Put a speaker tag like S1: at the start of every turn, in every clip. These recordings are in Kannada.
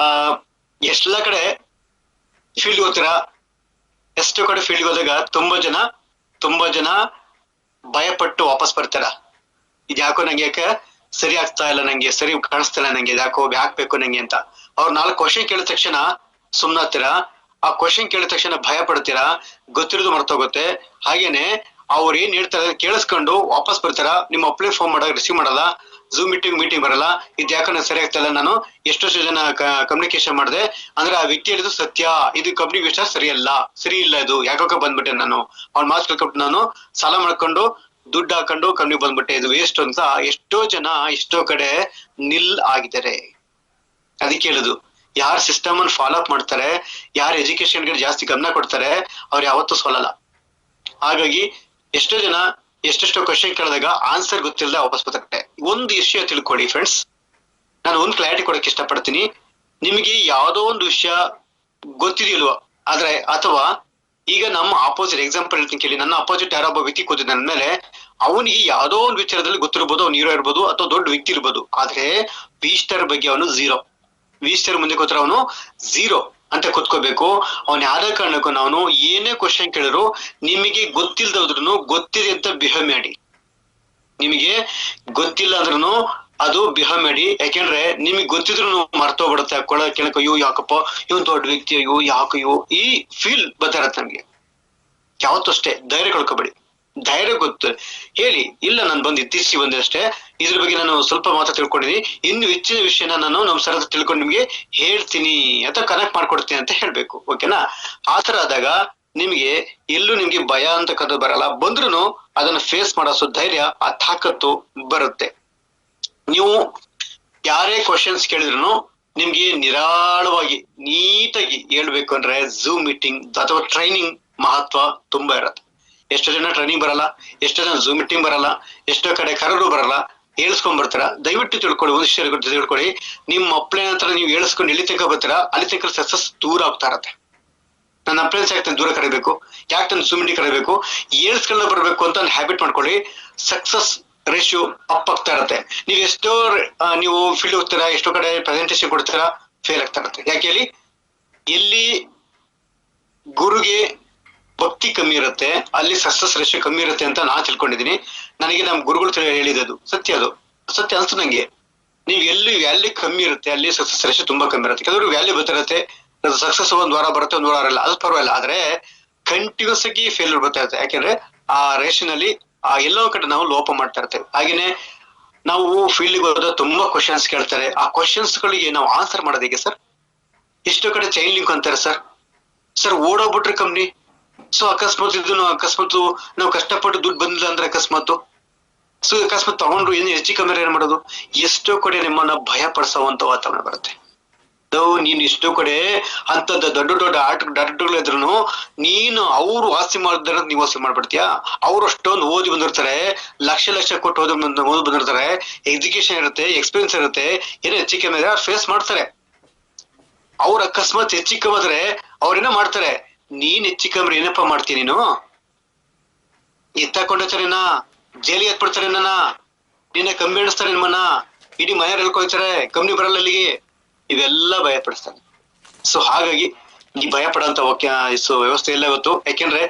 S1: ಆ ಎಷ್ಟೆಲ್ಲ ಕಡೆ ಫೀಲ್ಡ್ ಹೋಗ್ತೀರಾ, ಎಷ್ಟೋ ಕಡೆ ಫೀಲ್ಡ್ ಹೋದಾಗ ತುಂಬಾ ಜನ ಭಯಪಟ್ಟು ವಾಪಸ್ ಬರ್ತಾರ. ಇದ್ಯಾಕೋ ನಂಗೆ ಯಾಕೆ ಸರಿ ಆಗ್ತಾ ಇಲ್ಲ, ನಂಗೆ ಸರಿ ಕಾಣಿಸ್ತಾ ಇಲ್ಲ, ನಂಗೆ ಯಾಕೋ ಹಾಕ್ಬೇಕು ನಂಗೆ ಅಂತ. ಅವ್ರು 4 ಕ್ವಶನ್ ಕೇಳಿದ ತಕ್ಷಣ ಸುಮ್ನಾಗ್ತೀರಾ. ಆ ಕ್ವಶನ್ ಕೇಳಿದ ತಕ್ಷಣ ಭಯ ಪಡ್ತೀರಾ, ಗೊತ್ತಿರೋದು ಮರ್ತೋಗುತ್ತೆ. ಹಾಗೇನೆ ಅವ್ರು ಏನ್ ಹೇಳ್ತಾರೆ ಕೇಳಿಸ್ಕೊಂಡು ವಾಪಸ್ ಬರ್ತಾರ. ನಿಮ್ಮ ಅಪ್ಲೈ ಫಾರ್ಮ್ ಮಾಡೋ ರಿಸೀವ್ ಮಾಡಲ್ಲ, ಝೂಮ್ ಮೀಟಿಂಗ್ ಬರಲ್ಲ. ಇದ್ಯಾಕೋ ನಂಗೆ ಸರಿ ಆಗ್ತಾ ಇಲ್ಲ, ನಾನು ಎಷ್ಟೋ ಜನ ಕಮ್ಯುನಿಕೇಶನ್ ಮಾಡಿದೆ ಅಂದ್ರೆ ಆ ವ್ಯಕ್ತಿ ಹೇಳಿದ್ದು ಸತ್ಯ, ಇದು ಕಂಪ್ನಿ ವಿಷಯ ಸರಿ ಇಲ್ಲ, ಇದು ಯಾಕೋ ಬಂದ್ಬಿಟ್ಟೆ ನಾನು. ಅವ್ನ ಮಾತು ಕೇಳ್ಕೊಟ್ಟು ನಾನು ಸಾಲ ಮಾಡ್ಕೊಂಡು ದುಡ್ಡು ಹಾಕೊಂಡು ಕಂಪ್ನಿ ಬಂದ್ಬಿಟ್ಟೆ, ಇದು ವೇಸ್ಟ್ ಅಂತ ಎಷ್ಟೋ ಜನ ಎಷ್ಟೋ ಕಡೆ ನಿಲ್ ಆಗಿದ್ದಾರೆ. ಅದಕ್ಕೆ ಹೇಳುದು, ಯಾರು ಸಿಸ್ಟಮ್ ಅನ್ನು ಫಾಲೋ ಅಪ್ ಮಾಡ್ತಾರೆ, ಯಾರು ಎಜುಕೇಶನ್ ಗೆ ಜಾಸ್ತಿ ಗಮನ ಕೊಡ್ತಾರೆ, ಅವ್ರು ಯಾವತ್ತೂ ಸೋಲಲ್ಲ. ಹಾಗಾಗಿ ಎಷ್ಟೋ ಜನ ಎಷ್ಟೆಷ್ಟೋ ಕ್ವಶನ್ ಕೇಳಿದಾಗ ಆನ್ಸರ್ ಗೊತ್ತಿಲ್ಲದೆ ವಾಪಸ್ ಬರ್ತಾರೆ. ಒಂದು ವಿಷಯ ತಿಳ್ಕೊಳ್ಳಿ ಫ್ರೆಂಡ್ಸ್, ನಾನು ಒಂದು ಕ್ಲಾರಿಟಿ ಕೊಡಕ್ಕೆ ಇಷ್ಟಪಡ್ತೀನಿ. ನಿಮಗೆ ಯಾವುದೋ ಒಂದು ವಿಷಯ ಗೊತ್ತಿದೆಯಲ್ವಾ, ಆದ್ರೆ ಅಥವಾ ಈಗ ನಮ್ಮ ಆಪೋಸಿಟ್ ಎಕ್ಸಾಂಪಲ್ ಹೇಳ್ತೀನಿ ಕೇಳಿ. ನನ್ನ ಅಪೋಸಿಟ್ ಯಾರೋ ಒಬ್ಬ ವ್ಯಕ್ತಿ ಕೂತಿದ್ದ ನನ್ನ ಮೇಲೆ, ಅವನಿಗೆ ಯಾವುದೋ ಒಂದು ವಿಚಾರದಲ್ಲಿ ಗೊತ್ತಿರ್ಬೋದು, ಅವ್ನು ಹೀರೋ ಇರ್ಬೋದು ಅಥವಾ ದೊಡ್ಡ ವ್ಯಕ್ತಿ ಇರ್ಬೋದು, ಆದ್ರೆ ವಿ-ಸ್ಟಾರ್ ಬಗ್ಗೆ ಅವನು ಝೀರೋ. ವಿ-ಸ್ಟಾರ್ ಮುಂದೆ ಕೂತ್ರೆ ಅವನು ಝೀರೋ ಅಂತ ಕೂತ್ಕೋಬೇಕು. ಅವ್ನ ಯಾವ್ದೇ ಕಾರಣಕ್ಕೂ ನಾವು ಏನೇ ಕ್ವಶನ್ ಕೇಳಿದ್ರು ನಿಮಗೆ ಗೊತ್ತಿಲ್ದೋದ್ರೂ ಗೊತ್ತಿದೆ ಅಂತ ಬಿಹೇವ್ ಮಾಡಿ. ನಿಮಗೆ ಗೊತ್ತಿಲ್ಲ ಅಂದ್ರೂ ಅದು ಬಿಹೇವ್ ಮಾಡಿ. ಯಾಕೆಂದ್ರೆ ನಿಮಗೆ ಗೊತ್ತಿದ್ರು ಮರ್ತೋಗ್ಬಿಡುತ್ತೆ. ಕೇಳಕ್ ಅಯ್ಯೋ ಯಾಕಪ್ಪ ಇವನ್ ದೊಡ್ಡ ವ್ಯಕ್ತಿ, ಅಯ್ಯೋ ಯಾಕಯ್ಯೋ ಈ ಫೀಲ್ ಬರ್ತಾರತ್ತೆ ನಮ್ಗೆ. ಯಾವತ್ತೂ ಅಷ್ಟೇ ಧೈರ್ಯ ಕಳ್ಕೊಬೇಡಿ. ಧೈರ್ಯ ಗೊತ್ತು ಹೇಳಿ, ಇಲ್ಲ ನಾನು ಇತ್ತೀಚೆಗೆ ಬಂದೆ ಅಷ್ಟೇ, ಇದ್ರ ಬಗ್ಗೆ ನಾನು ಸ್ವಲ್ಪ ಮಾತ್ರ ತಿಳ್ಕೊಂಡಿದ್ದೀನಿ, ಇನ್ನು ಹೆಚ್ಚಿನ ವಿಷಯನ ನಾನು ನಮ್ ಸರ್ ಹತ್ರ ತಿಳ್ಕೊಂಡು ನಿಮ್ಗೆ ಹೇಳ್ತೀನಿ ಅಥವಾ ಕನೆಕ್ಟ್ ಮಾಡ್ಕೊಡ್ತೀನಿ ಅಂತ ಹೇಳ್ಬೇಕು. ಓಕೆನಾ? ಆತರ ಆದಾಗ ನಿಮ್ಗೆ ಎಲ್ಲೂ ನಿಮ್ಗೆ ಭಯ ಅಂತ ಕದ ಬರಲ್ಲ. ಬಂದ್ರು ಅದನ್ನ ಫೇಸ್ ಮಾಡೋ ಧೈರ್ಯ, ಆ ತಾಕತ್ತು ಬರುತ್ತೆ. ನೀವು ಯಾರೇ ಕ್ವಶನ್ಸ್ ಕೇಳಿದ್ರು ನಿಮ್ಗೆ ನಿರಾಳವಾಗಿ ನೀಟಾಗಿ ಹೇಳ್ಬೇಕು ಅಂದ್ರೆ ಝೂಮ್ ಮೀಟಿಂಗ್ ಅಥವಾ ಟ್ರೈನಿಂಗ್ ಮಹತ್ವ ತುಂಬಾ ಇರುತ್ತೆ. ಎಷ್ಟೋ ಜನ ಟ್ರೈನಿಂಗ್ ಬರಲ್ಲ, ಎಷ್ಟೋ ಜನ ಝೂಮ್ ಮೀಟಿಂಗ್ ಬರಲ್ಲ, ಎಷ್ಟೋ ಕಡೆ ಕರೆದ್ರು ಬರಲ್ಲ, ಹೇಳ್ಸ್ಕೊಂಡ್ ಬರ್ತಾರ. ದಯವಿಟ್ಟು ತಿಳ್ಕೊಳ್ಳಿ, ಒಂದು ವಿಷಯ ತಿಳ್ಕೊಳ್ಳಿ, ನಿಮ್ಮ ಅಪ್ಲೈ ಹತ್ರ ನೀವು ಹೇಳ್ಸ್ಕೊಂಡು ಎಲ್ಲಿ ತನಕ ಬರ್ತೀರಾ ಅಲ್ಲಿ ತನಕ ಸಕ್ಸಸ್ ದೂರ ಆಗ್ತಾ ಇರತ್ತೆ. ನನ್ನ ಅಪ್ಲೈನ್ಸ್ ಯಾಕೆ ದೂರ ಕರಿಬೇಕು, ಯಾಕೆ ನಾನು ಝೂಮ್ ಮೀಟಿಂಗ್ ಕರಿಬೇಕು, ಹೇಳ್ಸ್ಕೊಂಡು ಬರ್ಬೇಕು ಅಂತ ಒಂದು ಹ್ಯಾಬಿಟ್ ಮಾಡ್ಕೊಳ್ಳಿ. ಸಕ್ಸಸ್ ರೇಷಿಯೋ ಅಪ್ ಆಗ್ತಾ ಇರತ್ತೆ. ನೀವು ಎಷ್ಟೋ ನೀವು ಫೀಲ್ಡ್ ಹೋಗ್ತೀರಾ, ಎಷ್ಟೋ ಕಡೆ ಪ್ರೆಸೆಂಟೇಶನ್ ಕೊಡ್ತೀರಾ, ಫೇಲ್ ಆಗ್ತಾ ಇರತ್ತೆ. ಯಾಕೆ ಹೇಳಿ? ಎಲ್ಲಿ ಗುರುಗೆ ಭಕ್ತಿ ಕಮ್ಮಿ ಇರುತ್ತೆ ಅಲ್ಲಿ ಸಕ್ಸಸ್ ರೇಷಿಯೋ ಕಮ್ಮಿ ಇರುತ್ತೆ ಅಂತ ನಾನು ತಿಳ್ಕೊಂಡಿದ್ದೀನಿ. ನನಗೆ ನಮ್ಮ ಗುರುಗಳು ಹೇಳಿದ್ದು ಸತ್ಯ, ಅದು ಸತ್ಯ ಅನ್ಸ್ತು ನಂಗೆ. ನೀವು ಎಲ್ಲಿ ವ್ಯಾಲ್ಯೂ ಕಮ್ಮಿ ಇರುತ್ತೆ ಅಲ್ಲಿ ಸಕ್ಸಸ್ ರೇಷಿಯೋ ತುಂಬಾ ಕಮ್ಮಿ ಇರುತ್ತೆ. ಕೆಲವರು ವ್ಯಾಲ್ಯೂ ಬರ್ತಿರತ್ತೆ, ಸಕ್ಸಸ್ ಒಂದ್ ವಾರ ಬರುತ್ತೆ, ಒಂದ್ ವಾರ ಇರಲ್ಲ, ಅದು ಪರವಾಗಿಲ್ಲ. ಆದ್ರೆ ಕಂಟಿನ್ಯೂಸ್ ಆಗಿ ಫೇಲ್ಯೂರ್ ಬರ್ತಾ ಇರುತ್ತೆ. ಯಾಕೆಂದ್ರೆ ಆ ರೇಷನಲ್ಲಿ ಎಲ್ಲೋ ಕಡೆ ನಾವು ಲೋಪ ಮಾಡ್ತಾ ಇರ್ತೇವೆ. ಹಾಗೇನೆ ನಾವು ಫೀಲ್ಡ್ ಹೋದ ತುಂಬಾ ಕ್ವಶನ್ಸ್ ಕೇಳ್ತಾರೆ. ಆ ಕ್ವಶನ್ಸ್ ಗಳಿಗೆ ನಾವು ಆನ್ಸರ್ ಮಾಡೋದು ಹೇಗೆ ಸರ್? ಎಷ್ಟೋ ಕಡೆ ಚೈನ್ ಲಿಂಕ್ ಅಂತಾರೆ ಸರ್ ಓಡೋಗ್ಬಿಟ್ರೆ ಕಂಪ್ನಿ. ಸೊ ಅಕಸ್ಮಾತ್ ನಾವು ಕಷ್ಟಪಟ್ಟು ದುಡ್ಡು ಬಂದಿಲ್ಲ ಅಂದ್ರೆ ಅಕಸ್ಮಾತ್ ತಗೊಂಡ್ರು ಹೆಚ್ಚು ಕಮ್ಮಿ ಏನ್ ಮಾಡೋದು? ಎಷ್ಟೋ ಕಡೆ ನಿಮ್ಮನ್ನ ಭಯ ಪಡಿಸುವಂತ ವಾತಾವರಣ ಬರುತ್ತೆ. ನೀನ್ ಎಷ್ಟೋ ಕಡೆ ಅಂತದ ದೊಡ್ಡ ಡಾಕ್ಟರ್ಗಳು ಇದ್ರು ನೀನು ಅವ್ರು ವಾಸಿ ಮಾಡಿದ್ರೆ ನೀವು ವಾಸಿ ಮಾಡ್ಬಿಡ್ತೀಯಾ? ಅವ್ರು ಅಷ್ಟೊಂದು ಓದಿ ಬಂದಿರ್ತಾರೆ, ಲಕ್ಷ ಕೊಟ್ಟು ಓದಿ ಬಂದಿರ್ತಾರೆ, ಎಜುಕೇಶನ್ ಇರುತ್ತೆ, ಎಕ್ಸ್ಪೀರಿಯನ್ಸ್ ಇರುತ್ತೆ, ಏನೋ ಹೆಚ್ಚು ಕಮ್ಮಿ ಅವ್ರು ಫೇಸ್ ಮಾಡ್ತಾರೆ. ಅವ್ರ ಅಕಸ್ಮಾತ್ ಹೆಚ್ಚು ಕಮ್ಮಿ ಆದ್ರೆ ಅವ್ರೇನೋ ಮಾಡ್ತಾರೆ, ನೀನ್ ಹೆಚ್ಚು ಕಮ್ಮಿ ಏನಪ್ಪಾ ಮಾಡ್ತೀನಿ, ನೀನು ಎತ್ತಾಕೊಂಡಿರ್ತಾರೇನ, ಜೈಲಿಗೆ ಎತ್ಬಿಡ್ತಾರೆ, ನಿನ್ನ ಕಮ್ಮಿ ಎಣಿಸ್ತಾರೆ, ನಿಮ್ಮನ್ನ ಇಡೀ ಮನೆಯವ್ರು ಹೇಳ್ಕೊಳ್ತಾರೆ, ಕಂಪ್ನಿ ಬರಲ್ಲ ಅಲ್ಲಿಗೆ, ಇವೆಲ್ಲ ಭಯ ಪಡಿಸ್ತಾರೆ. ಸೊ ಹಾಗಾಗಿ ಈ ಭಯ ಪಡೋಂತ ವ್ಯವಸ್ಥೆ ಎಲ್ಲ ಇವತ್ತು. ಯಾಕೆಂದ್ರೆ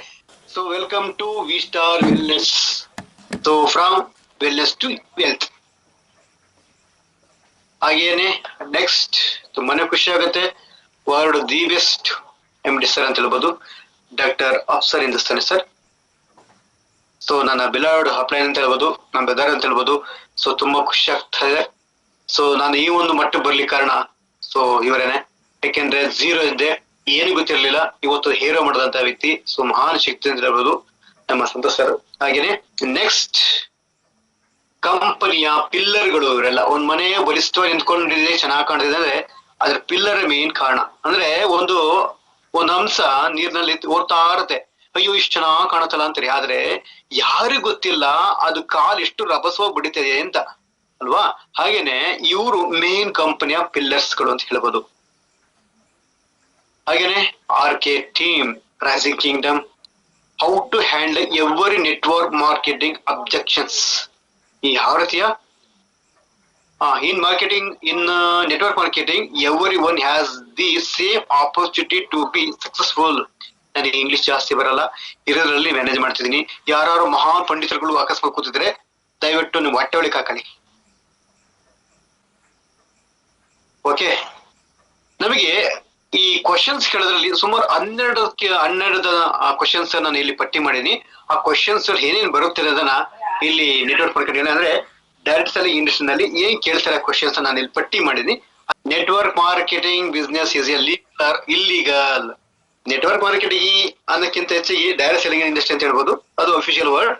S1: welcome to V Star wellness. From wellness to wealth. ಹಾಗೇನೆ ನೆಕ್ಸ್ಟ್ ತುಂಬಾನೇ ಖುಷಿ ಆಗುತ್ತೆ, world the best MD sir ಅಂತ ಹೇಳ್ಬೋದು, doctor Afsar Hindustani sir. So ನನ್ನ ಬಿಲಾರ್ಡ್ ಅಪ್ಲೈನ್ ಅಂತ ಹೇಳ್ಬೋದು, ನನ್ನ ಬೆದರ್ ಅಂತ ಹೇಳ್ಬೋದು. ಸೊ ತುಂಬಾ ಖುಷಿ ಆಗ್ತಾ ಇದೆ. ಸೊ ನಾನು ಈ ಒಂದು ಮಟ್ಟಕ್ಕೆ ಬರ್ಲಿಕ್ಕೆ ಕಾರಣ ಇವರೇನೆ. ಯಾಕೆಂದ್ರೆ ಝೀರೋ ಇದ್ದೆ, ಏನು ಗೊತ್ತಿರ್ಲಿಲ್ಲ, ಇವತ್ತು ಹೀರೋ ಮಾಡಿದಂತ ವ್ಯಕ್ತಿ. ಸೊ ಮಹಾನ್ ಶಕ್ತಿ ಅಂತ ಹೇಳ್ಬೋದು ನಮ್ಮ ಸಂತೋಷ್ ಸರ್. ಹಾಗೇನೆ ನೆಕ್ಸ್ಟ್ ಕಂಪನಿಯ ಪಿಲ್ಲರ್ಗಳು ಇವರೆಲ್ಲ. ಒಂದ್ ಮನೆ ಬಲಿಷ್ಠವಾಗಿ ನಿಂತ್ಕೊಂಡಿದೆ, ಚೆನ್ನಾಗಿ ಕಾಣ್ತಿದೆ ಅಂದ್ರೆ ಅದ್ರ ಪಿಲ್ಲರ್ ಮೇನ್ ಕಾರಣ. ಅಂದ್ರೆ ಒಂದು ಅಂಶ ನೀರಿನಲ್ಲಿ ಓಡ್ತಾ ಇರತ್ತೆ, ಅಯ್ಯೋ ಇಷ್ಟು ಚೆನ್ನಾಗಿ ಕಾಣುತ್ತಲ್ಲ ಅಂತಾರೆ, ಆದ್ರೆ ಯಾರಿಗೂ ಗೊತ್ತಿಲ್ಲ ಅದು ಕಾಲ್ ಎಷ್ಟು ರಭಸವಾಗಿ ಬಡಿತದೆ ಅಂತ ಅಲ್ವಾ? ಹಾಗೇನೆ ಇವರು ಮೇನ್ ಕಂಪನಿಯ ಪಿಲ್ಲರ್ಸ್ ಗಳು ಅಂತ ಹೇಳ್ಬೋದು. ಹಾಗೇನೆ RK team, rising kingdom, how to handle every network marketing objections. ಈ ಯಾವ ರೀತಿಯ In marketing, in network marketing, everyone has the same opportunity to be successful. ನನಗೆ ಇಂಗ್ಲಿಷ್ ಜಾಸ್ತಿ ಬರಲ್ಲ, ಇರೋದ್ರಲ್ಲಿ ಮ್ಯಾನೇಜ್ ಮಾಡ್ತಿದ್ದೀನಿ. ಯಾರು ಮಹಾನ್ ಪಂಡಿತರುಗಳು ಅಕಸ್ಮಾತ್ ಕೂತಿದ್ರೆ ದಯವಿಟ್ಟು ನೀವು ಹೊಟ್ಟೆ ಒಳಗೆ ಹಾಕಲಿ. ಓಕೆ, ನಮಗೆ ಈ ಕ್ವಶನ್ಸ್ ಕೇಳೋದ್ರಲ್ಲಿ ಸುಮಾರು 12 ಕ್ವಶನ್ಸ್ ನಾನು ಇಲ್ಲಿ ಪಟ್ಟಿ ಮಾಡೀನಿ. ಆ ಕ್ವಶನ್ಸ್ ಏನೇನು ಬರುತ್ತೆ ಅನ್ನೋದನ್ನ ಇಲ್ಲಿ ನೆಟ್ವರ್ಕ್ ಮಾರ್ಕೆಟಿಂಗ್ ಅಂದ್ರೆ ಡೈರೆಕ್ಟ್ ಸೆಲ್ಲಿಂಗ್ ಇಂಡಸ್ಟ್ರಿ ನಲ್ಲಿ ಏನ್ ಕೇಳ್ತಾರೆ ಕ್ವಶನ್ಸ್ ನಾನು ಇಲ್ಲಿ ಪಟ್ಟಿ ಮಾಡಿದೀನಿ. Network marketing business is a legal illegal. Network marketing ಅನ್ನಕ್ಕಿಂತ ಹೆಚ್ಚಿಗೆ ಡೈರೆಕ್ಟ್ ಸೆಲ್ಲಿಂಗ್ ಇಂಡಸ್ಟ್ರಿ ಅಂತ ಹೇಳ್ಬೋದು, ಅದು ಅಫಿಷಿಯಲ್ ವರ್ಡ್.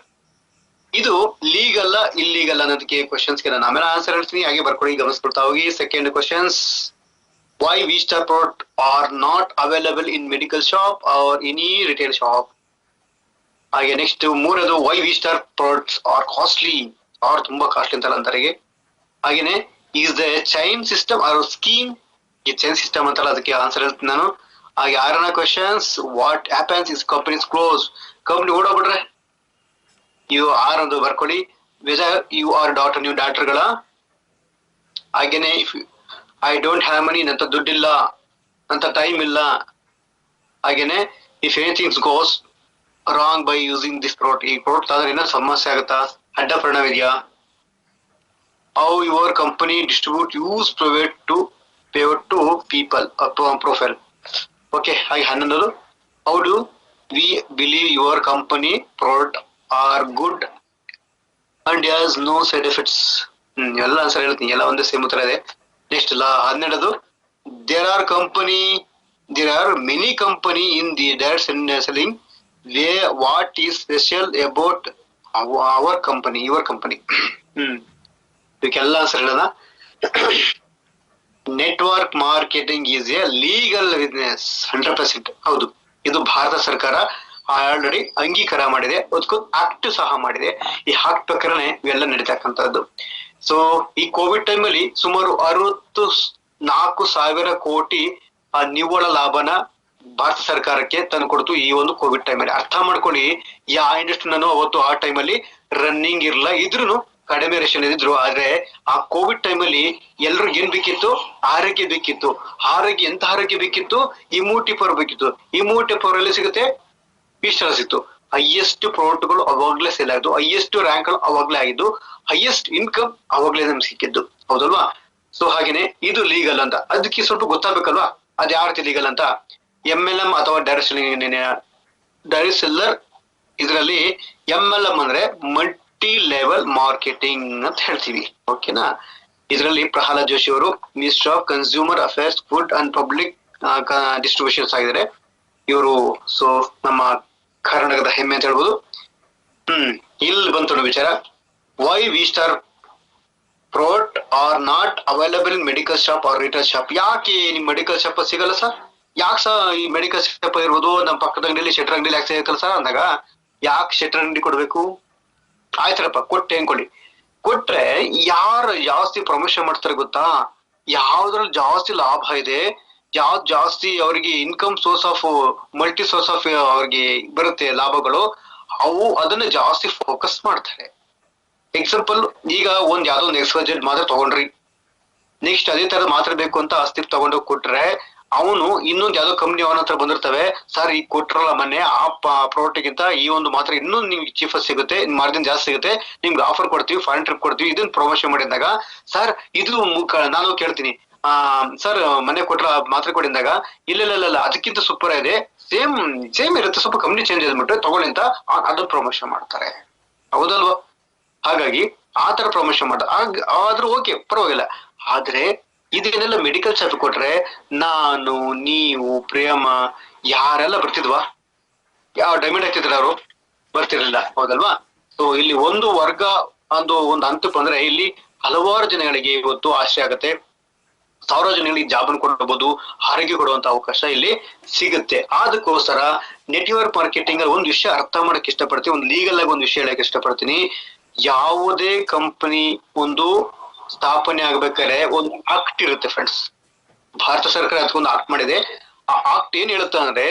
S1: ಇದು ಲೀಗಲ್ ಇಲ್ಲಿಗಲ್ ಅನ್ನೋದಕ್ಕೆ ಕ್ವಶನ್ಸ್ಗೆ ನಾನು ಆಮೇಲೆ ಆನ್ಸರ್ ಹೇಳ್ತೀನಿ, ಹಾಗೆ ಬರ್ಕೊಳ್ಳಿ, ಗಮನಿಸ್ಕೊಳ್ತಾ ಹೋಗಿ. Second questions, why V-Star product are not available in medical shop or any retail shop. ಹಾಗೆ ನೆಕ್ಸ್ಟ್ ಮೂರದು, why V-Star products are costly, are ತುಂಬಾ ಕಾಸ್ಟ್ಲಿ ಅಂತಲ್ಲ ಅಂತರಿಗೆ. ಹಾಗೇನೆ is the chain system or scheme, ಈ ಚೈನ್ ಸಿಸ್ಟಮ್ ಅಂತಲ್ಲ, ಅದಕ್ಕೆ ಆನ್ಸರ್ ಹೇಳ್ತೀನಿ ನಾನು. ಹಾಗೆ 6ನೇ questions, what happens is companies close, company ಓಡೋಗ್ಬಿಟ್ರೆ. ಇವು 6 ಬರ್ಕೊಳ್ಳಿ. ವೆದರ್ ಯು ಆರ್ ಡಾಕ್ಟರ್, ನೀವು ಡಾಕ್ಟರ್ಗಳ. ಹಾಗೇನೆ ಐ ಡೋಂಟ್ ಹ್ಯಾವ್ ಮನಿ, ನಂತ ದುಡ್ಡಿಲ್ಲ, ನಂತ ಟೈಮ್ ಇಲ್ಲ. ಹಾಗೇನೆ if anything goes wrong by using this product, ಈ ಪ್ರಾಡಕ್ಟ್ ಆದ್ರೆ ಏನೋ ಸಮಸ್ಯೆ ಆಗುತ್ತಾ, ಅಡ್ಡ ಪರಿಣಾಮ ಇದೆಯಾ. How your company distribute use power to people profile. Okay, ಹಾಗೆ 11, how do we believe your company product are good and has no side effects. ಎಲ್ಲ ಆನ್ಸರ್ ಹೇಳ್ತೀನಿ, ಎಲ್ಲ ಒಂದೇ ಸೇಮ್ ಉತ್ತರ ಇದೆ. Next 12, there are many company in the direct selling way. What is special about our company, your company? ಇದಕ್ಕೆಲ್ಲ ಆನ್ಸರ್ ಹೇಳೋಣ. Network marketing is A legal business 100%. ಹೌದು, ಇದು ಭಾರತ ಸರ್ಕಾರ ಆಲ್ರೆಡಿ ಅಂಗೀಕಾರ ಮಾಡಿದೆ, ಅದಕ್ಕೂ ಆಕ್ಟ್ ಸಹ ಮಾಡಿದೆ. ಈ ಆಕ್ಟ್ ಪ್ರಕಾರನೇ ಇವೆಲ್ಲ ನಡೀತಕ್ಕಂಥದ್ದು. ಸೊ ಈ ಕೋವಿಡ್ ಟೈಮ್ ಅಲ್ಲಿ ಸುಮಾರು 64,000 ಕೋಟಿ ನಿವ್ವಳ ಲಾಭನ ಭಾರತ ಸರ್ಕಾರಕ್ಕೆ ತಂದು ಕೊಡ್ತು ಈ ಒಂದು ಕೋವಿಡ್ ಟೈಮ್ ಅಲ್ಲಿ. ಅರ್ಥ ಮಾಡ್ಕೊಳ್ಳಿ, ಯಾವ ಇಂಡಸ್ಟ್ರಿ ನಾನು ಅವತ್ತು ಆ ಟೈಮ್ ಅಲ್ಲಿ ರನ್ನಿಂಗ್ ಇರಲ್ಲ, ಇದ್ರೂ ಕಡಿಮೆ ರೇಷನ್ ಇದ್ರು. ಆದ್ರೆ ಆ ಕೋವಿಡ್ ಟೈಮ್ ಅಲ್ಲಿ ಎಲ್ರು ಏನ್ ಬೇಕಿತ್ತು, ಆರೋಗ್ಯ ಬೇಕಿತ್ತು. ಆರೋಗ್ಯ ಎಂತ ಆರೋಗ್ಯ ಬೇಕಿತ್ತು, ಇಮ್ಯೂನಿಟಿ ಪವರ್ ಬೇಕಿತ್ತು. ಇಮ್ಯೂನಿಟಿ ಪವರ್ ಎಲ್ಲಿ ಸಿಗುತ್ತೆ, V-Star ಸಿಕ್ತು. ಹೈಯೆಸ್ಟ್ ಪ್ರಾಡಕ್ಟ್ಗಳು ಅವಾಗ್ಲೇ ಸೇಲ್ ಆಗಿದ್ದು, ಹೈಯೆಸ್ಟ್ ರ್ಯಾಂಕ್ ಗಳು ಅವಾಗ್ಲೇ ಆಗಿದ್ದು, ಹೈಯೆಸ್ಟ್ ಇನ್ಕಮ್ ಅವಾಗ್ಲೇ ನಮ್ಗೆ ಸಿಕ್ಕಿದ್ದು, ಹೌದಲ್ವಾ. ಸೊ ಹಾಗೇನೆ ಇದು ಲೀಗಲ್ ಅಂತ, ಅದಕ್ಕೆ ಸ್ವಲ್ಪ ಗೊತ್ತಾಗ್ಬೇಕಲ್ವಾ, ಅದ್ ಯಾವ ರೀತಿ ಲೀಗಲ್ ಅಂತ. MLM ಅಥವಾ ಡೈರೆಕ್ಟ್ ಸೆಲ್ಲರ್, ಇದರಲ್ಲಿ MLM ಅಂದ್ರೆ ಮಲ್ಟಿ ಲೆವೆಲ್ ಮಾರ್ಕೆಟಿಂಗ್ ಅಂತ ಹೇಳ್ತೀವಿ. ಓಕೆನಾ. ಇದರಲ್ಲಿ ಪ್ರಹ್ಲಾದ್ ಜೋಶಿ ಅವರು minister of consumer affairs, food and public distributions ಆಗಿದ್ದಾರೆ ಇವರು. ಸೊ ನಮ್ಮ ಕರ್ನಾಟಕದ ಹೆಮ್ಮೆ ಅಂತ ಹೇಳ್ಬೋದು. ಇಲ್ಲಿ ಬಂತು ವಿಚಾರ, why V-Star product are not available in medical shop or retail shop. ಯಾಕೆ ನಿಮ್ ಮೆಡಿಕಲ್ ಶಾಪ್ ಸಿಗಲ್ಲ ಸರ್, ಯಾಕೆ ಸರ್ ಈ ಮೆಡಿಕಲ್ ಶಾಪ್ ಇರ್ಬೋದು, ನಮ್ಮ ಪಕ್ಕದ ಅಂಗಡಿಯಲ್ಲಿ ಶೆಟ್ರ್ ಅಂಗಡಿಯಲ್ಲಿ ಯಾಕೆ ಸಿಗಲ್ಲ ಸರ್ ಅಂದಾಗ, ಯಾಕೆ ಶೆಟ್ರ್ ಅಂಗಡಿ ಕೊಡ್ಬೇಕು, ಆಯ್ತರಪ್ಪ ಕೊಟ್ಟೆ ಅನ್ಕೊಳ್ಳಿ. ಕೊಟ್ರೆ ಯಾರು ಜಾಸ್ತಿ ಪ್ರಮೋಷನ್ ಮಾಡ್ತಾರೆ ಗೊತ್ತಾ, ಯಾವ್ದ್ರಲ್ಲಿ ಜಾಸ್ತಿ ಲಾಭ ಇದೆ, ಯಾವ್ದು ಜಾಸ್ತಿ ಅವ್ರಿಗೆ income source of multi source of ಅವ್ರಿಗೆ ಬರುತ್ತೆ ಲಾಭಗಳು, ಅದನ್ನ ಜಾಸ್ತಿ ಫೋಕಸ್ ಮಾಡ್ತಾರೆ. ಎಕ್ಸಾಂಪಲ್, ಈಗ ಯಾವ್ದೋ ಒಂದು XYZ ಮಾತ್ರ ತಗೊಂಡ್ರಿ, ನೆಕ್ಸ್ಟ್ ಅದೇ ತರ ಮಾತ್ರ ಬೇಕು ಅಂತ ಆಸ್ತಿ ತಗೊಂಡೋಗಿ ಕೊಟ್ರೆ, ಅವನು ಇನ್ನೊಂದು ಯಾವ್ದೋ ಕಂಪ್ನಿ ಅವನ ಹತ್ರ ಬಂದಿರ್ತವೆ, ಸರ್ ಈಗ ಕೊಟ್ರಲ್ಲ ಮೊನ್ನೆ ಆ ಪ್ರಾಡಕ್ಟ್ ಗಿಂತ ಈ ಒಂದು ಮಾತ್ರ ಇನ್ನೂ ನಿಮ್ಗೆ ಚೀಫಸ್ಟ್ ಸಿಗುತ್ತೆ, ಮಾರ್ಜಿನ್ ಜಾಸ್ತಿ ಸಿಗುತ್ತೆ, ನಿಮ್ಗೆ ಆಫರ್ ಕೊಡ್ತೀವಿ, ಫಾರಿನ್ ಟ್ರಿಪ್ ಕೊಡ್ತೀವಿ, ಇದನ್ನ ಪ್ರಮೋಷನ್ ಮಾಡಿದಾಗ, ಸರ್ ಇದು ನಾನು ಕೇಳ್ತೀನಿ, ಸರ್ ಮನೆ ಕೊಟ್ರ ಮಾತ್ರ ಕೊಡಿದಾಗ, ಇಲ್ಲ ಅದಕ್ಕಿಂತ ಸೂಪರ್ ಇದೆ, ಸೇಮ್ ಇರುತ್ತೆ, ಸ್ವಲ್ಪ ಕಂಪ್ನಿ ಚೇಂಜ್ ಆಗ್ಬಿಟ್ರೆ ತಗೊಳ್ಳಿ ಅಂತ ಅದನ್ನ ಪ್ರಮೋಷನ್ ಮಾಡ್ತಾರೆ, ಹೌದಲ್ವಾ. ಹಾಗಾಗಿ ಆ ತರ ಪ್ರಮೋಷನ್ ಆದ್ರೂ ಓಕೆ ಪರವಾಗಿಲ್ಲ. ಆದ್ರೆ ಇದನ್ನೆಲ್ಲ ಮೆಡಿಕಲ್ ಶಾಪ್ ಕೊಟ್ರೆ ನಾನು, ನೀವು, ಪ್ರೇಮ ಯಾರೆಲ್ಲ ಬರ್ತಿದ್ವಾ, ಯಾವ ಡೈಮಂಡ್ ಹಾಕ್ತಿದ್ರ ಅವರು, ಬರ್ತಿರ್ಲಿಲ್ಲ, ಹೌದಲ್ವಾ. ಸೊ ಇಲ್ಲಿ ಒಂದು ವರ್ಗ ಒಂದು ಹಂತಕ್ಕೆ ಬಂದ್ರೆ ಇಲ್ಲಿ ಹಲವಾರು ಜನಗಳಿಗೆ ಇವತ್ತು ಆಶ್ರಯ ಆಗತ್ತೆ, ಸಾವಿರಾರು ಜನಗಳಿಗೆ ಜಾಬನ್ನು ಕೊಡಬಹುದು, ಆರೋಗ್ಯ ಕೊಡುವಂತ ಅವಕಾಶ ಇಲ್ಲಿ ಸಿಗುತ್ತೆ. ಅದಕ್ಕೋಸ್ಕರ ನೆಟ್ವರ್ಕ್ ಮಾರ್ಕೆಟಿಂಗ್ ಅಲ್ಲಿ ಒಂದು ವಿಷಯ ಅರ್ಥ ಮಾಡಕ್ ಇಷ್ಟಪಡ್ತೀನಿ, ಒಂದು ಲೀಗಲ್ ಆಗಿ ಒಂದು ವಿಷಯ ಹೇಳಕ್ ಇಷ್ಟಪಡ್ತೀನಿ. ಯಾವುದೇ ಕಂಪನಿ ಒಂದು ಸ್ಥಾಪನೆ ಆಗ್ಬೇಕಾದ್ರೆ ಒಂದು ಆಕ್ಟ್ ಇರುತ್ತೆ ಫ್ರೆಂಡ್ಸ್, ಭಾರತ ಸರ್ಕಾರ ಅದಕ್ಕೊಂದು ಆಕ್ಟ್ ಮಾಡಿದೆ. ಆ ಆಕ್ಟ್ ಏನ್ ಹೇಳುತ್ತೆ ಅಂದ್ರೆ,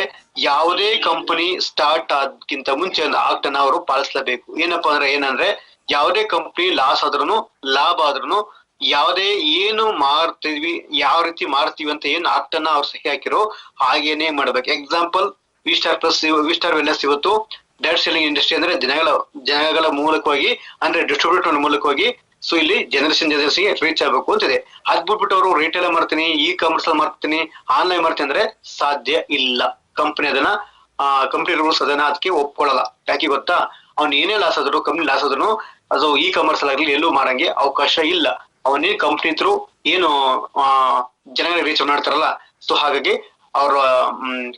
S1: ಯಾವುದೇ ಕಂಪನಿ ಸ್ಟಾರ್ಟ್ ಆದ್ಕಿಂತ ಮುಂಚೆ ಒಂದು ಆಕ್ಟ್ ಅನ್ನ ಅವರು ಪಾಲಿಸಲೇಬೇಕು. ಏನಪ್ಪಾ ಅಂದ್ರೆ, ಯಾವುದೇ ಕಂಪನಿ ಲಾಸ್ ಆದ್ರೂ ಲಾಭ ಆದ್ರೂ ಯಾವುದೇ ಏನು ಮಾರ್ತೀವಿ, ಯಾವ ರೀತಿ ಮಾರ್ತೀವಿ ಅಂತ ಏನ್ ಆಕ್ಟ್ ಅನ್ನ ಅವ್ರು ಸಹಿ ಹಾಕಿರೋ ಹಾಗೇನೆ ಮಾಡ್ಬೇಕು. Example V star plus, V star wellness ಇವತ್ತು ಡೈರೆಕ್ಟ್ ಸೆಲ್ಲಿಂಗ್ ಇಂಡಸ್ಟ್ರಿ ಅಂದ್ರೆ ಜನಗಳ ಮೂಲಕವಾಗಿ ಅಂದ್ರೆ ಡಿಸ್ಟ್ರಿಬ್ಯೂಟರ್ ಮೂಲಕವಾಗಿ ಸೊ ಇಲ್ಲಿ ಜನರೇಷನ್ಗೆ ರೀಚ್ ಆಗ್ಬೇಕು ಅಂತಿದೆ. ಅದ್ ಬಿಟ್ಬಿಟ್ಟು ಅವರು ರಿಟೇಲ್ ಮಾಡ್ತೀನಿ, ಇ ಕಾಮರ್ಸ್ ಮಾಡ್ತೀನಿ, ಆನ್ಲೈನ್ ಮಾಡ್ತೀನಿ ಅಂದ್ರೆ ಸಾಧ್ಯ ಇಲ್ಲ. ಕಂಪನಿ ಅದನ್ನ ಕಂಪನಿ ರೂಲ್ಸ್ ಅದನ್ನ ಅದಕ್ಕೆ ಒಪ್ಕೊಳ್ಳಲ್ಲ. ಯಾಕೆ ಗೊತ್ತಾ, ಅವ್ನ್ ಏನೇ ಲಾಸ್ ಆದ್ರು, ಕಂಪ್ನಿ ಲಾಸ್ ಆದ್ರೂ ಅದು ಇ ಕಾಮರ್ಸ್ ಆಗ್ಲಿ ಎಲ್ಲೂ ಮಾಡಂಗೆ ಅವಕಾಶ ಇಲ್ಲ. ಅವನೇ ಕಂಪ್ನಿ ಥ್ರೂ ಏನು ಜನಗಳಿಗೆ ರೀಚ್ ಮಾಡ್ತಾರಲ್ಲ, ಸೊ ಹಾಗಾಗಿ ಅವ್ರ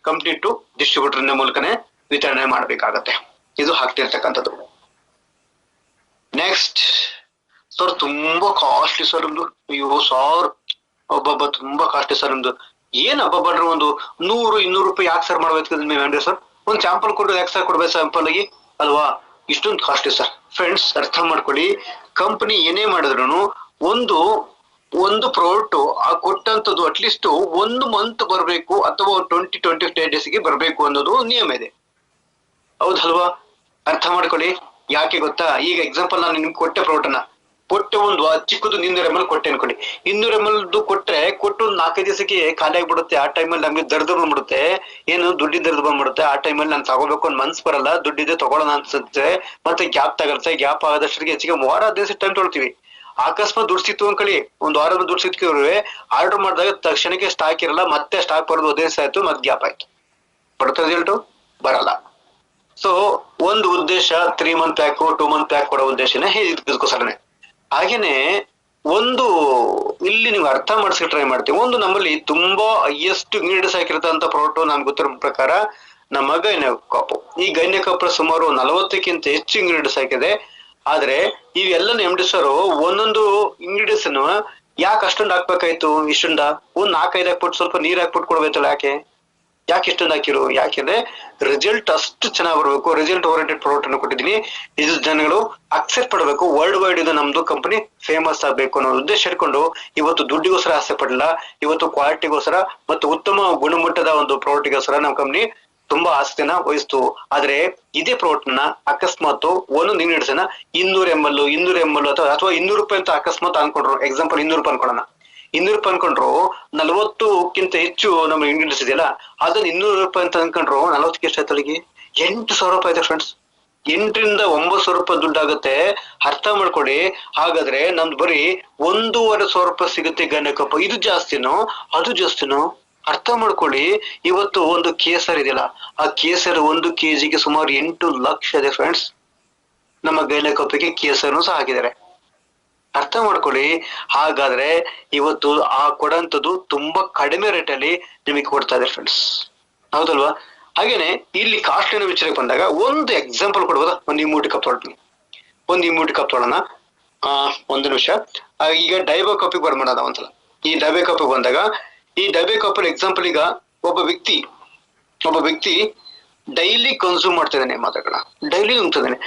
S1: ಕಂಪ್ನಿ ಟು ಡಿಸ್ಟ್ರಿಬ್ಯೂಟರ್ ಮೂಲಕನೇ ವಿತರಣೆ ಮಾಡ್ಬೇಕಾಗತ್ತೆ. ಇದು ಆಗ್ತಿರ್ತಕ್ಕಂಥದ್ದು. ನೆಕ್ಸ್ಟ್ ಸರ್ ತುಂಬಾ ಕಾಸ್ಟ್ಲಿ ಸರ್ ನಿಮ್ದು. ಅಯ್ಯೋ ಸರ್ ಒಬ್ಬೊಬ್ಬ ತುಂಬಾ ಕಾಸ್ಟ್ಲಿ ಸರ್ ನಿಮ್ದು. ಏನ್ ಹಬ್ಬ ಒಂದು 100-200 ರೂಪಾಯಿ ಯಾಕೆ ಸರ್ ಮಾಡ್ಬೇಕು ಸರ್? ಒಂದ್ ಸ್ಯಾಂಪಲ್ ಕೊಡೋದು ಯಾಕೆ ಸರ್ ಕೊಡ್ಬೇಕು ಸ್ಯಾಂಪಲ್ ಆಗಿ ಅಲ್ವಾ? ಇಷ್ಟೊಂದು ಕಾಸ್ಟ್ಲಿ ಸರ್. ಫ್ರೆಂಡ್ಸ್ ಅರ್ಥ ಮಾಡ್ಕೊಳ್ಳಿ, ಕಂಪನಿ ಏನೇ ಮಾಡಿದ್ರು ಒಂದು ಪ್ರಾಡಕ್ಟ್ ಆ ಕೊಟ್ಟಂತದ್ದು ಅಟ್ಲೀಸ್ಟ್ 1 ಮಂತ್ ಬರ್ಬೇಕು ಅಥವಾ 20-25 ಡೇಸ್ಗೆ ಬರ್ಬೇಕು ಅನ್ನೋದು ನಿಯಮ ಇದೆ, ಹೌದಲ್ವಾ? ಅರ್ಥ ಮಾಡ್ಕೊಳ್ಳಿ. ಯಾಕೆ ಗೊತ್ತಾ, ಈಗ ಎಕ್ಸಾಂಪಲ್ ನಾನು ನಿಮ್ಗೆ ಕೊಟ್ಟೆ ಪ್ರಾಡಕ್ಟ್ ಕೊಟ್ಟೆ ಒಂದು ಚಿಕ್ಕದು 200 ml ಕೊಟ್ಟೆ ಅನ್ಕೊಳ್ಳಿ. 200 ml ಕೊಟ್ಟು 4-5 ದಿವಸಕ್ಕೆ ಖಾಲಿ ಆಗ್ಬಿಡುತ್ತೆ. ಆ ಟೈಮಲ್ಲಿ ನಮ್ಗೆ ದರ್ದು ಬಂದ್ಬಿಡುತ್ತೆ, ಏನು ದುಡ್ಡಿನ ದರ್ದು ಬಂದ್ಬಿಡುತ್ತೆ. ಆ ಟೈಮಲ್ಲಿ ನಾನು ತಗೋಬೇಕು ಅಂತ ಮನ್ಸ್ ಬರಲ್ಲ, ದುಡ್ಡಿದೆ ತಗೊಳ್ಳೋಣ ಅನ್ಸುತ್ತೆ, ಮತ್ತೆ ಗ್ಯಾಪ್ ತಗೊಳುತ್ತೆ. ಗ್ಯಾಪ್ ಆಗದಷ್ಟಿಗೆ ಹೆಚ್ಚಿಗೆ 3-6 ದಿವಸ ಟೈಮ್ ತೊಗೊಳ್ತೀವಿ. ಅಕಸ್ಮಾತ್ ದುಡ್ಡು ಸಿಕ್ತು ಅನ್ಕೊಳ್ಳಿ, ಒಂದು 6 ದುಡ್ಡು ಸಿಕ್ಕಿವ್ರೆ ಆರ್ಡರ್ ಮಾಡಿದಾಗ ತಕ್ಷಣಕ್ಕೆ ಸ್ಟಾಕ್ ಇರಲ್ಲ, ಮತ್ತೆ ಸ್ಟಾಕ್ ಬರೋದು 15 ದಿವಸ ಆಯ್ತು, ಮತ್ತೆ ಗ್ಯಾಪ್ ಆಯ್ತು, ಬರುತ್ತೆ ರಿಸಲ್ಟು ಬರಲ್ಲ. ಸೊ ಒಂದು ಉದ್ದೇಶ 3 ಮಂತ್ ಪ್ಯಾಕ್ 2 ಮಂತ್ ಪ್ಯಾಕ್ ಕೊಡೋ ಉದ್ದೇಶನೇ ಇದಕ್ಕೋಸ್ಕರನೇ. ಹಾಗೇನೆ ಇಲ್ಲಿ ನೀವು ಅರ್ಥ ಮಾಡಿಸ್ಲಿಕ್ಕೆ ಟ್ರೈ ಮಾಡ್ತೀವಿ. ನಮ್ಮಲ್ಲಿ ತುಂಬಾ ಹೈಯೆಸ್ಟ್ ಇಂಗ್ರೀಡಿಯಂಟ್ಸ್ ಹಾಕಿರ್ತಂತ ಪ್ರಾಡಕ್ಟ್ ನಮ್ಗೆ ಗೊತ್ತಿರೋ ಪ್ರಕಾರ ನಮ್ಮ ಗೈನೆಕಾಪ್. ಈ ಗೈನೆಕಾಪ್ ಸುಮಾರು 40ಕ್ಕಿಂತ ಹೆಚ್ಚು ಇಂಗ್ರೀಡಿಯಂಟ್ಸ್ ಹಾಕಿದೆ. ಆದ್ರೆ ಇವೆಲ್ಲ ಎಮ್ಡಿಸರು ಒಂದೊಂದು ಇಂಗ್ರೀಡಿಯಂಟ್ಸ್ ಯಾಕೆ ಅಷ್ಟೊಂದು ಹಾಕ್ಬೇಕಾಯ್ತು? ಇಷ್ಟೊಂದ 4-5 ಹಾಕ್ಬಿಟ್ಟು ಸ್ವಲ್ಪ ನೀರ್ ಹಾಕ್ಬಿಟ್ಟು ಕೊಡ್ಬೇಕಲ್ಲ, ಯಾಕೆ ಇಷ್ಟೊಂದು ಹಾಕಿರು? ಯಾಕೆಂದ್ರೆ ರಿಸಲ್ಟ್ ಅಷ್ಟು ಚೆನ್ನಾಗಿ ಬರ್ಬೇಕು. ರಿಸಲ್ಟ್ ಓರಿಯೆಂಟೆಡ್ ಪ್ರಾಡಕ್ಟ್ ಅನ್ನು ಕೊಟ್ಟಿದ್ದೀನಿ, ಇದು ಜನಗಳು ಅಕ್ಸೆಪ್ಟ್ ಪಡಬೇಕು. ವರ್ಲ್ಡ್ ವೈಡ್ ಇದು ನಮ್ದು ಕಂಪನಿ ಫೇಮಸ್ ಆಗ್ಬೇಕು ಅನ್ನೋ ಉದ್ದೇಶ ಇಟ್ಕೊಂಡು ಇವತ್ತು ದುಡ್ಡಿಗೋಸ್ಕರ ಆಸೆ ಪಡಲ್ಲ, ಇವತ್ತು ಕ್ವಾಲಿಟಿಗೋಸ್ಕರ ಮತ್ತು ಉತ್ತಮ ಗುಣಮಟ್ಟದ ಒಂದು ಪ್ರಾಡಕ್ಟ್ಗೋಸ್ಕರ ನಮ್ಮ ಕಂಪನಿ ತುಂಬಾ ಆಸಕ್ತಿನ ವಹಿಸ್ತು. ಆದ್ರೆ ಇದೇ ಪ್ರಾಡಕ್ಟ್ ನ ಅಕಸ್ಮಾತ್ ಒಂದೊಂದು ಇಂಗ್ರೀಡಿಯಂಟ್ಸ್ 200 ml ಅಥವಾ 200 ರೂಪಾಯಿ ಅಂತ ಅಕಸ್ಮಾತ್ ಅನ್ಕೊಂಡ್ರು. ಎಕ್ಸಾಂಪಲ್ 200 ರೂಪಾಯಿ ಅನ್ಕೊಳ್ಳೋಣ. 200 ರೂಪಾಯಿ ಅನ್ಕೊಂಡ್ರು 40ಕ್ಕಿಂತ ಹೆಚ್ಚು ನಮ್ಮ ಇಂಗ್ರೀಡಿಯಂಟ್ಸ್ ಇದೆಯಲ್ಲ, ಅದನ್ನ 200 ರೂಪಾಯಿ ಅಂತ ಅನ್ಕೊಂಡ್ರು 40ಕ್ಕೆ ಎಷ್ಟು ಆಯ್ತು? ಅಲ್ಲಿಗೆ 8,000 ರೂಪಾಯಿ ಇದೆ ಫ್ರೆಂಡ್ಸ್. 8,000-9,000 ರೂಪಾಯಿ ದುಡ್ಡು ಆಗುತ್ತೆ. ಅರ್ಥ ಮಾಡ್ಕೊಳ್ಳಿ. ಹಾಗಾದ್ರೆ ನಮ್ದು ಬರೀ 1,500 ರೂಪಾಯಿ ಸಿಗುತ್ತೆ ಗೈನೆಕಾಪ್. ಇದು ಜಾಸ್ತಿನೋ ಅದು ಜಾಸ್ತಿನೋ? ಅರ್ಥ ಮಾಡ್ಕೊಳ್ಳಿ. ಇವತ್ತು ಒಂದು ಕೇಸರ್ ಇದೆಯಲ್ಲ, ಆ ಕೇಸರ್ 1 kgಗೆ ಸುಮಾರು 8 ಲಕ್ಷ ಇದೆ ಫ್ರೆಂಡ್ಸ್. ನಮ್ಮ ಗೈನೆಕಾಪ್ಗೆ ಕೇಸರ್ನು ಸಹ ಹಾಕಿದ್ದಾರೆ. ಅರ್ಥ ಮಾಡ್ಕೊಳ್ಳಿ. ಹಾಗಾದ್ರೆ ಇವತ್ತು ಆ ಕೊಡಂತದ್ದು ತುಂಬಾ ಕಡಿಮೆ ರೇಟ್ ಅಲ್ಲಿ ನಿಮಗೆ ಕೊಡ್ತಾ ಇದೆ ಫ್ರೆಂಡ್ಸ್, ಹೌದಲ್ವಾ? ಹಾಗೇನೆ ಇಲ್ಲಿ ಕಾಸ್ಟ್ಲಿನ ವಿಚಾರಕ್ಕೆ ಬಂದಾಗ ಒಂದು ಎಕ್ಸಾಂಪಲ್ ಕೊಡ್ಬೋದಾ? ಒಂದು ಇಮ್ಯೂಟಿ ಕಪ್ ತೊಗೊಳ್ತೀನಿ. ಒಂದು ಇಮ್ಯೂಟಿ ಕಪ್ ತೊಗೊಳ್ಳೋಣ. ಒಂದು ನಿಮಿಷ. ಈಗ ಡೈಬೋ ಕಪ್ಪಿಗೆ ಬರ್ಮಾಡೋಣ ಒಂದ್ಸಲ. ಈ ಡೈಬೆ ಕಪ್ಪಿಗೆ ಬಂದಾಗ ಈ ಡೈಬೆ ಕಪ್ ಎಕ್ಸಾಂಪಲ್, ಈಗ ಒಬ್ಬ ವ್ಯಕ್ತಿ ಡೈಲಿ ಕನ್ಸ್ಯೂಮ್ ಮಾಡ್ತಾ ಇದ್ದಾನೆ ಮಾತ್ರೆಗಳನ್ನ, ಡೈಲಿ ನುಂಗ್ತಿದ್ದಾನೆ.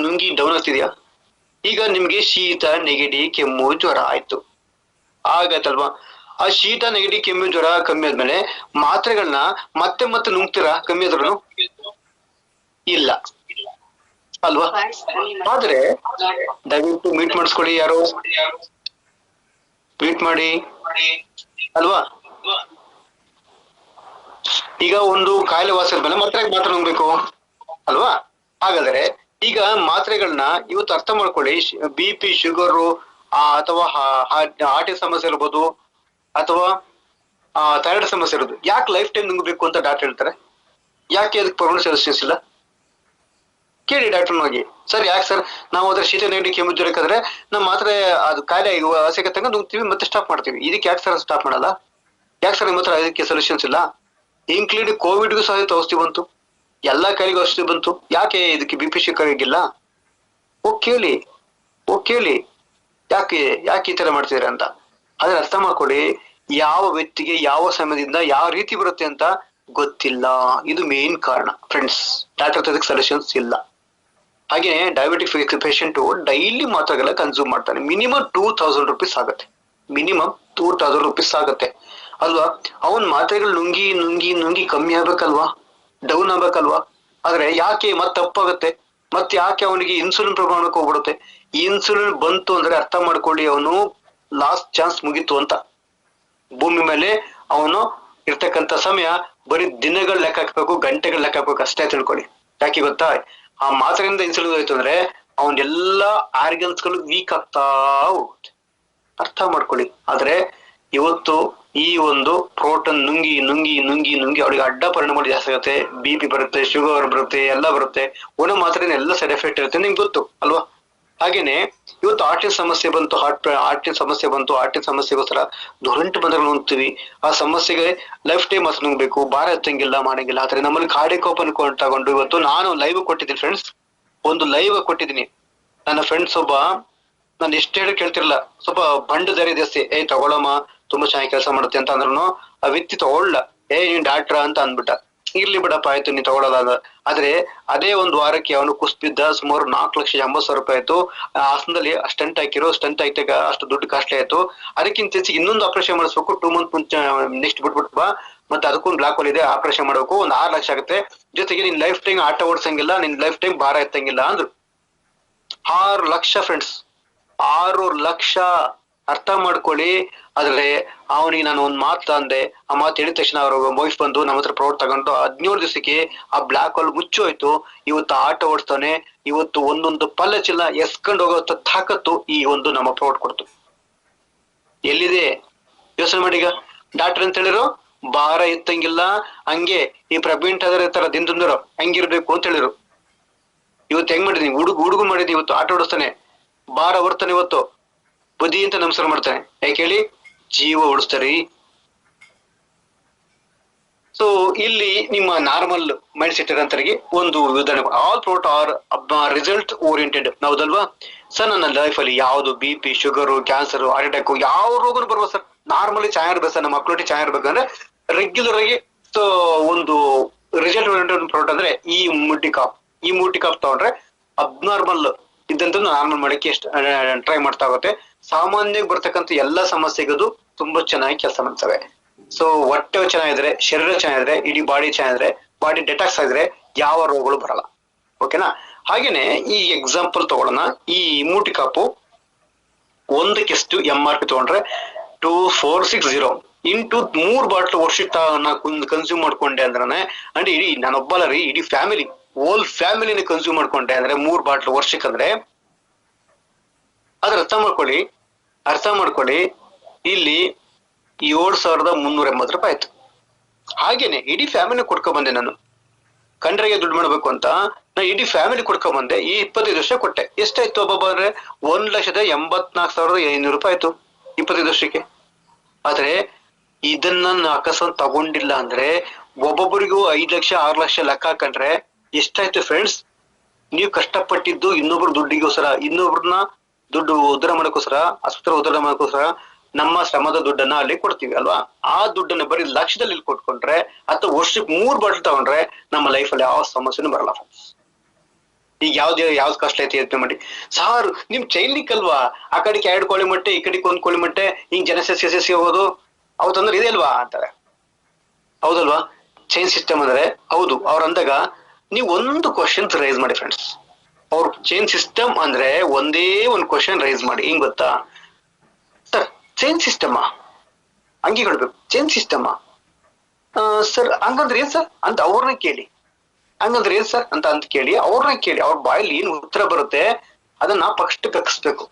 S1: ನುಂಗಿ ಡೌನ್ ಆಗ್ತಿದ್ಯಾ? ಈಗ ನಿಮ್ಗೆ ಶೀತ, ನೆಗಡಿ, ಕೆಮ್ಮು, ಜ್ವರ ಆಯ್ತು, ಆಗತ್ತಲ್ವಾ? ಆ ಶೀತ, ನೆಗಡಿ, ಕೆಮ್ಮು, ಜ್ವರ ಕಮ್ಮಿ ಆದ್ಮೇಲೆ ಮಾತ್ರೆಗಳನ್ನ ಮತ್ತೆ ನುಂಗ್ತೀರಾ? ಕಮ್ಮಿ ಆದ್ರೂ ಇಲ್ಲ ಅಲ್ವಾ? ಆದ್ರೆ ದಯವಿಟ್ಟು ಮೀಟ್ ಮಾಡಿಸ್ಕೊಳ್ಳಿ, ಯಾರು ಮೀಟ್ ಮಾಡಿ ಅಲ್ವಾ? ಈಗ ಒಂದು ಕಾಯಿಲೆ ವಾಸಿ ಆದ್ಮೇಲೆ ಮಾತ್ರೆ ನುಂಗ್ಬೇಕು ಅಲ್ವಾ? ಹಾಗಾದ್ರೆ ಈಗ ಮಾತ್ರೆಗಳನ್ನ ಇವತ್ತು ಅರ್ಥ ಮಾಡ್ಕೊಳ್ಳಿ. BP, ಶುಗರು ಅಥವಾ ಹಾರ್ಟಿನ ಸಮಸ್ಯೆ ಇರ್ಬೋದು, ಅಥವಾ ಥೈರಾಯ್ಡ್ ಸಮಸ್ಯೆ ಇರೋದು, ಯಾಕೆ ಲೈಫ್ ಟೈಮ್ ನುಂಗ್ಬೇಕು ಅಂತ ಡಾಕ್ಟರ್ ಹೇಳ್ತಾರೆ? ಯಾಕೆ ಅದಕ್ಕೆ ಪರ್ಮನೆಂಟ್ ಸೊಲ್ಯೂಷನ್ಸ್ ಇಲ್ಲ? ಕೇಳಿ ಡಾಕ್ಟರ್ ಹೋಗಿ. ಸರ್ ಯಾಕೆ ಸರ್ ನಾವು ಅದ್ರ ಶೀತ, ನೆಗಡಿ, ಕೆಮ್ಮು, ಜ್ವರಕ್ಕಾದ್ರೆ ನಮ್ಮ ಮಾತ್ರೆ ಅದು ಕಾಯಿಲೆ ಅವಶ್ಯಕತೆ ನುಗ್ತೀವಿ ಮತ್ತೆ ಸ್ಟಾಪ್ ಮಾಡ್ತೀವಿ. ಇದಕ್ಕೆ ಯಾಕೆ ಸರ್ ಸ್ಟಾಪ್ ಮಾಡಲ್ಲ? ಯಾಕೆ ಸರ್ ನಿಮ್ಮ ಹತ್ರ ಅದಕ್ಕೆ ಸೊಲ್ಯೂಷನ್ಸ್ ಇಲ್ಲ? ಇನ್ಕ್ಲೂಡ್ ಕೋವಿಡ್ಗೂ ಸಹ ಔಷಧಿ ಬಂತು, ಎಲ್ಲಾ ಕಾಯಿಲೆಗೂ ಔಷಧಿ ಬಂತು, ಯಾಕೆ ಇದಕ್ಕೆ BP, ಶುಗರ್ ಆಗಿಲ್ಲ? ಕೇಳಿ ಯಾಕೆ ಈ ತರ ಮಾಡ್ತಿದ್ದೀರಾ ಅಂತ. ಆದ್ರೆ ಅರ್ಥ ಮಾಡ್ಕೊಳ್ಳಿ, ಯಾವ ವ್ಯಕ್ತಿಗೆ ಯಾವ ಸಮಯದಿಂದ ಯಾವ ರೀತಿ ಬರುತ್ತೆ ಅಂತ ಗೊತ್ತಿಲ್ಲ. ಇದು ಮೇನ್ ಕಾರಣ ಫ್ರೆಂಡ್ಸ್. ಡಾಕ್ಟರ್ ಅದಕ್ಕೆ ಸೊಲ್ಯೂಷನ್ಸ್ ಇಲ್ಲ. ಹಾಗೆ ಡಯಾಬಿಟಿಕ್ ಪೇಷಂಟ್ ಡೈಲಿ ಮಾತ್ರೆಗಳ ಕನ್ಸ್ಯೂಮ್ ಮಾಡ್ತಾನೆ. ಮಿನಿಮಮ್ 2,000 ರೂಪೀಸ್ ಆಗುತ್ತೆ. ಮಿನಿಮಮ್ 2,000 ರೂಪೀಸ್ ಆಗುತ್ತೆ ಅಲ್ವಾ? ಅವನ್ ಮಾತ್ರೆಗಳು ನುಂಗಿ ಕಮ್ಮಿ ಆಗ್ಬೇಕಲ್ವಾ? ಡೌನ್ ಆಗ್ಬೇಕಲ್ವಾ? ಆದ್ರೆ ಯಾಕೆ ಮತ್ತೆ ತಪ್ಪಾಗುತ್ತೆ? ಮತ್ತೆ ಯಾಕೆ ಅವನಿಗೆ ಇನ್ಸುಲಿನ್ ಪ್ರಮಾಣಕ್ಕೆ ಹೋಗ್ಬಿಡುತ್ತೆ. ಇನ್ಸುಲಿನ್ ಬಂತು ಅಂದ್ರೆ ಅರ್ಥ ಮಾಡ್ಕೊಳ್ಳಿ, ಅವನು ಲಾಸ್ಟ್ ಚಾನ್ಸ್ ಮುಗೀತು ಅಂತ. ಭೂಮಿ ಮೇಲೆ ಅವನು ಇರ್ತಕ್ಕಂಥ ಸಮಯ ಬರೀ ದಿನಗಳ ಲೆಕ್ಕ ಹಾಕ್ಬೇಕು, ಗಂಟೆಗಳ ಲೆಕ್ಕ ಹಾಕ್ಬೇಕು ಅಷ್ಟೇ ತಿಳ್ಕೊಳ್ಳಿ. ಯಾಕೆ ಗೊತ್ತಾ, ಆ ಮಾತ್ರೆಯಿಂದ ಇನ್ಸುಲಿನ್ ಹೋಯ್ತು ಅಂದ್ರೆ ಅವನ ಎಲ್ಲಾ ಆರ್ಗನ್ಸ್ ಗಳು ವೀಕ್ ಆಗ್ತಾ ಹೋಗುತ್ತೆ. ಅರ್ಥ ಮಾಡ್ಕೊಳ್ಳಿ. ಆದ್ರೆ ಇವತ್ತು ಈ ಒಂದು ಪ್ರೋಟೀನ್ ನುಂಗಿ ನುಂಗಿ ನುಂಗಿ ನುಂಗಿ ಅವಳಿಗೆ ಅಡ್ಡ ಪರಿಣಾಮಗಳು ಜಾಸ್ತಿ ಆಗುತ್ತೆ. BP ಬರುತ್ತೆ, ಶುಗರ್ ಬರುತ್ತೆ, ಎಲ್ಲ ಬರುತ್ತೆ. ಒಣ ಮಾತ್ರೆ ಎಲ್ಲ ಸೈಡ್ ಎಫೆಕ್ಟ್ ಇರುತ್ತೆ, ನಿಮ್ಗೆ ಗೊತ್ತು ಅಲ್ವಾ. ಹಾಗೇನೆ ಇವತ್ತು ಹಾರ್ಟಿನ ಸಮಸ್ಯೆ ಬಂತು, ಹಾರ್ಟಿನ ಸಮಸ್ಯೆಗೋಸ್ಕರ ದುರಂಟು ಬಂದ್ರೆ ನೋಡ್ತೀವಿ. ಆ ಸಮಸ್ಯೆಗೆ ಲೈಫ್ ಟೈಮ್ ಹಸು ನುಂಗ್ಬೇಕು, ಭಾರ ಎತ್ತಂಗಿಲ್ಲ, ಮಾಡಂಗಿಲ್ಲ. ಆದ್ರೆ ನಮ್ಮಲ್ಲಿ ಕಾರ್ಡಿಯಾಕ್ ತಗೊಂಡು ಇವತ್ತು ನಾನು ಲೈವ್ ಕೊಟ್ಟಿದ್ದೀನಿ ಫ್ರೆಂಡ್ಸ್, ಒಂದು ಲೈವ್ ಕೊಟ್ಟಿದ್ದೀನಿ. ನನ್ನ ಫ್ರೆಂಡ್ಸ್ ಒಬ್ಬ, ನಾನು ಎಷ್ಟು ಹೇಳಿ ಕೇಳ್ತಿರಲ್ಲ, ಸ್ವಲ್ಪ ಬಂಡು ಧೈರ್ಯ ಜಾಸ್ತಿ, ತಗೊಳಮ್ಮ ತುಂಬಾ ಚೆನ್ನಾಗಿ ಕೆಲಸ ಮಾಡುತ್ತೆ ಅಂತ ಅಂದ್ರೂ ಆ ವ್ಯಕ್ತಿ ತಗೊಳ್ಳ, ನೀನ್ ಡಾಕ್ಟ್ರ ಅಂತ ಅಂದ್ಬಿಟ್ಟ. ಇರ್ಲಿ ಬಿಡಪ್ಪ ಆಯ್ತು ನೀನ್ ತಗೊಳ್ಳೋದಾದ. ಆದ್ರೆ ಅದೇ ಒಂದು ವಾರಕ್ಕೆ ಅವನು ಕುಸ್ಬಿದ್ದ, ಸುಮಾರು 4,80,000 ಆಯ್ತು. ಆ ಹಾಸನದಲ್ಲಿ ಸ್ಟಂಟ್ ಹಾಕಿದಾಗ ಅಷ್ಟು ದುಡ್ಡು ಕಾಸ್ಟ್ಲಿ ಆಯ್ತು. ಅದಕ್ಕಿಂತ ಹೆಚ್ಚಿಗೆ ಇನ್ನೊಂದು ಆಪರೇಷನ್ ಮಾಡಿಸ್ಬೇಕು, 2 ಮಂತ್ ಮುಂಚೆ ನೆಕ್ಸ್ಟ್ ಬಿಟ್ಬಿಟ್ಟು ಬಾ, ಮತ್ತೆ ಅದಕ್ಕೊಂದು ಬ್ಲಾಕ್ ಹೋಲ್ ಇದೆ, ಆಪರೇಷನ್ ಮಾಡ್ಬೇಕು, ಒಂದು 6 ಲಕ್ಷ ಆಗುತ್ತೆ. ಜೊತೆಗೆ ನಿನ್ ಲೈಫ್ ಟೈಮ್ ಆಟ ಓಡಿಸಂಗಿಲ್ಲ, ನಿನ್ ಲೈಫ್ ಟೈಮ್ ಭಾರ ಎತ್ತಂಗಿಲ್ಲ ಅಂದ್ರು. 6 ಲಕ್ಷ ಫ್ರೆಂಡ್ಸ್, 6 ಲಕ್ಷ. ಅರ್ಥ ಮಾಡ್ಕೊಳ್ಳಿ. ಆದ್ರೆ ಅವನಿಗೆ ನಾನು ಒಂದ್ ಮಾತು ಅಂದೆ, ಆ ಮಾತು ಹೇಳಿದ ತಕ್ಷಣ ಅವ್ರ ವೈಫ್ ಬಂದು ನಮ್ಮ ಹತ್ರ ಪ್ರೌಡ್ ತಗೊಂಡು 17 ದಿವಸಕ್ಕೆ ಆ ಬ್ಲಾಕ್ ಹೋಲ್ ಮುಚ್ಚೋಯ್ತು. ಇವತ್ತು ಆಟ ಓಡಿಸ್ತಾನೆ. ಇವತ್ತು ಒಂದೊಂದು ಪಲ್ಲ ಚಿಲ್ಲ ಎಸ್ಕೊಂಡು ಹೋಗೋ ತಾಕತ್ತು ಈ ಒಂದು ನಮ್ಮ ಪ್ರೌಡ್ ಕೊಡ್ತು. ಎಲ್ಲಿದೆ ಯೋಚನೆ ಮಾಡಿ. ಈಗ ಡಾಕ್ಟರ್ ಅಂತ ಹೇಳಿರು ಭಾರ ಎತ್ತಂಗಿಲ್ಲ, ಹಂಗೆ ಈ ಪ್ರವೀಣ್ ತರ ದಿಂದರು ಹಂಗಿರ್ಬೇಕು ಅಂತ ಹೇಳಿರು. ಇವತ್ತು ಹೆಂಗ್ ಮಾಡಿದೀನಿ, ಹುಡುಗು ಮಾಡಿದೀನಿ. ಇವತ್ತು ಆಟ ಓಡಿಸ್ತಾನೆ, ಭಾರ ಹೊರ್ತಾನೆ, ಇವತ್ತು ಬುದ್ಧಿ ಅಂತ ನಮಸ್ಕಾರ ಮಾಡ್ತಾನೆ. ಯಾಕೆ ಹೇಳಿ, ಜೀವ ಉಳಿಸ್ತಾರಿ. ಸೊ ಇಲ್ಲಿ ನಿಮ್ಮ ನಾರ್ಮಲ್ ಮೈಂಡ್ ಸೆಟ್ ಇರೋಂತರಿಗೆ ಒಂದು ಉದಾಹರಣೆ, ಆಲ್ ಪ್ರೋಟ್ ಆರ್ ರಿಸಲ್ಟ್ ಓರಿಯೆಂಟೆಡ್. ಹೌದಲ್ವಾ ಸರ್? ನನ್ನ ಲೈಫ್ ಅಲ್ಲಿ ಯಾವ್ದು BP, sugar, cancer, heart attack ಯಾವ ರೋಗನು ಬರ್ಬೋದು ಸರ್. ನಾರ್ಮಲಿ ಚೆನ್ನಾಗಿ ಇರ್ಬೇಕು ಸರ್, ನಮ್ಮ ಮಕ್ಕಳೊಟ್ಟಿಗೆ ಚೆನ್ನಾಗಿ ಇರ್ಬೇಕಂದ್ರೆ ರೆಗ್ಯುಲರ್ ಆಗಿ ಒಂದು ರಿಸಲ್ಟ್ ಓರಿಯೆಂಟೆಡ್ ಪ್ರೋಟ್ ಅಂದ್ರೆ ಈ ಮೂಟಿಕಾಪ್ ತಗೊಂಡ್ರೆ ಅಬ್ನಾರ್ಮಲ್ ಇದ್ದಂತ ನಾರ್ಮಲ್ ಮಾಡಕ್ಕೆ ಎಷ್ಟು ಟ್ರೈ ಮಾಡ್ತಾ ಹೋಗುತ್ತೆ. ಸಾಮಾನ್ಯವಾಗಿ ಬರ್ತಕ್ಕಂಥ ಎಲ್ಲಾ ಸಮಸ್ಯೆಗದು ತುಂಬಾ ಚೆನ್ನಾಗಿ ಕೆಲಸ ಮಾಡ್ತವೆ. ಸೊ ಹೊಟ್ಟೆ ಚೆನ್ನಾಗಿದ್ರೆ, ಶರೀರ ಚೆನ್ನಾಗಿದ್ರೆ, ಇಡೀ ಬಾಡಿ ಚೆನ್ನಾಗಿದ್ರೆ, ಬಾಡಿ ಡೆಟಾಕ್ಸ್ ಆಗಿದ್ರೆ ಯಾವ ರೋಗಗಳು ಬರಲ್ಲ. ಓಕೆನಾ? ಹಾಗೇನೆ ಈ ಎಕ್ಸಾಂಪಲ್ ತಗೊಳ್ಳೋಣ. ಈ ಮೂಟಿಕಾಪು ಒಂದಕ್ಕೆಷ್ಟು MRP ತಗೊಂಡ್ರೆ 2460 ಇಂಟು 3 ಬಾಟ್ಲು ವರ್ಷಕ್ಕೆ ಕನ್ಸ್ಯೂಮ್ ಮಾಡ್ಕೊಂಡೆ ಅಂದ್ರೆ, ಅಂದ್ರೆ ಇಡೀ ನಾನೊಬ್ಬಲ್ಲ ರೀ, ಇಡೀ ಫ್ಯಾಮಿಲಿ, ಹೋಲ್ ಫ್ಯಾಮಿಲಿನ ಕನ್ಸ್ಯೂಮ್ ಮಾಡ್ಕೊಂಡೆ ಅಂದ್ರೆ 3 ಬಾಟ್ಲು ವರ್ಷಕ್ಕೆ ಅಂದ್ರೆ, ಅದ್ರ ಅರ್ಥ ಮಾಡ್ಕೊಳ್ಳಿ ಇಲ್ಲಿ 7,380 ಆಯ್ತು. ಹಾಗೇನೆ ಇಡೀ ಫ್ಯಾಮಿಲಿ ಕೊಡ್ಕೊಂಡ್ ಬಂದೆ ನಾನು. ಕಂಡ್ರಿಗೆ ದುಡ್ಡು ಮಾಡ್ಬೇಕು ಅಂತ ನಾ ಇಡೀ ಫ್ಯಾಮಿಲಿ ಕೊಡ್ಕೊಂಡ್ ಬಂದೆ. ಈ 25 ವರ್ಷ ಕೊಟ್ಟೆ. ಎಷ್ಟಾಯ್ತು ಒಬ್ಬೊಬ್ಬ ಅಂದ್ರೆ 1,84,500 ಆಯ್ತು 25 ವರ್ಷಕ್ಕೆ. ಆದ್ರೆ ಇದನ್ನ ಅಕಸ್ಮಾತ್ ತಗೊಂಡಿಲ್ಲ ಅಂದ್ರೆ ಒಬ್ಬೊಬ್ಬರಿಗೂ 5 ಲಕ್ಷ 6 ಲಕ್ಷ ಲೆಕ್ಕ ಹಾಕೊಂಡ್ರೆ ಎಷ್ಟಾಯ್ತು ಫ್ರೆಂಡ್ಸ್? ನೀವು ಕಷ್ಟಪಟ್ಟಿದ್ದು ಇನ್ನೊಬ್ರು ದುಡ್ಡಿಗೋಸ್ಕರ, ಇನ್ನೊಬ್ರನ್ನ ದುಡ್ಡು ಉದ್ಧಾರ ಮಾಡೋಕ್ಕೋಸ್ಕರ, ಆಸ್ಪತ್ರೆ ಉದ್ಧಾರ ಮಾಡೋಕ್ಕೋಸ್ಕರ ನಮ್ಮ ಶ್ರಮದ ದುಡ್ಡನ್ನ ಅಲ್ಲಿ ಕೊಡ್ತೀವಿ ಅಲ್ವಾ? ಆ ದುಡ್ಡನ್ನ ಬರೀ ಲಕ್ಷದಲ್ಲಿ ಇಲ್ಲಿ ಕೊಟ್ಕೊಂಡ್ರೆ ಅಥವಾ ವರ್ಷಕ್ಕೆ 3 ಬಾಟಲ್ ತಗೊಂಡ್ರೆ ನಮ್ಮ ಲೈಫಲ್ಲಿ ಯಾವ ಸಮಸ್ಯೆನೂ ಬರಲ್ಲ ಫ್ರೆಂಡ್ಸ್. ಈಗ ಯಾವ್ದು ಕಷ್ಟ ಐತಿ ಯೋಚನೆ ಮಾಡಿ. ಸಾರು ನಿಮ್ ಚೈನ್ ಲಿಂಕ್ ಅಲ್ವಾ, ಆ ಕಡೆಗೆ 2 ಕೋಳಿ ಮೊಟ್ಟೆ, ಈ ಕಡೆಗೆ 1 ಕೋಳಿ ಮೊಟ್ಟೆ, ಹಿಂಗ್ ಜನಸಸ್ಯ ಹೋಗೋದು ಅವತ್ತಂದ್ರೆ ಇದೆ ಅಲ್ವಾ ಅಂತಾರೆ. ಹೌದಲ್ವಾ? ಚೈನ್ ಸಿಸ್ಟಮ್ ಅಂದ್ರೆ ಹೌದು. ಅವ್ರ ಅಂದಾಗ ನೀವು ಒಂದು ಕ್ವಶನ್ ರೈಸ್ ಮಾಡಿ ಫ್ರೆಂಡ್ಸ್. ಅವ್ರ ಚೈನ್ ಸಿಸ್ಟಮ್ ಅಂದ್ರೆ ಒಂದೇ ಒಂದು ಕ್ವಶನ್ ರೈಸ್ ಮಾಡಿ. ಹಿಂಗ್ ಗೊತ್ತಾ ಸರ್, ಚೈನ್ ಸಿಸ್ಟಮಾ ಹಂಗೆ ಹೇಳ್ಬೇಕು, ಚೈನ್ ಸಿಸ್ಟಮಾ ಸರ್ ಹಂಗಂದ್ರೆ ಏನ್ ಸರ್ ಅಂತ ಅವ್ರನ್ನ ಕೇಳಿ. ಹಂಗಂದ್ರೆ ಏನ್ ಸರ್ ಅಂತ ಕೇಳಿ, ಅವ್ರನ್ನ ಕೇಳಿ. ಅವ್ರ ಬಾಯಲ್ಲಿ ಏನ್ ಉತ್ತರ ಬರುತ್ತೆ ಅದನ್ನ ಫಸ್ಟ್ ಕಕ್ಸ್ಬೇಕು.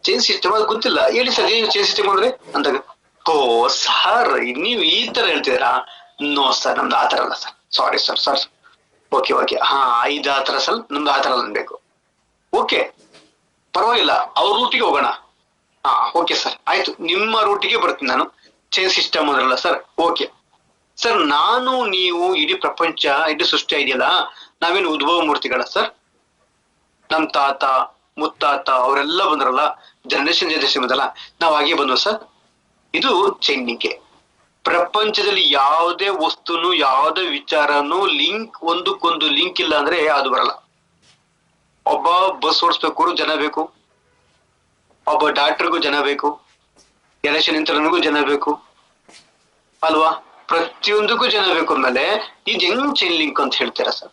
S1: ಚೈನ್ ಸಿಸ್ಟಮ್ ಅದು ಗೊತ್ತಿಲ್ಲ, ಹೇಳಿ ಸರ್ ಚೈನ್ ಸಿಸ್ಟಮ್ ಅಂದ್ರೆ ಅಂದಾಗ, ಓ ಸರ್ ನೀವು ಈ ತರ ಹೇಳ್ತಿದ್ದೀರಾ? ನೋ ಸರ್ ನಮ್ದು ಆ ತರ ಅಲ್ಲ ಸರ್, ಸಾರಿ ಸರ್. ಓಕೆ ಹಾ ಇದು ಆ ತರ ಸರ್, ನಮ್ದು ಆ ತರ ಅನ್ಬೇಕು. ಓಕೆ ಪರವಾಗಿಲ್ಲ, ಅವ್ರ ರೂಟಿಗೆ ಹೋಗೋಣ. ಹಾ ಓಕೆ ಸರ್ ಆಯ್ತು, ನಿಮ್ಮ ರೂಟಿಗೆ ಬರ್ತೀನಿ ನಾನು. ಚೈನ್ ಸಿಸ್ಟಮ್ ಅಂದ್ರಲ್ಲ ಸರ್, ಓಕೆ ಸರ್. ನಾನು ನೀವು ಇಡೀ ಪ್ರಪಂಚ, ಇಡೀ ಸೃಷ್ಟಿ ಇದೆಯಲ್ಲ, ನಾವೇನು ಉದ್ಭವ ಮೂರ್ತಿಗಳ ಸರ್? ನಮ್ ತಾತ ಮುತ್ತಾತ ಅವರೆಲ್ಲ ಬಂದ್ರಲ್ಲ, ಜನರೇಷನ್ ಬಂದಲ್ಲ, ನಾವ್ ಹಾಗೆ ಬಂದ್ವ ಸರ್. ಇದು ಚೈನ್ ಲಿಂಕ್. ಪ್ರಪಂಚದಲ್ಲಿ ಯಾವುದೇ ವಸ್ತುನು, ಯಾವುದೇ ವಿಚಾರನು ಒಂದಕ್ಕೊಂದು ಲಿಂಕ್ ಇಲ್ಲ ಅಂದ್ರೆ ಅದು ಬರಲ್ಲ. ಒಬ್ಬ ಬಸ್ ಓಡಿಸ್ಬೇಕು ಜನ ಬೇಕು, ಒಬ್ಬ ಡಾಕ್ಟರ್ಗೂ ಜನ ಬೇಕು, ಎಲೆಕ್ಷನ್ ನಿಂತರನಿಗೂ ಜನ ಬೇಕು ಅಲ್ವಾ? ಪ್ರತಿಯೊಂದಕ್ಕೂ ಜನ ಬೇಕು ಅಂದ್ಮೇಲೆ ಇದು ಹೆಂಗ್ ಚೈನ್ ಲಿಂಕ್ ಅಂತ ಹೇಳ್ತೀರಾ ಸರ್?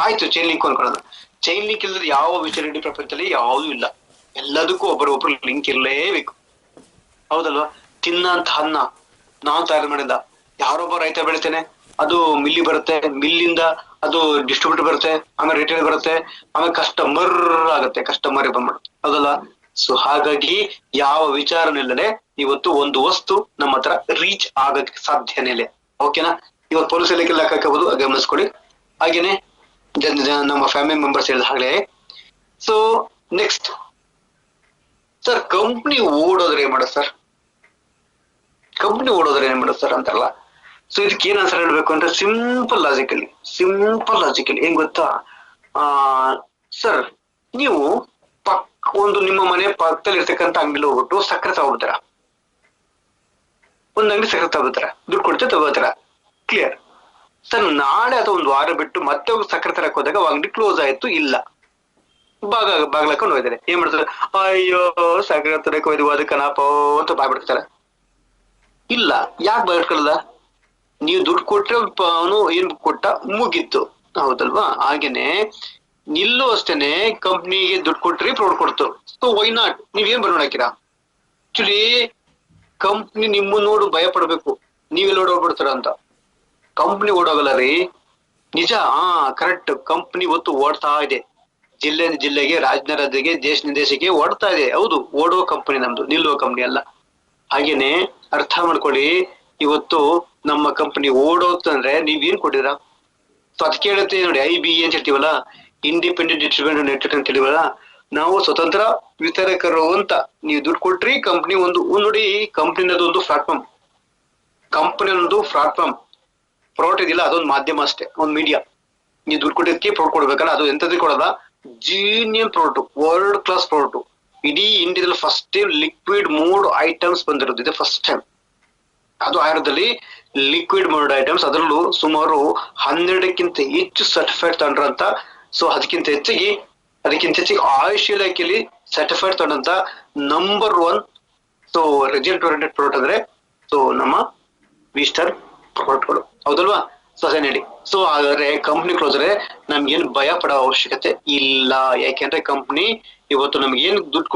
S1: ಆಯ್ತು, ಚೈನ್ ಲಿಂಕ್ ಅನ್ಕೊಳ್ಳೋದು. ಚೈನ್ ಲಿಂಕ್ ಇಲ್ಲದ್ರೆ ಯಾವ ವಿಚಾರ ಇಡೀ ಪ್ರಪಂಚದಲ್ಲಿ ಯಾವುದೂ ಇಲ್ಲ. ಎಲ್ಲದಕ್ಕೂ ಒಬ್ಬರು ಲಿಂಕ್ ಇರಲೇಬೇಕು, ಹೌದಲ್ವಾ? ತಿನ್ನಂತ ಅನ್ನ ನಾನ್ ತಯಾರು ಮಾಡಿಲ್ಲ, ಯಾರೊಬ್ಬ ರೈತ ಬೆಳಿತೇನೆ, ಅದು ಮಿಲ್ಲಿ ಬರುತ್ತೆ, ಮಿಲ್ಲಿಂದ ಅದು ಡಿಸ್ಟ್ರಿಬ್ಯೂಟರ್ ಬರುತ್ತೆ, ಆಮೇಲೆ ರಿಟೇಲ್ ಬರುತ್ತೆ, ಆಮೇಲೆ ಕಸ್ಟಮರ್ ಆಗುತ್ತೆ, ಕಸ್ಟಮರ್ ಬಂದ್ಬಿಡುತ್ತೆ, ಹೌದಲ್ಲ? ಸೊ ಹಾಗಾಗಿ ಯಾವ ವಿಚಾರನಿಲ್ಲದೆ ಇವತ್ತು ಒಂದು ವಸ್ತು ನಮ್ಮ ಹತ್ರ ರೀಚ್ ಆಗಕ್ಕೆ ಸಾಧ್ಯನೇ ಇಲ್ಲ. ಓಕೆನಾ? ಇವತ್ತು ಪೊಲೀಸ್ ಇಲಾಖೆ ಹಾಕಬಹುದು, ಗಮನಿಸ್ಕೊಡಿ. ಹಾಗೇನೆ ನಮ್ಮ ಫ್ಯಾಮಿಲಿ ಮೆಂಬರ್ಸ್ ಹೇಳಿದ ಹಾಗೆ. ಸೊ ನೆಕ್ಸ್ಟ್ ಸರ್, ಕಂಪ್ನಿ ಓಡೋದ್ರೆ ಏನ್ ಮಾಡೋದು ಸರ್? ಕಂಪ್ನಿ ಓಡೋದ್ರೆ ಏನ್ ಮಾಡೋದು ಸರ್ ಅಂತಾರಲ್ಲ. ಸೊ ಇದಕ್ಕೆ ಏನ್ ಆನ್ಸರ್ ಹೇಳ್ಬೇಕು ಅಂದ್ರೆ ಸಿಂಪಲ್ ಲಾಜಿಕಲಿ ಏನ್ ಗೊತ್ತಾ? ಸರ್, ನೀವು ಒಂದು ನಿಮ್ಮ ಮನೆ ಪಕ್ಕದಲ್ಲಿ ಇರ್ತಕ್ಕಂಥ ಅಂಗಡಿಲಿ ಹೋಗ್ಬಿಟ್ಟು ಸಕ್ಕರೆ ತಗೋತಾರ, ಒಂದ್ ಅಂಗಡಿ ಸಕ್ಕರೆ ತಗೋತಾರ, ದುಡ್ಡು ಕೊಡ್ತೇ ತಗೋತಾರ, ಕ್ಲಿಯರ್. ಸರ್, ನಾಳೆ ಅಥವಾ ಒಂದು ವಾರ ಬಿಟ್ಟು ಮತ್ತೆ ಸಕ್ಕರೆ ತರಕ್ ಹೋದಾಗ ಅಂಗಡಿ ಕ್ಲೋಸ್ ಆಯ್ತು, ಇಲ್ಲ, ಬಾಗ್ಲಾಕೊಂಡು ಹೋಗಿದ್ದಾರೆ, ಏನ್ ಮಾಡ್ತಾರೆ? ಅಯ್ಯೋ ಸಕ್ಕರೆ ತರಕ್ ಹೋಯ್ದು ಅದಕ್ಕನಪ್ಪ ಅಂತ ಬಾಯ್ಬಿಡ್ತಾರೆ. ಇಲ್ಲ, ಯಾಕೆ ಬಾಯ್ಬಿಟ್ಕೊಳ್ಳದ? ನೀವು ದುಡ್ಡು ಕೊಟ್ರೆ ಅವನು ಏನ್ ಕೊಟ್ಟ ಮುಗಿತ್ತು, ಹೌದಲ್ವಾ? ಹಾಗೇನೆ ನಿಲ್ಲೂ ಅಷ್ಟೇನೆ, ಕಂಪ್ನಿಗೆ ದುಡ್ಡು ಕೊಟ್ರಿ, ಪ್ರಾಡಕ್ಟ್ ಕೊಡ್ತು, ಸೊ ವೈ ನಾಟ್? ನೀವೇನ್ ಬರ್ನೋಡಾಕಿರಾ? ಆಕ್ಚುಲಿ ಕಂಪ್ನಿ ನಿಮ್ಮ ನೋಡು ಭಯ ಪಡ್ಬೇಕು, ನೀವೆಲ್ಲ ಓಡೋಗ್ಬಿಡ್ತಾರ ಅಂತ. ಕಂಪ್ನಿ ಓಡೋಗಲ್ಲ ರೀ, ನಿಜ. ಕರೆಕ್ಟ್. ಕಂಪ್ನಿ ಹೊತ್ತು ಓಡ್ತಾ ಇದೆ, ಜಿಲ್ಲೆಗೆ, ರಾಜ್ಯಕ್ಕೆ, ದೇಶಕ್ಕೆ ಓಡ್ತಾ ಇದೆ. ಹೌದು, ಓಡುವ ಕಂಪನಿ ನಮ್ದು, ನಿಲ್ಲುವ ಕಂಪನಿ ಅಲ್ಲ. ಹಾಗೇನೆ ಅರ್ಥ ಮಾಡ್ಕೊಳ್ಳಿ, ಇವತ್ತು ನಮ್ಮ ಕಂಪನಿ ಓಡೋತಂದ್ರೆ ನೀವೇನ್ ಕೊಟ್ಟಿರ? ಸೊ ಅದಕ್ಕೆ ಹೇಳುತ್ತೆ ನೋಡಿ, IBE ಅಂತ ಹೇಳ್ತೀವಲ್ಲ, ಇಂಡಿಪೆಂಡೆಂಟ್ ಡಿಸ್ಟ್ರಿಬ್ಯೂಟರ್ ನೆಟ್ವರ್ಕ್ ಅಂತ ಹೇಳಿವಲ್ಲ, ನಾವು ಸ್ವತಂತ್ರ ವಿತರಕರು ಅಂತ. ನೀವು ದುಡ್ಡು ಕೊಟ್ರಿ, ಕಂಪ್ನಿ ಒಂದು ನೋಡಿ, ಕಂಪ್ನಿನದು ಒಂದು ಪ್ಲಾಟ್ಫಾರ್ಮ್, ಕಂಪನಿ ಒಂದು ಪ್ಲಾಟ್ಫಾರ್ಮ್. ಪ್ರಾಡಕ್ಟ್ ಇದಿಲ್ಲ, ಅದೊಂದು ಮಾಧ್ಯಮ ಅಷ್ಟೇ, ಒಂದು ಮೀಡಿಯಾ. ನೀವು ದುಡ್ಡು ಕೊಟ್ಟಿದ್ದಕ್ಕೆ ಪ್ರಾಡಕ್ಟ್ ಕೊಡ್ಬೇಕಲ್ಲ, ಅದು ಎಂತದ್ದು ಕೊಡೋದ? ಜೀನಿಯಂ ಪ್ರಾಡಕ್ಟ್, ವರ್ಲ್ಡ್ ಕ್ಲಾಸ್ ಪ್ರಾಡಕ್ಟ್. ಇಡೀ ಇಂಡಿಯಾದಲ್ಲಿ first time liquid mode items ಬಂದಿರೋದು ಇದೆ, ಫಸ್ಟ್ ಟೈಮ್. ಅದು ಆಯುರ್ವೇದದಲ್ಲಿ ಲಿಕ್ವಿಡ್ ಮೋಡ್ ಐಟಮ್ಸ್, ಅದರಲ್ಲೂ ಸುಮಾರು 12ಕ್ಕಿಂತ ಹೆಚ್ಚು ಸರ್ಟಿಫೈಡ್ ತಗೊಂಡ್ರಂತ. ಸೊ ಅದಕ್ಕಿಂತ ಹೆಚ್ಚಿಗೆ ಆಯುಷ್ ಇಲಾಖೆಯಲ್ಲಿ ಸರ್ಟಿಫೈಡ್ ತಗೊಂಡಂತ number 1 so result oriented product ಅಂದ್ರೆ ಸೊ ನಮ್ಮ ವಿಸ್ಟರ್ ಪ್ರಾಡಕ್ಟ್ಗಳು, ಹೌದಲ್ವಾ? ಸೊ ಅದೇನ್ ಹೇಳಿ. ಸೊ ಹಾಗಾದ್ರೆ ಕಂಪ್ನಿ ಕ್ಲೋಸ್ ಆದ್ರೆ ನಮ್ಗೇನು ಭಯ ಪಡೋ ಅವಶ್ಯಕತೆ ಇಲ್ಲ. ಯಾಕೆಂದ್ರೆ ಕಂಪ್ನಿ ಇವತ್ತು ನಮ್ಗೆ ಏನ್ ದುಡ್ಡು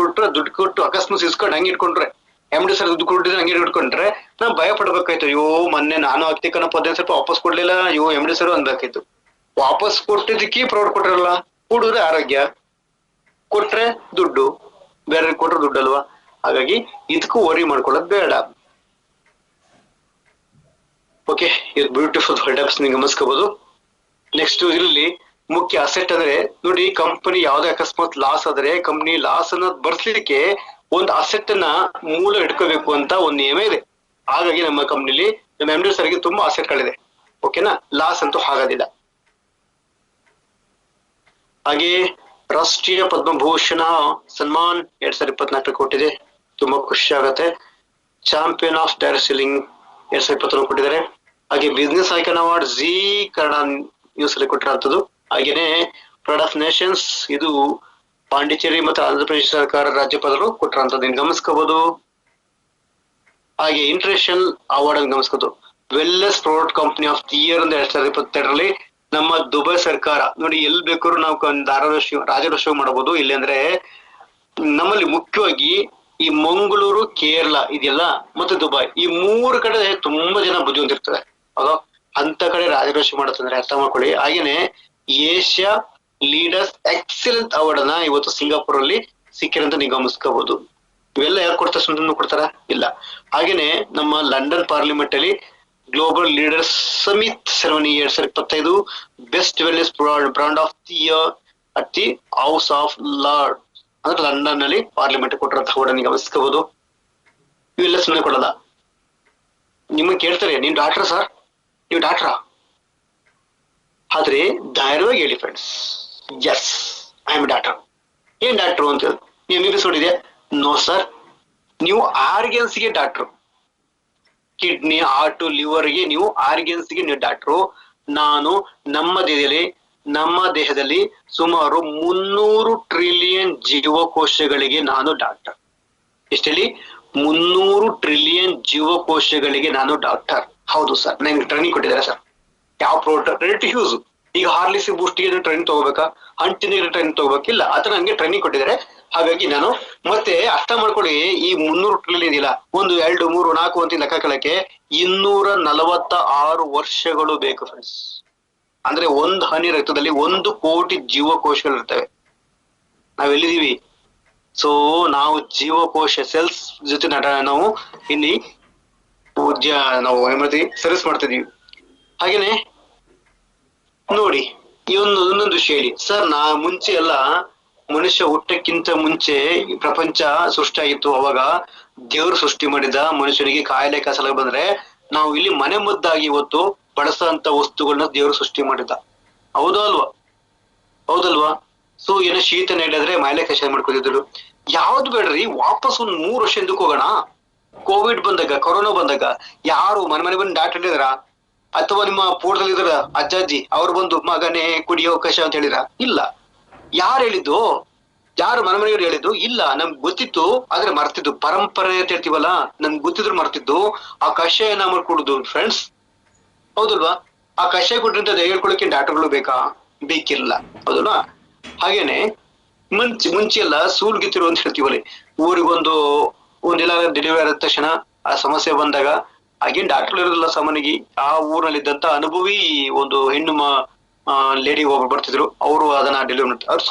S1: ಕೊಟ್ಟು ಅಕಸ್ಮಾತ್ ಇಸ್ಕೊಂಡು ಹಂಗೆ ಇಟ್ಕೊಂಡ್ರೆ, MD ಸರ್ ದುಡ್ಡು ಕೊಟ್ಟಿದ್ರೆ ಹಂಗೆ ಇಟ್ಕೊಂಡ್ರೆ ನಾವು ಭಯ ಪಡ್ಬೇಕಾಯ್ತು. ಅಯ್ಯೋ ಮೊನ್ನೆ ನಾನು ಆಗ್ತಿಕನ ಪದ ಸ್ವಲ್ಪ ವಾಪಸ್ ಕೊಡ್ಲಿಲ್ಲ, ಅಯ್ಯೋ MD ಸರ್ ಅನ್ಬೇಕಾಯ್ತು. ವಾಪಸ್ ಕೊಟ್ಟಿದ್ದಕ್ಕೆ ಪ್ರಾಡಕ್ಟ್ ಕೊಟ್ರಲ್ಲ, ಕೊಡಿದ್ರೆ ಆರೋಗ್ಯ, ಕೊಟ್ರೆ ದುಡ್ಡು, ಬೇರೆ ಕೊಟ್ರೆ ದುಡ್ಡು ಅಲ್ವಾ? ಹಾಗಾಗಿ ಇದಕ್ಕೂ ವರಿ ಮಾಡ್ಕೊಳ್ಳೋದು ಬೇಡ. ಓಕೆ, ಇದು ಬ್ಯೂಟಿಫುಲ್ ವರ್ಡ್ಸ್ ನೀವು ಗಮನಿಸ್ಕೋಬಹುದು. ನೆಕ್ಸ್ಟ್ ಇದರಲ್ಲಿ ಮುಖ್ಯ ಅಸೆಟ್ ಅಂದ್ರೆ ನೋಡಿ, ಕಂಪನಿ ಯಾವ್ದೇ ಅಕಸ್ಮಾತ್ ಲಾಸ್ ಆದ್ರೆ ಕಂಪನಿ ಲಾಸ್ ಅನ್ನ ಬರ್ಸ್ಲಿಕ್ಕೆ ಒಂದು ಅಸೆಟ್ ಅನ್ನ ಮೂಲ ಇಟ್ಕೋಬೇಕು ಅಂತ ಒಂದು ನಿಯಮ ಇದೆ. ಹಾಗಾಗಿ ನಮ್ಮ ಕಂಪ್ನಿಲಿ ನಮ್ಮ MD ಸರ್ಗೆ ತುಂಬಾ ಅಸೆಟ್ಗಳಿದೆ. ಓಕೆನಾ? ಲಾಸ್ ಅಂತೂ ಆಗೋದಿಲ್ಲ. ಹಾಗೆ ರಾಷ್ಟ್ರೀಯ ಪದ್ಮಭೂಷಣ ಸನ್ಮಾನ್ 2024 ಕೊಟ್ಟಿದೆ, ತುಂಬಾ ಖುಷಿ ಆಗತ್ತೆ. ಚಾಂಪಿಯನ್ ಆಫ್ ಡೈರೆಕ್ಟ್ ಸೆಲ್ಲಿಂಗ್ 2021 ಕೊಟ್ಟಿದ್ದಾರೆ. ಹಾಗೆ business icon award G Kannada news ಅಲ್ಲಿ ಕೊಟ್ಟಿರೋಂಥದ್ದು. ಹಾಗೇನೆ ಪ್ರೈಡ್ ಆಫ್ ನೇಷನ್ಸ್, ಇದು ಪಾಂಡಿಚೇರಿ ಮತ್ತು ಆಂಧ್ರ ಪ್ರದೇಶ ಸರ್ಕಾರ ರಾಜ್ಯಪಾಲರು ಕೊಟ್ಟಿರೋಂಥದ್ದು, ನೀವು ಗಮನಿಸ್ಕೋಬಹುದು. ಹಾಗೆ ಇಂಟರ್ನ್ಯಾಷನಲ್ ಅವಾರ್ಡ್ ಅನ್ನು ಗಮನಿಸ್ಕೋಬಹುದು. Wellness product company of the year ಅಂತ 2022 ನಮ್ಮ ದುಬೈ ಸರ್ಕಾರ ನೋಡಿ, ಎಲ್ಲಿ ಬೇಕಾದ್ರೂ ನಾವು ರಾಜರೋಷ ಮಾಡಬಹುದು. ಇಲ್ಲಿ ಅಂದ್ರೆ ನಮ್ಮಲ್ಲಿ ಮುಖ್ಯವಾಗಿ ಈ ಮಂಗಳೂರು, ಕೇರಳ ಇದೆಯಲ್ಲ, ಮತ್ತೆ ದುಬೈ, ಈ 3 ಕಡೆ ತುಂಬಾ ಜನ ಬುದ್ಧಿವಂತಿರ್ತಾರೆ. ಅದು ಅಂತ ಕಡೆ ರಾಜರೋಷ ಮಾಡುತ್ತಂದ್ರೆ ಅರ್ಥ ಮಾಡ್ಕೊಳ್ಳಿ. ಹಾಗೇನೆ ಏಷ್ಯಾ ಲೀಡರ್ಸ್ ಎಕ್ಸಲೆಂಟ್ ಅವಾರ್ಡ್ ಅನ್ನ ಇವತ್ತು ಸಿಂಗಾಪುರ್ ಅಲ್ಲಿ ಸಿಕ್ಕಿರಂತ ನೀವು ಗಮನಿಸ್ಕೋಬಹುದು. ಇವೆಲ್ಲ ಯಾರು ಕೊಡ್ತಾರೆ? ಸುಮ್ಮನೆ ಕೊಡ್ತಾರ? ಇಲ್ಲ. ಹಾಗೇನೆ ನಮ್ಮ ಲಂಡನ್ ಪಾರ್ಲಿಮೆಂಟ್ ಅಲ್ಲಿ global leaders Samit ceremony 2025 best wellness brand of the year at the house of lord ಅಂದ್ರೆ ಲಂಡನ್ ನಲ್ಲಿ ಪಾರ್ಲಿಮೆಂಟ್ ಕೊಟ್ಟಿರೋಂತಹ ಅವಾರ್ಡ್ ನೀವು ಗಮನಿಸ್ಕೋಬಹುದು. ಇವೆಲ್ಲ ಸುಮ್ಮನೆ ಕೊಡಲ್ಲ. ನಿಮಗೆ ಕೇಳ್ತಾರೆ, ನೀವು ಡಾಕ್ಟರ್ ಸರ್, ನೀವು ಡಾಕ್ಟ್ರಾ? ಆದ್ರೆ ಧೈರ್ಯವಾಗಿ ಹೇಳಿ friends, yes I am doctor. ಏನ್ ಡಾಕ್ಟ್ರು ಅಂತ ನೀವು MBBS ನೋಡಿದ್ಯಾ? ನೋ ಸರ್, ನೀವು ಆರ್ಗನ್ಸ್ಗೆ ಡಾಕ್ಟ್ರು. ಕಿಡ್ನಿ, ಹಾರ್ಟ್, ಲಿವರ್ಗೆ ನೀವು ಆರ್ಗನ್ಸ್ಗೆ ನೀವು ಡಾಕ್ಟ್ರು. ನಾನು ನಮ್ಮ ದೇಹದಲ್ಲಿ ಸುಮಾರು 300 ಟ್ರಿಲಿಯನ್ ಜೀವಕೋಶಗಳಿಗೆ ನಾನು ಡಾಕ್ಟರ್. ಎಷ್ಟೇಳಿ? 300 ಟ್ರಿಲಿಯನ್ ಜೀವಕೋಶಗಳಿಗೆ ನಾನು ಡಾಕ್ಟರ್. ಹೌದು ಸರ್, ನನಗೆ ಟ್ರೈನಿಂಗ್ ಕೊಟ್ಟಿದ್ದಾರೆ ಸರ್. ಯಾವ ಪ್ರಾಡಕ್ಟ್? Ready to use. ಈಗ ಹಾರ್ಲಿಕ್ಸ್ ಬೂಸ್ಟಿಗೆ ಟ್ರೈನಿಂಗ್ ತಗೋಬೇಕಾ, ಹಂಟಿನಿಗೆ ಟ್ರೈನಿಂಗ್ ತಗೋಬೇಕಿಲ್ಲ, ಆತರ ನಂಗೆ ಟ್ರೈನಿಂಗ್ ಕೊಟ್ಟಿದ್ದಾರೆ. ಹಾಗಾಗಿ ನಾನು ಮತ್ತೆ ಅರ್ಥ ಮಾಡ್ಕೊಳ್ಳಿ, ಈ 300 ಟ್ರಿಲಿಯನ್ ಇದೆಯಲ್ಲ, 1 2 3 4 ಅಂತ ಲೆಕ್ಕ ಕೇಳಕ್ಕೆ 246 ವರ್ಷಗಳು ಬೇಕು ಫ್ರೆಂಡ್ಸ್. ಅಂದ್ರೆ ಒಂದು ಹನಿ ರಕ್ತದಲ್ಲಿ 1 ಕೋಟಿ ಜೀವಕೋಶಗಳು ಇರ್ತವೆ. ನಾವೆಲ್ಲಿದೀವಿ? ಸೊ ನಾವು ಜೀವಕೋಶ ಸೆಲ್ಸ್ ಜೊತೆ ನಾವು ಇಲ್ಲಿ ನಾವು ಏನ್ ಮಾಡ್ತೀವಿ, ಸರ್ವಿಸ್ ಮಾಡ್ತಿದೀವಿ. ಹಾಗೇನೆ ನೋಡಿ, ಈ ಒಂದೊಂದು ವಿಷಯ ಹೇಳಿ ಸರ್. ಮುಂಚೆ ಎಲ್ಲ ಮನುಷ್ಯ ಹುಟ್ಟಕ್ಕಿಂತ ಮುಂಚೆ ಪ್ರಪಂಚ ಸೃಷ್ಟಿ ಆಗಿತ್ತು. ಅವಾಗ ದೇವರು ಸೃಷ್ಟಿ ಮಾಡಿದ ಮನುಷ್ಯನಿಗೆ ಕಾಯಿಲೆ ಕಸಲ ಬಂದ್ರೆ ನಾವು ಇಲ್ಲಿ ಮನೆ ಮದ್ದಾಗಿ ಇವತ್ತು ಬಳಸಂತ ವಸ್ತುಗಳನ್ನ ದೇವರು ಸೃಷ್ಟಿ ಮಾಡಿದ. ಹೌದಾ ಅಲ್ವಾ? ಹೌದಲ್ವಾ? ಸೊ ಏನೋ ಶೀತ ನಡೆದ್ರೆ ಮಾಯಲೆ ಕಷಾಯ ಮಾಡ್ಕೊತಿದ್ರು. ಯಾವ್ದು ಬೇಡ್ರಿ, ವಾಪಸ್ 3 ವರ್ಷ ಹಿಂದಕ್ಕೆ ಹೋಗೋಣ. ಕೋವಿಡ್ ಬಂದಾಗ, ಕೊರೋನಾ ಬಂದಾಗ ಯಾರು ಮನೆ ಬಂದು ಡಾಕ್ಟರ್ ಹೇಳಿದ್ರ? ಅಥವಾ ನಿಮ್ಮ ಪೋಟದಲ್ಲಿ ಇದ್ರ ಅಜ್ಜಾಜಿ ಅವ್ರು ಬಂದು ಮಗನೇ ಕುಡಿಯೋ ಕಷಾಯ ಅಂತ ಹೇಳಿದ್ರ? ಇಲ್ಲ. ಯಾರು ಹೇಳಿದ್ದು? ಯಾರು ಮನೆಯವರು ಹೇಳಿದ್ದು? ಇಲ್ಲ. ನಮ್ಗೆ ಗೊತ್ತಿತ್ತು, ಆದ್ರೆ ಮರ್ತಿದ್ದು. ಪರಂಪರೆ ಅಂತ ಹೇಳ್ತೀವಲ್ಲ, ನಮ್ಗೆ ಗೊತ್ತಿದ್ರು ಮರ್ತಿದ್ದು. ಆ ಕಷಾಯ ನಾವು ಕುಡುದು ಫ್ರೆಂಡ್ಸ್, ಹೌದಲ್ವಾ? ಆ ಕಷಾಯ ಕುಡ್ರಿಂದ ಹೇಳ್ಕೊಳಕ್ಕೆ ಡಾಕ್ಟರ್ಗಳು ಬೇಕಾ? ಬೇಕಿಲ್ಲ, ಹೌದಲ್ವಾ? ಹಾಗೇನೆ ಮುಂಚೆ ಎಲ್ಲ ಸೂಲ್ಗಿತ್ತಿರು ಅಂತ ಹೇಳ್ತೀವಲ್ಲಿ, ಒಂದೆಲ್ಲ ಡೆಲಿವರಿ ಆದ ತಕ್ಷಣ ಆ ಸಮಸ್ಯೆ ಬಂದಾಗ ಆಗೇನ್ ಡಾಕ್ಟರ್ ಇರೋದಿಲ್ಲ ಸಾಮಾನ್ಯವಾಗಿ. ಆ ಊರಿನಲ್ಲಿದ್ದಂತ ಅನುಭವಿ ಒಂದು ಹೆಣ್ಣು ಲೇಡಿ ಒಬ್ರು ಬರ್ತಿದ್ರು. ಅವರು ಅದನ್ನ ಡೆಲಿವರಿ ಮಾಡ್ತಾರೆ. ಅವ್ರು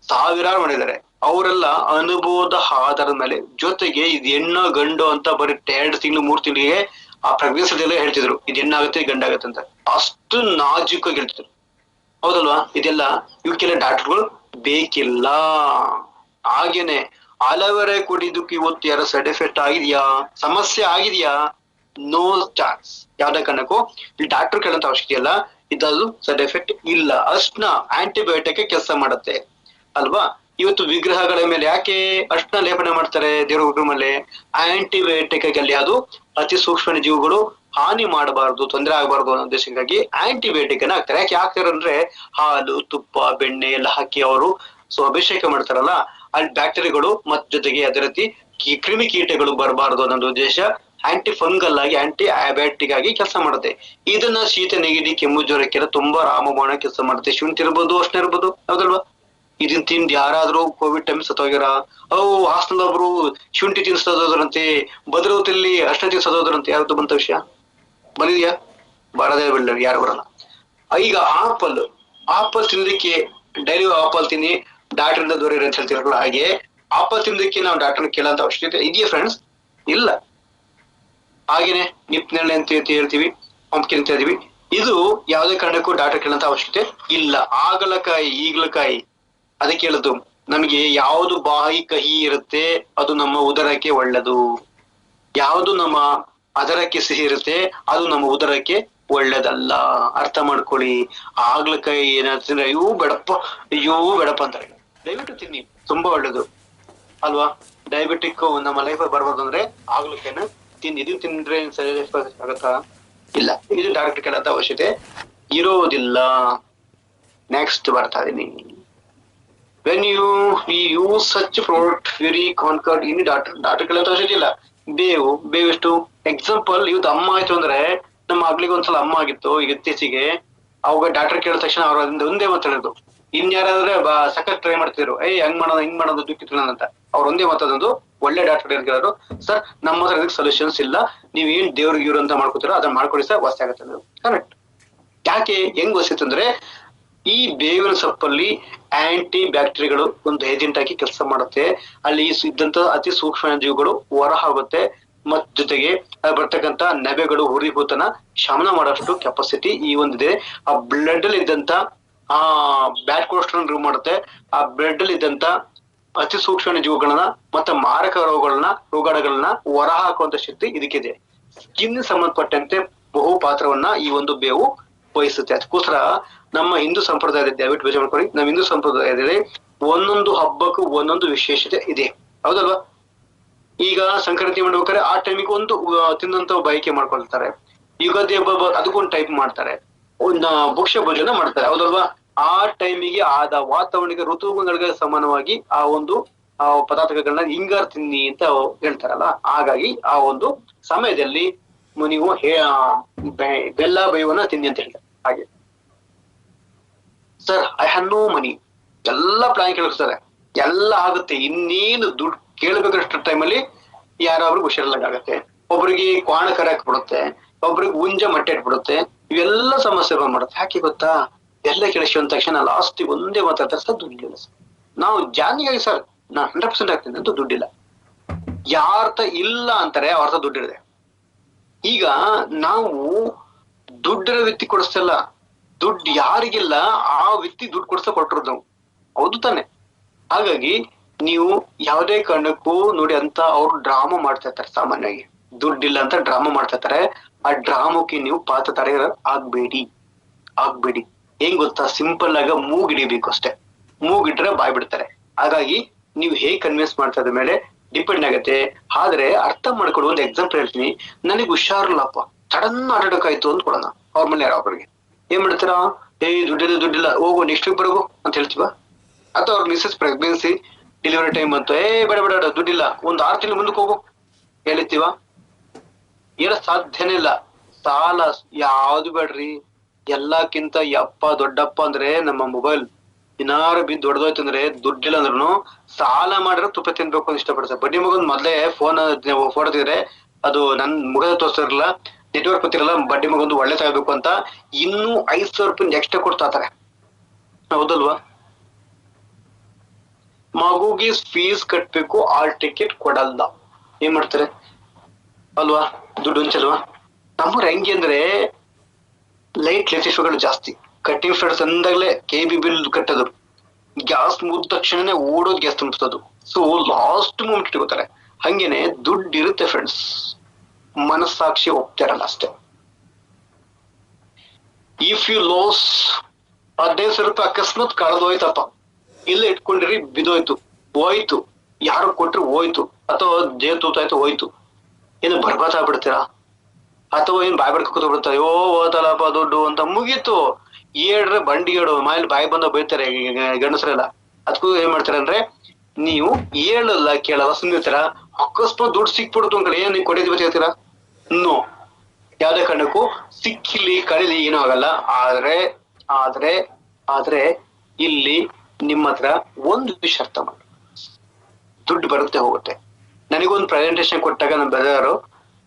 S1: ಸಾವಿರಾರು ಮಾಡಿದ್ದಾರೆ. ಅವರೆಲ್ಲ ಅನುಭವದ ಆಧಾರದ ಮೇಲೆ, ಜೊತೆಗೆ ಇದು ಹೆಣ್ಣು ಗಂಡು ಅಂತ ಬರೀ 2 ತಿಂಗಳು 3 ತಿಂಗಳಿಗೆ ಆ ಪ್ರೆಗ್ನೆನ್ಸಿ ಹೇಳ್ತಿದ್ರು, ಇದು ಹೆಣ್ಣಾಗುತ್ತೆ ಗಂಡಾಗತ್ತೆ ಅಂತ. ಅಷ್ಟು ನಾಜೂಕಾಗಿ ಹೇಳ್ತಿದ್ರು, ಹೌದಲ್ವಾ? ಇದೆಲ್ಲ ಇವಕ್ಕೆಲ್ಲ ಡಾಕ್ಟರ್ಗಳು ಬೇಕಿಲ್ಲ. ಹಾಗೇನೆ ಅಲವೆರೆ ಕುಡಿದಕ್ಕೆ ಇವತ್ತು ಯಾರ ಸೈಡ್ ಎಫೆಕ್ಟ್ ಆಗಿದ್ಯಾ, ಸಮಸ್ಯೆ ಆಗಿದ್ಯಾ? No chance. ಯಾವ್ದೇ ಕಾರಣಕ್ಕೂ ಇಲ್ಲಿ ಡಾಕ್ಟರ್ ಕೇಳಂತ ಅವಶ್ಯಕತೆ ಇಲ್ಲ. ಇದದು ಸೈಡ್ ಎಫೆಕ್ಟ್ ಇಲ್ಲ. ಅರ್ಶಿನ ಆಂಟಿಬಯೋಟಿಕ್ ಕೆಲಸ ಮಾಡುತ್ತೆ ಅಲ್ವಾ? ಇವತ್ತು ವಿಗ್ರಹಗಳ ಮೇಲೆ ಯಾಕೆ ಅರ್ಶಿನ ಲೇಪನೆ ಮಾಡ್ತಾರೆ? ದೇವ್ರ ವಿಗ್ರಹ ಮೇಲೆ ಆಂಟಿಬಯೋಟಿಕ್ ಅಲ್ಲಿ ಅದು ಅತಿ ಸೂಕ್ಷ್ಮ ಜೀವಿಗಳು ಹಾನಿ ಮಾಡಬಾರ್ದು, ತೊಂದರೆ ಆಗಬಾರ್ದು ಅನ್ನೋ ಉದ್ದೇಶಕ್ಕಾಗಿ ಆಂಟಿಬಯೋಟಿಕ್ ಅನ್ನ ಹಾಕ್ತಾರೆ. ಯಾಕೆ ಹಾಕ್ತಾರೆ ಅಂದ್ರೆ ಹಾಲು, ತುಪ್ಪ, ಬೆಣ್ಣೆ ಎಲ್ಲ ಹಾಕಿ ಅವರು ಅಭಿಷೇಕ ಮಾಡ್ತಾರಲ್ಲ, ಅಲ್ಲಿ ಬ್ಯಾಕ್ಟೀರಿಯಾಗಳು ಮತ್ ಜೊತೆಗೆ ಅದೇ ರೀತಿ ಕ್ರಿಮಿ ಕೀಟಗಳು ಬರಬಾರ್ದು ಅನ್ನೋ ಉದ್ದೇಶ ಆಂಟಿ ಫಂಗಲ್ ಆಗಿ, ಆಂಟಿ ಆಬಯೋಟಿಕ್ ಆಗಿ ಕೆಲಸ ಮಾಡುತ್ತೆ. ಇದನ್ನ ಶೀತ, ನೆಗಡಿ, ಕೆಮ್ಮು, ಜ್ವರಕ್ಕೆಲ್ಲ ತುಂಬಾ ರಾಮಬಾಣ ಕೆಲಸ ಮಾಡುತ್ತೆ. ಶುಂಠಿ ಇರ್ಬೋದು, ಅರ್ಶಿನ ಇರ್ಬೋದು, ಹೌದಲ್ವಾ? ಇದನ್ ತಿಂದು ಯಾರಾದ್ರೂ ಕೋವಿಡ್ ಟೈಮ್ ಸತ್ತೋಗ್ಯಾರ? ಹಾಸ್ಟೆಲ್ ಒಬ್ರು ಶುಂಠಿ ತಿನ್ಸ್ ಸತ್ತೋದ್ರಂತೆ, ಭದ್ರಾವತಿಯಲ್ಲಿ ಅರ್ಶಿನ ತಿನ್ಸ್ ಸತ್ತೋದ್ರಂತೆ. ಯಾವ್ದು ಬಂತ ವಿಷಯ ಬಂದಿದ್ಯಾ? ಬರದೇ ಬಿಡ, ಯಾರು ಬರಲ್ಲ. ಈಗ ಆಪಲ್ ತಿನ್ನೋದಕ್ಕೆ ಡೈಲಿ ಆಪಲ್ ತಿನ್ನಿ, ಡಾಕ್ಟರ್ ಇಂದ ದೂರ ಇರಿ ಅಂತ ಹೇಳ್ತಿರಲ್ಲ, ಹಾಗೆ ಆಪಲ್ ತಿನ್ನೋದಕ್ಕೆ ನಾವು ಡಾಕ್ಟರ್ ಕೇಳಂತ ಅವಶ್ಯಕತೆ ಇದೆಯಾ ಫ್ರೆಂಡ್ಸ್? ಇಲ್ಲ. ಹಾಗೇನೆ ನಿಪ್ನೆಳ್ಳೆ ಅಂತ ಹೇಳ್ತೀವಿ, ಪಂಪ್ಕಿನ್ ಅಂತ ಹೇಳ್ತೀವಿ. ಇದು ಯಾವುದೇ ಕಾರಣಕ್ಕೂ ಡಾಕ್ಟರ್ ಕೇಳಂತ ಅವಶ್ಯಕತೆ ಇಲ್ಲ. ಆಗಲಕಾಯಿ, ಈಗಲಕಾಯಿ ಅದಕ್ಕೆ ಹೇಳುದು, ನಮಗೆ ಯಾವುದು ಬಾಯಿ ಕಹಿ ಇರುತ್ತೆ ಅದು ನಮ್ಮ ಉದರಕ್ಕೆ ಒಳ್ಳೆದು. ಯಾವುದು ನಮ್ಮ ಅದರಕ್ಕೆ ಸಿಹಿ ಇರುತ್ತೆ ಅದು ನಮ್ಮ ಉದರಕ್ಕೆ ಒಳ್ಳೇದಲ್ಲ. ಅರ್ಥ ಮಾಡ್ಕೊಳ್ಳಿ. ಆಗ್ಲಕಾಯಿ ಏನಾದ್ರೆ ಅಯ್ಯೋ ಬೇಡಪ್ಪ ಅಂತಾರೆ. ದಯವಿಟ್ಟು ತಿನ್ನಿ, ತುಂಬಾ ಒಳ್ಳೇದು ಅಲ್ವಾ? ಡಯಾಬಿಟಿಕ್ ನಮ್ಮ ಲೈಫ್ ಬರ್ಬಾರ್ದು ಅಂದ್ರೆ ಆಗ್ಲಕಾಯಿನ ತಿನ್ನಿ. ಇದು ತಿಂದ್ರೆ ಸರಿ ಆಗತ್ತಾ? ಇಲ್ಲ. ಇದು ಡಾಕ್ಟರ್ ಕೇಳಂತ ಅವಶ್ಯಕತೆ ಇರೋದಿಲ್ಲ. ನೆಕ್ಸ್ಟ್ ಬರ್ತಾ ಇದೀನಿ. When you use such product very concerned in doctor ಕೇಳಂತ ಅವಶ್ಯಕತೆ ಇಲ್ಲ. ಬೇವು ಎಷ್ಟು ಎಕ್ಸಾಂಪಲ್, ಇವತ್ತು ಅಮ್ಮ ಆಯ್ತು ಅಂದ್ರೆ, ನಮ್ಮ ಮಗ್ಳಿಗೆ ಒಂದ್ಸಲ ಅಮ್ಮ ಆಗಿತ್ತು ಈಗ ಇತ್ತೀಚೆಗೆ. ಅವಾಗ ಡಾಕ್ಟರ್ ಕೇಳಿದ ತಕ್ಷಣ ಅವ್ರ ಒಂದೇ ಮಾತಾಡೋದು. ಇನ್ಯಾರಾದ್ರೆ ಸಖತ್ ಟ್ರೈ ಮಾಡ್ತಿದ್ರು, ಹಂಗ್ ಮಾಡೋದು ದುಃಖಿತ್ತು ಅಂತ. ಅವ್ರ ಒಂದೇ ಮಾತಾಡೋದು, ಒಳ್ಳೆ ಡಾಕ್ಟರ್ ಕೇಳೋರು, ಸರ್ ನಮ್ಮ ಹತ್ರ ಇದಕ್ಕೆ ಸೊಲ್ಯೂಷನ್ಸ್ ಇಲ್ಲ, ನೀವ್ ಏನ್ ದೇವ್ರಿಗೆ ಇವ್ರು ಅಂತ ಮಾಡ್ಕೊತೀರೋ ಅದನ್ನ ಮಾಡ್ಕೊಡಿ ಸರ್, ವಾಸಿ ಆಗತ್ತೆ. ಕರೆಕ್ಟ್. ಯಾಕೆ ಹೆಂಗ್ ವಾಸಿತ್ತು ಅಂದ್ರೆ, ಈ ಬೇವಿನ ಸೊಪ್ಪಲ್ಲಿ ಆಂಟಿ ಬ್ಯಾಕ್ಟೀರಿಯಾಗಳು ಒಂದು ಏಜೆಂಟ್ ಆಗಿ ಕೆಲಸ ಮಾಡುತ್ತೆ. ಅಲ್ಲಿ ಇದ್ದಂತ ಅತಿ ಸೂಕ್ಷ್ಮ ಜೀವಿಗಳು ಹೊರ ಹೋಗುತ್ತೆ. ಮತ್ ಜೊತೆಗೆ ಬರ್ತಕ್ಕಂತ ನೆಬೆಗಳು, ಹುರಿಭೂತನ ಶಮನ ಮಾಡೋಷ್ಟು ಕೆಪಾಸಿಟಿ ಈ ಒಂದಿದೆ. ಆ ಬ್ಲಡ್ ಅಲ್ಲಿ ಇದ್ದಂತ ಬ್ಯಾಡ್ ಕೊಲೆಸ್ಟ್ರಾಲ್ ರಿಮೂವ್ ಮಾಡುತ್ತೆ. ಆ ಬ್ಲಡ್ ಅಲ್ಲಿ ಇದ್ದಂತ ಅತಿ ಸೂಕ್ಷ್ಮ ಜೀವಿಗಳನ್ನ ಮತ್ತೆ ಮಾರಕ ರೋಗಾಣುಗಳನ್ನ ಹೊರ ಹಾಕುವಂತ ಶಕ್ತಿ ಇದಕ್ಕಿದೆ. ಸ್ಕಿನ್ ಸಂಬಂಧಪಟ್ಟಂತೆ ಬಹು ಪಾತ್ರವನ್ನ ಈ ಒಂದು ಬೇವು ವಹಿಸುತ್ತೆ. ಅದಕ್ಕೋಸ್ಕರ ನಮ್ಮ ಹಿಂದೂ ಸಂಪ್ರದಾಯದ, ದಯವಿಟ್ಟು ಬೇಜಾರು ಮಾಡ್ಕೊಳ್ಳಿ, ನಮ್ಮ ಹಿಂದೂ ಸಂಪ್ರದಾಯದಲ್ಲಿ ಒಂದೊಂದು ಹಬ್ಬಕ್ಕೂ ಒಂದೊಂದು ವಿಶೇಷತೆ ಇದೆ, ಹೌದಲ್ವಾ? ಈಗ ಸಂಕ್ರಾಂತಿ ಮಾಡ್ಬೇಕಾದ್ರೆ ಆ ಟೈಮಿಗೆ ಒಂದು ತಿನ್ನಂತ ಬಯಕೆ ಮಾಡ್ಕೊಳ್ತಾರೆ. ಯುಗಾದಿ ಹಬ್ಬ ಅದಕ್ಕೊಂದು ಟೈಪ್ ಮಾಡ್ತಾರೆ, ಒಂದು ಭಕ್ಷ್ಯ ಭೋಜನ ಮಾಡ್ತಾರೆ, ಹೌದಲ್ವಾ? ಆ ಟೈಮಿಗೆ ಆದ ವಾತಾವರಣಕ್ಕೆ, ಋತುಗಳಿಗೆ ಸಮಾನವಾಗಿ ಆ ಒಂದು ಪದಾರ್ಥಗಳನ್ನ ಹಿಂಗಾರ್ ತಿನ್ನಿ ಅಂತ ಹೇಳ್ತಾರಲ್ಲ. ಹಾಗಾಗಿ ಆ ಒಂದು ಸಮಯದಲ್ಲಿ ನೀವು ಬೆಲ್ಲ ಬೇವನ್ನ ತಿನ್ನಿ ಅಂತ ಹೇಳ್ತಾರೆ. ಹಾಗೆ sir I have no money, ಎಲ್ಲ ಪ್ಲಾನ್ ಕೇಳಿಸ್ತಾರೆ, ಎಲ್ಲ ಆಗುತ್ತೆ, ಇನ್ನೇನು ದುಡ್ಡು ಕೇಳಬೇಕಷ್ಟು ಟೈಮಲ್ಲಿ ಯಾರಾದ್ರೂ ಹುಷಾರಿಲ್ಲಾಗತ್ತೆ, ಒಬ್ರಿಗೆ ಕ್ವಾಣ ಕರಕ್ ಬಿಡುತ್ತೆ, ಒಬ್ರಿಗೆ ಉಂಜ ಮಟ್ಟೆ ಇಟ್ಬಿಡುತ್ತೆ, ಇವೆಲ್ಲ ಸಮಸ್ಯೆಗಳು ಮಾಡುತ್ತೆ. ಯಾಕೆ ಗೊತ್ತಾ? ಎಲ್ಲ ಕೇಳಿಸ್ಕೊಂಡ ತಕ್ಷಣ ಲಾಸ್ಟ್ ಒಂದೇ ಮಾತಾಡ್ತಾರೆ, ಸರ್ ದುಡ್ಡಿಲ್ಲ ಸರ್. ನಾವು ಜಾನಿಗಾಗಿ ಸರ್ ನಾ 100% ಆಗ್ತೀನಿ ಅಂತ ದುಡ್ಡಿಲ್ಲ. ಯಾರ್ಥ ಇಲ್ಲ ಅಂತಾರೆ ಅವ್ರಥ ದುಡ್ಡಿದೆ. ಈಗ ನಾವು ದುಡ್ಡಿನ ವ್ಯಕ್ತಿ ಕೊಡಿಸ್ತಲ್ಲ, ದುಡ್ಡು ಯಾರಿಗಿಲ್ಲ ಆ ವ್ಯಕ್ತಿ ದುಡ್ಡು ಕೊಡಿಸ್ತಾ ಕೊಟ್ಟಿರೋದು ನಾವು, ಹೌದು ತಾನೆ? ಹಾಗಾಗಿ ನೀವು ಯಾವುದೇ ಕಾರಣಕ್ಕೂ ನೋಡಿ ಅಂತ ಅವ್ರು ಡ್ರಾಮಾ ಮಾಡ್ತಾ ಇರ್ತಾರೆ. ಸಾಮಾನ್ಯವಾಗಿ ದುಡ್ಡಿಲ್ಲ ಅಂತ ಡ್ರಾಮಾ ಮಾಡ್ತಾ ಇರ್ತಾರೆ. ಆ ಡ್ರಾಮಕ್ಕೆ ನೀವು ಪಾತ್ರಧಾರಿ ಆಗ್ಬೇಡಿ. ಹೆಂಗ್ ಗೊತ್ತಾ? ಸಿಂಪಲ್ ಆಗ ಮೂಗಿಡಿಬೇಕು ಅಷ್ಟೇ. ಮೂಗಿಟ್ರೆ ಬಾಯ್ ಬಿಡ್ತಾರೆ. ಹಾಗಾಗಿ ನೀವು ಹೇಗ್ ಕನ್ವಿನ್ಸ್ ಮಾಡ್ತಾ ಇದ್ರ ಮೇಲೆ ಡಿಪೆಂಡ್ ಆಗತ್ತೆ. ಆದ್ರೆ ಅರ್ಥ ಮಾಡ್ಕೊಡು. ಒಂದು ಎಕ್ಸಾಂಪಲ್ ಹೇಳ್ತೀನಿ. ನನಗೆ ಹುಷಾರಿಲ್ಲಪ್ಪ, ಸಡನ್ ಅಟಾಕ್ ಆಯ್ತು ಅಂದ್ಕೊಡೋಣ, ಅವ್ರ ಮನೆ ಯಾರೊಬ್ಬರಿಗೆ ಏನ್ ಮಾಡ್ತೀರಾ? ದುಡ್ಡಿಲ್ಲ ಹೋಗು, ನೆಕ್ಸ್ಟ್ ವೀಕ್ ಬರೋಗು ಅಂತ ಹೇಳ್ತೀವ? ಅಥವಾ ಅವ್ರ ಮಿಸಸ್ ಪ್ರೆಗ್ನೆನ್ಸಿ ಡೆಲಿವರಿ ಟೈಮ್ ಅಂತ ಬೇಡ ದುಡ್ಡಿಲ್ಲ, ಒಂದ್ 6 ತಿಂಗಳು ಮುಂದಕ್ಕೆ ಹೋಗು ಹೇಳಿರ್ತೀವ? ಹೇಳ ಸಾಧ್ಯನೇ ಇಲ್ಲ. ಸಾಲ ಯಾವ್ದು ಬೇಡ್ರಿ, ಎಲ್ಲಕ್ಕಿಂತ ಯಪ್ಪ ದೊಡ್ಡಪ್ಪ ಅಂದ್ರೆ ನಮ್ಮ ಮೊಬೈಲ್. ಏನಾರು ಬಿದ್ದು ದೊಡ್ಡದೋಯ್ತು ಅಂದ್ರೆ ದುಡ್ಡಿಲ್ಲ ಅಂದ್ರೂ ಸಾಲ ಮಾಡಿದ್ರೆ ತುಪ್ಪ ತಿನ್ಬೇಕು ಅಂತ ಇಷ್ಟಪಡ್ತಾರೆ. ಬಡ್ಡಿ ಮಗನ್ ಮೊದ್ಲೇ ಫೋಟೋ ತೆಗೆದ್ರೆ ಅದು ನನ್ ಮುಖದ ತೋರಿಸಿರಲ್ಲ, ನೆಟ್ವರ್ಕ್ ಗೊತ್ತಿರಲ್ಲ, ಬಡ್ಡಿ ಮಗೊಂದು ಒಳ್ಳೆ ತಗೋಬೇಕು ಅಂತ ಇನ್ನೂ 5,000 ರೂಪಾಯಿ ಎಕ್ಸ್ಟ್ರಾ ಕೊಡ್ತಾತಾರೆ, ಹೌದಲ್ವಾ? ಮಗುಗೆ ಫೀಸ್ ಕಟ್ಬೇಕು, ಆಲ್ ಟಿಕೆಟ್ ಕೊಡಲ್ಲ, ಏನ್ ಮಾಡ್ತಾರೆ ಅಲ್ವಾ? ದುಡ್ಡು ಹಂಚಲ್ವಾ? ನಮ್ಮೂರ್ ಹೆಂಗೆ ಅಂದ್ರೆ ಲೈಟ್ ಲೆಫಿಫ್ಗಳು ಜಾಸ್ತಿ. ಕಟ್ಟಿಂಗ್ ಫ್ರೆಂಡ್ಸ್ ಅಂದಾಗ್ಲೇ KB ಬಿಲ್ ಕಟ್ಟೋದು, ಗ್ಯಾಸ್ ಮುಗಿದ ತಕ್ಷಣನೇ ಓಡೋದ್ ಗ್ಯಾಸ್ ತುಂಬಿಸೋದು. ಸೊ ಲಾಸ್ಟ್ ಮೂಮೆಂಟ್ ಇಟ್ಕೋತಾರೆ. ಹಂಗೇನೆ ದುಡ್ಡು ಇರುತ್ತೆ ಫ್ರೆಂಡ್ಸ್, ಮನಸ್ಸಾಕ್ಷಿ ಹೋಗ್ತಾರಲ್ಲ ಅಷ್ಟೇ. ಇಫ್ ಯು ಲಾಸ್ 15,000 ರೂಪಾಯಿ ಅಕಸ್ಮಾತ್ ಕಳೆದೋಯ್ತಪ್ಪ, ಇಲ್ಲ ಇಟ್ಕೊಂಡಿರಿ ಬಿದೋಯ್ತು, ಹೋಯ್ತು, ಯಾರು ಕೊಟ್ರು ಹೋಯ್ತು, ಅಥವಾ ಜೇಲ್ ತೂತಾಯ್ತು ಹೋಯ್ತು, ಏನು ಬರ್ಬಾದ್ ಆಗ್ಬಿಡ್ತೀರಾ? ಅಥವಾ ಏನ್ ಬಾಯ್ ಬಡ್ಕ ಕೂತ್ಬಿಡ್ತಾರೆ, ಹೋತಲಪ್ಪ ದುಡ್ಡು ಅಂತ ಮುಗೀತು. ಹೇಳ್ರೆ ಬಂಡಿ ಹೇಳು, ಮನೇಲಿ ಬಾಯಿ ಬಂದ ಬೈತಾರೆ ಗಂಡಸರೆಲ್ಲ. ಅದಕ್ಕೂ ಏನ್ ಮಾಡ್ತಾರೆ ಅಂದ್ರೆ, ನೀವು ಹೇಳಲ್ಲ ಕೇಳಲ್ಲ ಸುಮ್ಮನಿರ್ತೀರ. ಅಕಸ್ಮಾತ್ ದುಡ್ಡು ಸಿಕ್ಬಿಡ್ತು ಅಂಕಡೆ ಏನ್ ನೀವು ಕೊಟ್ಟಿದ್ವಿ ಹೇಳ್ತೀರಾ? ನೋ, ಯಾವ್ದೇ ಕಾರಣಕ್ಕೂ ಸಿಕ್ಕಿಲಿ ಕಳೀಲಿ ಏನೂ ಆಗಲ್ಲ. ಆದ್ರೆ ಇಲ್ಲಿ ನಿಮ್ಮ ಹತ್ರ ಒಂದು ವಿಷಯ ಅರ್ಥ ಮಾಡಿ, ದುಡ್ಡು ಬರುತ್ತೆ ಹೋಗುತ್ತೆ. ನನಗೊಂದು ಪ್ರೆಸೆಂಟೇಶನ್ ಕೊಟ್ಟಾಗ ನನ್ನ ಬ್ರದರ್,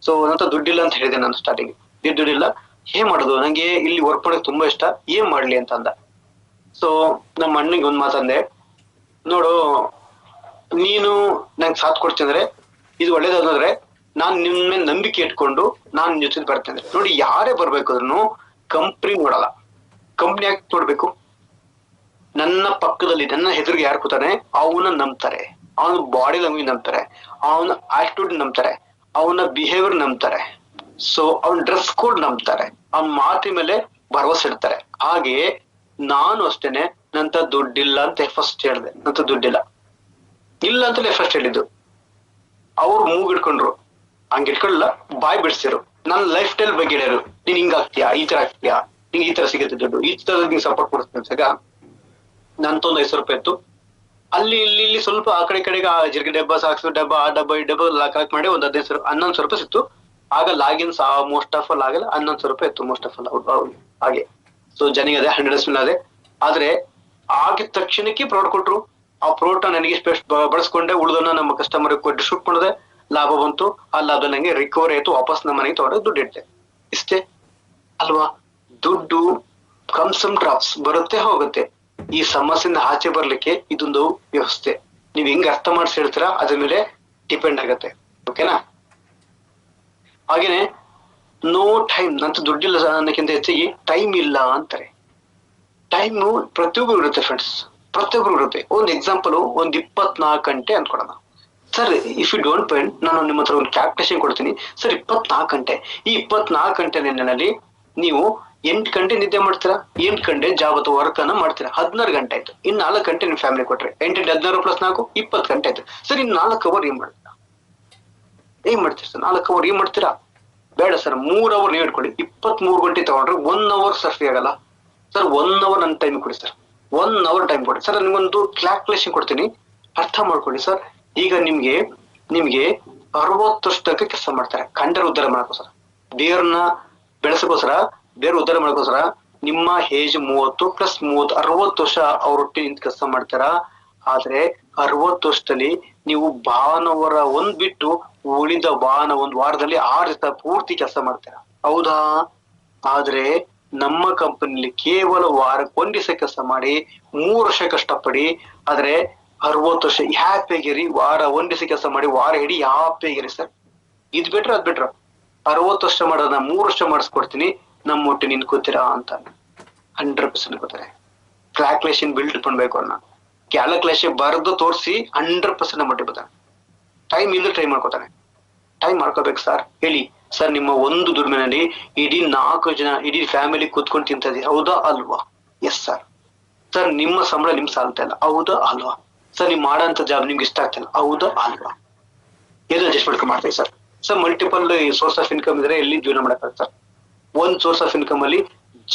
S1: ಸೊ ನಂತರ ದುಡ್ಡಿಲ್ಲ ಅಂತ ಹೇಳಿದೆ ನಾನು ಸ್ಟಾರ್ಟಿಂಗ್. ದುಡ್ಡಿಲ್ಲ ಏನ್ ಮಾಡೋದು, ನಂಗೆ ಇಲ್ಲಿ ವರ್ಕ್ ಮಾಡೋಕೆ ತುಂಬಾ ಇಷ್ಟ, ಏನ್ ಮಾಡ್ಲಿ ಅಂತ ಅಂದ. ಸೊ ನಮ್ಮ ಅಣ್ಣಗೆ ಒಂದ್ ಮಾತಂದೆ, ನೋಡು ನೀನು ನಂಗೆ ಸಾಥ್ ಕೊಡ್ತಿದ್ರೆ ಇದು ಒಳ್ಳೇದಾದ್ರೆ ನಾನ್ ನಿಮ್ ಮೇಲೆ ನಂಬಿಕೆ ಇಟ್ಕೊಂಡು ನಾನ್ ಜೊತೆ ಬರ್ತೇನೆ. ನೋಡಿ ಯಾರೇ ಬರ್ಬೇಕಾದ್ರೂ ಕಂಪ್ನಿ ನೋಡಲ್ಲ. ಕಂಪ್ನಿ ಯಾಕೆ ನೋಡ್ಬೇಕು? ನನ್ನ ಪಕ್ಕದಲ್ಲಿ ನನ್ನ ಹೆಸರಿಗೆ ಯಾರು ಕೂತಾನೆ ಅವನ ನಂಬ್ತಾರೆ, ಅವನ ಬಾಡಿ ಲ್ಯಾಂಗ್ವೇಜ್ ನಂಬ್ತಾರೆ, ಅವನ ಆಟಿಟ್ಯೂಡ್ ನಂಬ್ತಾರೆ, ಅವನ ಬಿಹೇವಿಯರ್ ನಂಬ್ತಾರೆ, ಸೊ ಅವನ ಡ್ರೆಸ್ ಕೋಡ್ ನಂಬ್ತಾರೆ, ಅವನ ಮಾತಿ ಮೇಲೆ ಭರವಸೆ ಇಡ್ತಾರೆ. ಹಾಗೆಯೇ ನಾನು ಅಷ್ಟೇನೆ ನಂತ ದುಡ್ಡಿಲ್ಲ ಅಂತ ಫಸ್ಟ್ ಹೇಳ್ದೆ. ನಂತ ದುಡ್ಡಿಲ್ಲ ಇಲ್ಲ ಅಂತಲೇ ಫಸ್ಟ್ ಹೇಳಿದ್ದು. ಅವ್ರು ಮೂಗಿಡ್ಕೊಂಡ್ರು, ಹಂಗ ಇಟ್ಕೊಳ್ಳಲ್ಲ, ಬಾಯ್ ಬಿಡ್ಸಿರು, ನನ್ನ ಲೈಫ್ ಸ್ಟೈಲ್ ಬಗ್ಗೆ ಹೇಳ್ಯಾರು. ನೀನ್ ಹಿಂಗ ಆಗ್ತೀಯಾ, ಈ ತರ ಆಗ್ತೀಯಾ, ನಿಂಗೆ ಈ ತರ ಸಿಗುತ್ತೆ ದುಡ್ಡು, ಈ ತರ ನಿಂಗೆ ಸಪೋರ್ಟ್ ಕೊಡ್ತೀನಿ ಅಂತಾಗ ನಂತೊಂದು 5,000 ರೂಪಾಯಿ ಇತ್ತು. ಅಲ್ಲಿ ಇಲ್ಲಿ ಸ್ವಲ್ಪ ಆ ಕಡೆಗೆ ಆ ಜಿರ್ಗಿ ಡಬ್ಬ, ಸಾಕ್ಸು ಡಬ್ಬ, ಆ ಡಬ್ಬ ಈ ಡಬ್ಬ ಕಲೆಕ್ಟ್ ಮಾಡಿ ಒಂದು 11,000 ರೂಪಾಯಿ ಸಿಕ್ತು. ಆಗ ಲಾಗಿನ್ಸ್ ಮೋಸ್ಟ್ ಆಫ್ ಆಲ್ ಆಗಲ್ಲ, 11,000 ರೂಪಾಯಿ ಇತ್ತು ಮೋಸ್ಟ್ ಆಫ್ ಆಲ್ ಹಾಗೆ. ಸೊ ಜನಿಗೆ ಅದೇ 100 ಅದೇ. ಆದ್ರೆ ಆಗಿದ ತಕ್ಷಣಕ್ಕೆ ಪ್ರಾಡಕ್ಟ್ ಕೊಟ್ರು. ಆ ಪ್ರಾಡಕ್ಟ್ ನನಗೆ ಬಳಸ್ಕೊಂಡೆ, ಉಳಿದನ್ನ ನಮ್ಮ ಕಸ್ಟಮರ್ ಡಿಸ್ಟ್ರಿಬ್ಯೂಟ್ ಮಾಡಿದೆ, ಲಾಭ ಬಂತು. ಆ ಲಾಭ ನಂಗೆ ರಿಕವರಿ ಆಯ್ತು, ವಾಪಸ್ ನಮ್ಮ ಮನೆಗೆ ತಗೊಂಡು ದುಡ್ಡು ಇಟ್ಟೆ. ಇಷ್ಟೇ ಅಲ್ವಾ? ದುಡ್ಡು ಕಮ್ಸಮ್ ಡ್ರಾಪ್ಸ್ ಬರುತ್ತೆ ಹೋಗುತ್ತೆ. ಈ ಸಮಸ್ಯೆಯಿಂದ ಆಚೆ ಬರ್ಲಿಕ್ಕೆ ಇದೊಂದು ವ್ಯವಸ್ಥೆ. ನೀವ್ ಹೆಂಗ್ ಅರ್ಥ ಮಾಡಿಸಿ ಹೇಳ್ತೀರಾ ಅದ್ರ ಮೇಲೆ ಡಿಪೆಂಡ್ ಆಗತ್ತೆ, ಓಕೆನಾ? ಹಾಗೇನೆ ನೋ ಟೈಮ್, ನಂತ ದುಡ್ಡಿಲ್ಲ ಅನ್ನಕ್ಕಿಂತ ಹೆಚ್ಚಿಗೆ ಟೈಮ್ ಇಲ್ಲ ಅಂತಾರೆ. ಟೈಮು ಪ್ರತಿಯೊಬ್ಬರು ಇರುತ್ತೆ ಫ್ರೆಂಡ್ಸ್, ಪ್ರತಿಯೊಬ್ಬರು ಇರುತ್ತೆ. ಒಂದು ಎಕ್ಸಾಂಪಲ್, ಒಂದು 24 ಗಂಟೆ ಅನ್ಕೊಡೋಣ sir. If you don't mind, ನಾನು ನಿಮ್ಮ ಹತ್ರ ಒಂದು ಕ್ಯಾಲ್ಕುಲೇಷನ್ ಕೊಡ್ತೀನಿ ಸರ್. 24 ಗಂಟೆ, ಈ 24 ಗಂಟೆ ನಿನ್ನಲ್ಲಿ ನೀವು 8 ಗಂಟೆ ನಿದ್ದೆ ಮಾಡ್ತೀರಾ, 8 ಗಂಟೆ ಜಾಬ್ ಅಥವಾ ವರ್ಕ್ ಅನ್ನ ಮಾಡ್ತೀರಾ, 16 ಗಂಟೆ ಆಯ್ತು. ಇನ್ 4 ಗಂಟೆ ನಿಮ್ ಫ್ಯಾಮಿಲಿ ಕೊಟ್ರೆ 8 16 + 4 20 ಗಂಟೆ ಆಯ್ತು. ಸರ್ ಇನ್ 4 ಅವರ್ ಏನ್ ಮಾಡ್ತೀರಾ? ಸರ್ 4 ಅವರ್ ಏನ್ ಮಾಡ್ತೀರಾ? ಬೇಡ ಸರ್ 3 ಅವರ್ ನೀವು ಇಟ್ಕೊಳ್ಳಿ. 23 ಗಂಟೆ ತಗೊಂಡ್ರೆ 1 ಅವರ್ ಸರ್ ಫ್ರೀ ಆಗಲ್ಲ ಸರ್. 1 ಅವರ್ ನನ್ನ ಟೈಮ್ ಕೊಡಿ ಸರ್, 1 ಅವರ್ ಟೈಮ್ ಕೊಡಿ ಸರ್. ನಿಮ್ಗೊಂದು ಕ್ಯಾಲ್ಕುಲೇಷನ್ ಕೊಡ್ತೀನಿ, ಅರ್ಥ ಮಾಡ್ಕೊಳ್ಳಿ ಸರ್. ಈಗ ನಿಮ್ಗೆ 60 ವರ್ಷಕ್ಕೆ ಕೆಲಸ ಮಾಡ್ತಾರೆ, ಕಂಡರ ಉದ್ಧಾರ ಮಾಡೋಕೋಸ್ಕರ, ಬೇರ್ನ ಬೆಳೆಸಕೋಸ್ಕರ, ಬೇರೆ ಉದ್ಧಾರ ಮಾಡೋಕೋಸ್ಕರ ನಿಮ್ಮ ಏಜ್ 30+30 60 ವರ್ಷ ಅವ್ರೊಟ್ಟಿ ನಿಂತು ಕೆಲಸ ಮಾಡ್ತಾರ. ಆದ್ರೆ 60 ವರ್ಷದಲ್ಲಿ ನೀವು ಭಾನುವಾರ ಒಂದ್ ಬಿಟ್ಟು ಉಳಿದ ಒಂದ್ ವಾರದಲ್ಲಿ 6 ದಿವಸ ಪೂರ್ತಿ ಕೆಲಸ ಮಾಡ್ತೀರಾ, ಹೌದಾ? ಆದ್ರೆ ನಮ್ಮ ಕಂಪನಿಲಿ ಕೇವಲ ವಾರಕ್ಕೆ 1 ದಿವಸ ಕೆಲಸ ಮಾಡಿ 3 ವರ್ಷ ಕಷ್ಟಪಡಿ, ಆದ್ರೆ 60 ವರ್ಷ ಹ್ಯಾಪಿಯಾಗಿರಿ. ವಾರ 1 ದಿವಸ ಕೆಲಸ ಮಾಡಿ ವಾರ ಇಡೀ ಹ್ಯಾಪಿಯಾಗಿರಿ ಸರ್. ಇದ್ ಬಿಟ್ರ ಅದ್ ಬಿಟ್ರ 60 ವರ್ಷ ಮಾಡೋದನ್ನ 3 ವರ್ಷ ಮಾಡಿಸ್ಕೊಡ್ತೀನಿ, ನಮ್ಮ ಒಟ್ಟು ನಿಂತ್ಕೋತೀರಾ ಅಂತ 100% ಗೊತ್ತಾರೆ. ಕ್ಯಾಲ್ಕುಲೇಷನ್ ಬಿಲ್ಡ್ ಮಾಡ್ಬೇಕು ಅನ್ನ ಕ್ಯಾಲ್ಕುಲೇಷನ್ ಬರೆದು ತೋರಿಸಿ 100% ಮಾಡಿರ್ತಾನೆ. ಟೈಮ್ ಇಲ್ಲದೆ ಟ್ರೈ ಮಾಡ್ಕೋತಾನೆ. ಟೈಮ್ ಮಾಡ್ಕೋಬೇಕು ಸರ್. ಹೇಳಿ ಸರ್, ನಿಮ್ಮ ಒಂದು ದುಡಿಮೆನಲ್ಲಿ ಇಡೀ 4 ಜನ ಇಡೀ ಫ್ಯಾಮಿಲಿ ಕೂತ್ಕೊಂಡು ತಿಂತದೆ, ಹೌದಾ ಅಲ್ವಾ? Yes sir. ಸರ್, ನಿಮ್ಮ ಸಂಬಳ ನಿಮ್ಗೆ ಸಾಲ್ತಾ ಇಲ್ಲ, ಹೌದಾ ಅಲ್ವಾ? ಸರ್, ನೀವು ಮಾಡೋಂಥ ಜಾಬ್ ನಿಮ್ಗೆ ಇಷ್ಟ ಆಗ್ತಾ ಇಲ್ಲ, ಹೌದಾ ಅಲ್ವಾ? ಏನು ಅಡ್ಜಸ್ಟ್ ಮಾಡ್ತೀವಿ sir. Sir, multiple source of income ಇದ್ರೆ ಎಲ್ಲಿ ಜೀವನ ಮಾಡಕ್ಕಾಗುತ್ತೆ ಸರ್. ಒಂದ್ ಸೋರ್ಸ್ ಆಫ್ ಇನ್ಕಮ್ ಅಲ್ಲಿ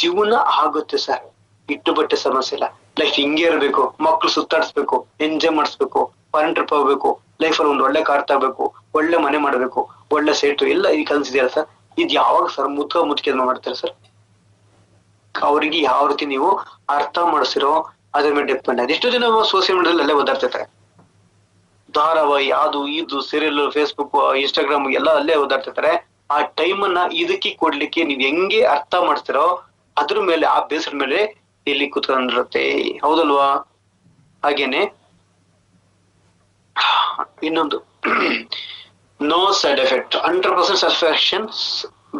S1: ಜೀವನ ಆಗುತ್ತೆ ಸರ್. ಇಟ್ಟು ಬಟ್ಟೆ ಸಮಸ್ಯೆ ಇಲ್ಲ. ಲೈಫ್ ಹಿಂಗೆ ಇರ್ಬೇಕು, ಮಕ್ಳು ಸುತ್ತಾಡಿಸ್ಬೇಕು, ಎಂಜಾಯ್ ಮಾಡಿಸ್ಬೇಕು, ಫಾರಿನ್ ಟ್ರಿಪ್ ಹೋಗ್ಬೇಕು, ಲೈಫ್ ಅಲ್ಲಿ ಒಂದು ಒಳ್ಳೆ ಕಾರ್ ತಗೋಬೇಕು, ಒಳ್ಳೆ ಮನೆ ಮಾಡ್ಬೇಕು, ಒಳ್ಳೆ ಸೇಟು ಎಲ್ಲ ಈ ಕನ್ಸಿದೆಯಲ್ಲ ಸರ್. ಇದ್ ಯಾವಾಗ ಸರ್ ಮುತ್ತಿಗೆ ಮಾಡ್ತಾರೆ ಸರ್? ಅವರಿಗೆ ಯಾವ ರೀತಿ ನೀವು ಅರ್ಥ ಮಾಡಿಸಿರೋ ಅದ್ರ ಮೇಲೆ ಡಿಪೆಂಡ್ ಆಗಿದೆ. ಎಷ್ಟು ಜನ ಸೋಷಿಯಲ್ ಮೀಡಿಯಾದಲ್ಲಿ ಅಲ್ಲೇ ಓದಾಡ್ತಿರ್ತಾರೆ, ಧಾರಾವಾಹಿ ಅದು ಇದು ಸೀರಿಯಲ್, ಫೇಸ್ಬುಕ್, ಇನ್ಸ್ಟಾಗ್ರಾಮ್ ಎಲ್ಲ ಅಲ್ಲೇ ಓದಾಡ್ತಿರ್ತಾರೆ. ಆ ಟೈಮ್ ಅನ್ನ ಇದಕ್ಕೆ ಕೊಡ್ಲಿಕ್ಕೆ ನೀವ್ ಹೆಂಗೆ ಅರ್ಥ ಮಾಡಿಸ್ತಿರೋ ಅದ್ರ ಮೇಲೆ, ಆ ಬೇಸ್ಡ್ ಮೇಲೆ ಇಲ್ಲಿ ಕುತ್ಕೊಂಡಿರುತ್ತೆ, ಹೌದಲ್ವಾ? ಹಾಗೇನೆ ಇನ್ನೊಂದು no side effect, 100% satisfaction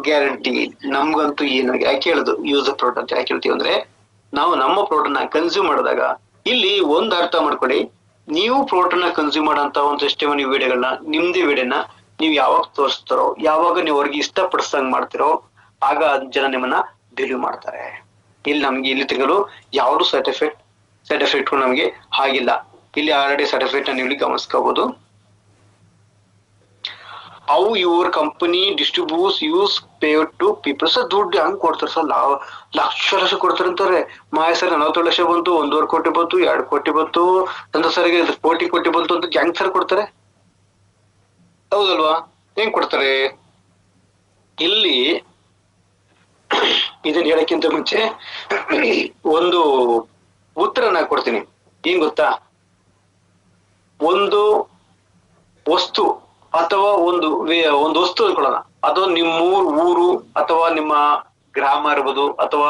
S1: guarantee. ನಮ್ಗಂತೂ ಏನು ಯಾಕೆ ಹೇಳುದು ಯೂಸ್ ದ ಪ್ರಾಡಕ್ಟ್ ಅಂತ ಯಾಕೆ ಹೇಳ್ತೀವಿ ಅಂದ್ರೆ, ನಾವು ನಮ್ಮ ಪ್ರಾಡಕ್ಟ್ ನ ಕನ್ಸ್ಯೂಮ್ ಮಾಡಿದಾಗ ಇಲ್ಲಿ ಒಂದ್ ಅರ್ಥ ಮಾಡ್ಕೊಳ್ಳಿ, ನೀವು ಪ್ರಾಡಕ್ಟ್ ನ ಕನ್ಸ್ಯೂಮ್ ಮಾಡೋಂತ ಒಂದು ಟೆಸ್ಟಿಮನಿ ವಿಡಿಯೋಗಳನ್ನ, ನಿಮ್ದೇ ವಿಡಿಯೋನ ನೀವು ಯಾವಾಗ ತೋರಿಸ್ತಾರೋ, ಯಾವಾಗ ನೀವು ಅವ್ರಿಗೆ ಇಷ್ಟಪಡಿಸಂಗ್ ಮಾಡ್ತಿರೋ, ಆಗ ಜನ ನಿಮ್ಮನ್ನ ಬಿಲೀವ್ ಮಾಡ್ತಾರೆ. ಇಲ್ಲಿ ತೆಗೆದು ಯಾವ್ದು ಸೈಡ್ ಎಫೆಕ್ಟ್ ನಮ್ಗೆ ಆಗಿಲ್ಲ. ಇಲ್ಲಿ ಆಲ್ರೆಡಿ ಸೈಡ್ ಎಫೆಕ್ಟ್ ನೀವು ಇಲ್ಲಿ ಗಮನಿಸ್ಕೋಬಹುದು. How your company distributes use pay to people. Sir, ದುಡ್ಡು ಹಂಗ್ ಕೊಡ್ತಾರೆ ಸರ್, ಲಕ್ಷ ಕೊಡ್ತಾರೆ ಅಂತಾರೆ. ಸರ್ 40 ಲಕ್ಷ ಬಂತು, 1.5 ಕೋಟಿ ಬಂತು, 2 ಕೋಟಿ ಬಂತು, ಸರಿಗೆ ಕೋಟಿ ಬಂತು ಅಂತ ಹೆಂಗ್ ಸರ್ ಕೊಡ್ತಾರೆ, ಹೌದಲ್ವಾ? ಹೆಂಗ್ ಕೊಡ್ತಾರೆ? ಇಲ್ಲಿ ಇದನ್ನ ಹೇಳಕ್ಕಿಂತ ಮುಂಚೆ ಒಂದು ಉತ್ತರನ ಕೊಡ್ತೀನಿ. ಏನ್ ಗೊತ್ತಾ, ಒಂದು ವಸ್ತು ಅಥವಾ ಒಂದು ವಸ್ತು ಅನ್ಕೊಳ್ಳೋಣ, ಅದು ನಿಮ್ಮ ಊರು ಅಥವಾ ನಿಮ್ಮ ಗ್ರಾಮ ಇರ್ಬೋದು, ಅಥವಾ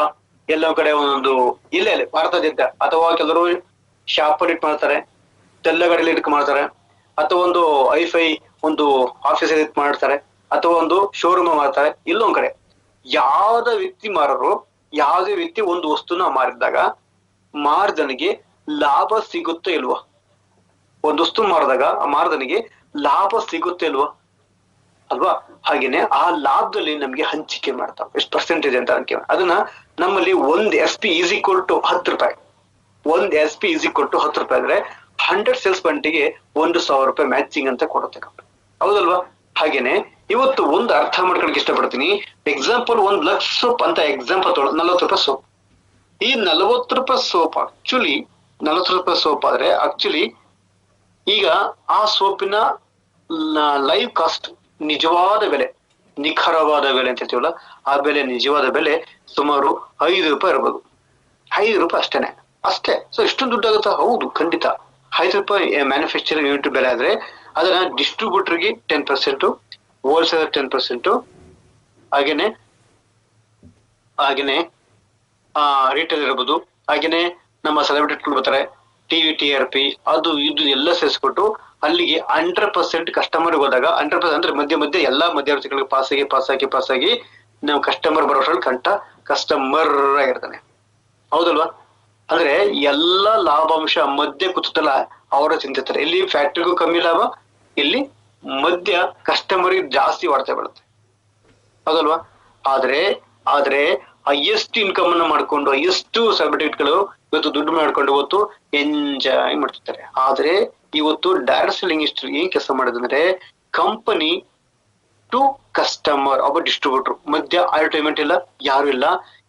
S1: ಎಲ್ಲ ಕಡೆ ಒಂದೊಂದು ಇಲ್ಲೇ ಭಾರತದಾದ್ಯಂತ, ಅಥವಾ ಕೆಲವರು ಶಾಪಲ್ಲಿ ಇಟ್ ಮಾಡ್ತಾರೆ, ತೆಲ್ಲಗಡೆಯಲ್ಲಿ ಇಟ್ಕೊಂಡು ಮಾಡ್ತಾರೆ, ಅಥವಾ ಒಂದು ಐಫೈ ಒಂದು ಆಫೀಸ್ ಇಟ್ ಮಾಡ್ತಾರೆ, ಅಥವಾ ಒಂದು ಶೋರೂಮ್ ಮಾಡ್ತಾರೆ. ಇಲ್ಲೊಂದ್ ಕಡೆ ಯಾವ್ದೇ ವ್ಯಕ್ತಿ ಒಂದು ವಸ್ತುನ ಮಾರಿದಾಗ ಮಾರ್ದನಿಗೆ ಲಾಭ ಸಿಗುತ್ತೆ ಇಲ್ವಾ? ಒಂದು ವಸ್ತು ಮಾರಿದಾಗ ಮಾರ್ದನಿಗೆ ಲಾಭ ಸಿಗುತ್ತೆ ಇಲ್ವಾ? ಅಲ್ವಾ? ಹಾಗೇನೆ ಆ ಲಾಭದಲ್ಲಿ ನಮ್ಗೆ ಹಂಚಿಕೆ ಮಾಡ್ತಾವ, ಎಷ್ಟು ಪರ್ಸೆಂಟೇಜ್ ಅಂತ ಅನ್ಕೆ. ಅದನ್ನ ನಮ್ಮಲ್ಲಿ 1 SP = 10 ರೂಪಾಯಿ. 1 SP = 10 ರೂಪಾಯಿ ಅಂದ್ರೆ 100 ಸೇಲ್ಸ್ ಪಾಯಿಂಟ್ಗೆ 1,000 ರೂಪಾಯಿ ಮ್ಯಾಚಿಂಗ್ ಅಂತ ಕೊಡುತ್ತೆ ಕಂಪನಿ, ಹೌದಲ್ವಾ? ಹಾಗೇನೆ ಇವತ್ತು ಒಂದು ಅರ್ಥ ಮಾಡ್ಕೊಳಕ್ ಇಷ್ಟಪಡ್ತೀನಿ. ಎಕ್ಸಾಂಪಲ್ 1 ಲಕ್ಷ ಸೋಪ್ ಅಂತ ಎಕ್ಸಾಂಪಲ್ 40 ರೂಪಾಯಿ ಸೋಪ್. ಈ 40 ರೂಪಾಯಿ ಸೋಪ್ ಆಕ್ಚುಲಿ 40 ರೂಪಾಯಿ ಸೋಪ್ ಆದ್ರೆ ಆಕ್ಚುಲಿ ಈಗ ಆ ಸೋಪಿನ ಲೈವ್ ಕಾಸ್ಟ್, ನಿಜವಾದ ಬೆಲೆ, ನಿಖರವಾದ ಬೆಲೆ ಅಂತ ಹೇಳ್ತೀವಲ್ಲ, ಆ ಬೆಲೆ ನಿಜವಾದ ಬೆಲೆ ಸುಮಾರು 5 ರೂಪಾಯಿ ಇರ್ಬೋದು. 5 ರೂಪಾಯಿ ಅಷ್ಟೇ. ಸೊ ಇಷ್ಟೊಂದು ದುಡ್ಡು ಆಗುತ್ತಾ? ಹೌದು, ಖಂಡಿತ. 5 ರೂಪಾಯಿ ಮ್ಯಾನುಫ್ಯಾಕ್ಚರಿಂಗ್ ಯೂನಿಟ್ ಬೆಲೆ ಆದ್ರೆ ಅದನ್ನ ಡಿಸ್ಟ್ರಿಬ್ಯೂಟರ್ಗೆ 10%, ಹೋಲ್ಸೇಲರ್ 10%, ಹಾಗೇನೆ ರಿಟೇಲ್ ಇರ್ಬೋದು, ಹಾಗೇನೆ ನಮ್ಮ ಸೆಲೆಬ್ರಿಟಿಗಳು ಬರ್ತಾರೆ, ಟಿವಿ TRP ಅದು ಇದು ಎಲ್ಲ ಸೇರಿಸ್ಬಿಟ್ಟು ಅಲ್ಲಿಗೆ 100% ಕಸ್ಟಮರ್ ಹೋದಾಗ 100% ಅಂದ್ರೆ ಮಧ್ಯೆ ಎಲ್ಲಾ ಮಧ್ಯವರ್ತಿಗಳಿಗೆ ಪಾಸ್ ಆಗಿ ನಾವು ಕಸ್ಟಮರ್ ಬರೋಷ್ಟ್ರಲ್ಲಿ ಕಸ್ಟಮರ್ ಆಗಿರ್ತಾನೆ, ಹೌದಲ್ವಾ? ಅಂದ್ರೆ ಎಲ್ಲಾ ಲಾಭಾಂಶ ಮಧ್ಯೆ ಕೂತಲ್ಲ ಅವರ ಚಿಂತಿತಾರೆ. ಇಲ್ಲಿ ಫ್ಯಾಕ್ಟ್ರಿಗೂ ಕಮ್ಮಿ ಲಾಭ, ಇಲ್ಲಿ ಮಧ್ಯ ಕಸ್ಟಮರ್ಗೆ ಜಾಸ್ತಿ ವಾಡ್ತಾ ಬೀಳುತ್ತೆ, ಹೌದಲ್ವಾ? ಆದ್ರೆ ಹೈಯೆಸ್ಟ್ ಇನ್ಕಮ್ ಅನ್ನ ಮಾಡ್ಕೊಂಡು ಹೈಯೆಸ್ಟ್ ಸೆಲೆಬ್ರಿಟಿಗಳು ಇವತ್ತು ದುಡ್ಡು ಮಾಡ್ಕೊಂಡು ಇವತ್ತು ಎಂಜಾಯ್ ಮಾಡ್ತಿರ್ತಾರೆ. ಆದ್ರೆ ಇವತ್ತು ಡೈರೆಕ್ಟ್ ಸೆಲ್ಲಿಂಗ್ ಇಷ್ಟು ಏನ್ ಕೆಲಸ ಮಾಡೋದಂದ್ರೆ, ಕಂಪನಿ ಟು ಕಸ್ಟಮರ್, ಒಬ್ಬ ಡಿಸ್ಟ್ರಿಬ್ಯೂಟರ್ ಮಧ್ಯ ಅಡ್ವರ್ಟೈಸ್ಮೆಂಟ್ ಇಲ್ಲ, ಯಾರು ಇಲ್ಲ.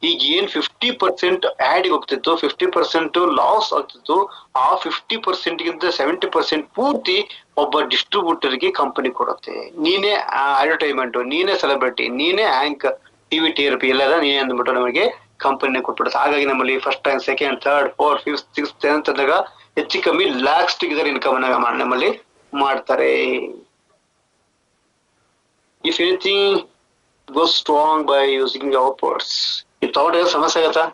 S1: ಈಗ ಏನ್ 50% ಆಡ್ ಹೋಗ್ತಿತ್ತು, 50% ಲಾಸ್ ಆಗ್ತಿತ್ತು, ಆ 50% ಗಿಂತ 70% ಪೂರ್ತಿ ಒಬ್ಬ ಡಿಸ್ಟ್ರಿಬ್ಯೂಟರ್ಗೆ ಕಂಪನಿ ಕೊಡುತ್ತೆ. ನೀನೇ ಅಡ್ವರ್ಟೈಸ್ಮೆಂಟ್, ನೀನೇ ಸೆಲೆಬ್ರಿಟಿ, ನೀನೇ ಆಂಕರ್, ಟಿವಿ TRP ಎಲ್ಲ ನೀನೇ ಅಂದ್ಬಿಟ್ಟು ನಮಗೆ ಕಂಪನಿ ಕೊಟ್ಬಿಡುತ್ತೆ. ಹಾಗಾಗಿ ನಮ್ಮಲ್ಲಿ first rank, second, third, fourth, fifth, sixth, tenth ಅಂದಾಗ ಹೆಚ್ಚು ಕಮ್ಮಿ ಲ್ಯಾಕ್ಸ್ ಟುಗೆದರ್ ಇನ್ಕಮ್ ನಮ್ಮಲ್ಲಿ ಮಾಡ್ತಾರೆ. If anything goes strong by using your words. Without ಏನ್ ಸಮಸ್ಯೆ ಆಗತ್ತಾ?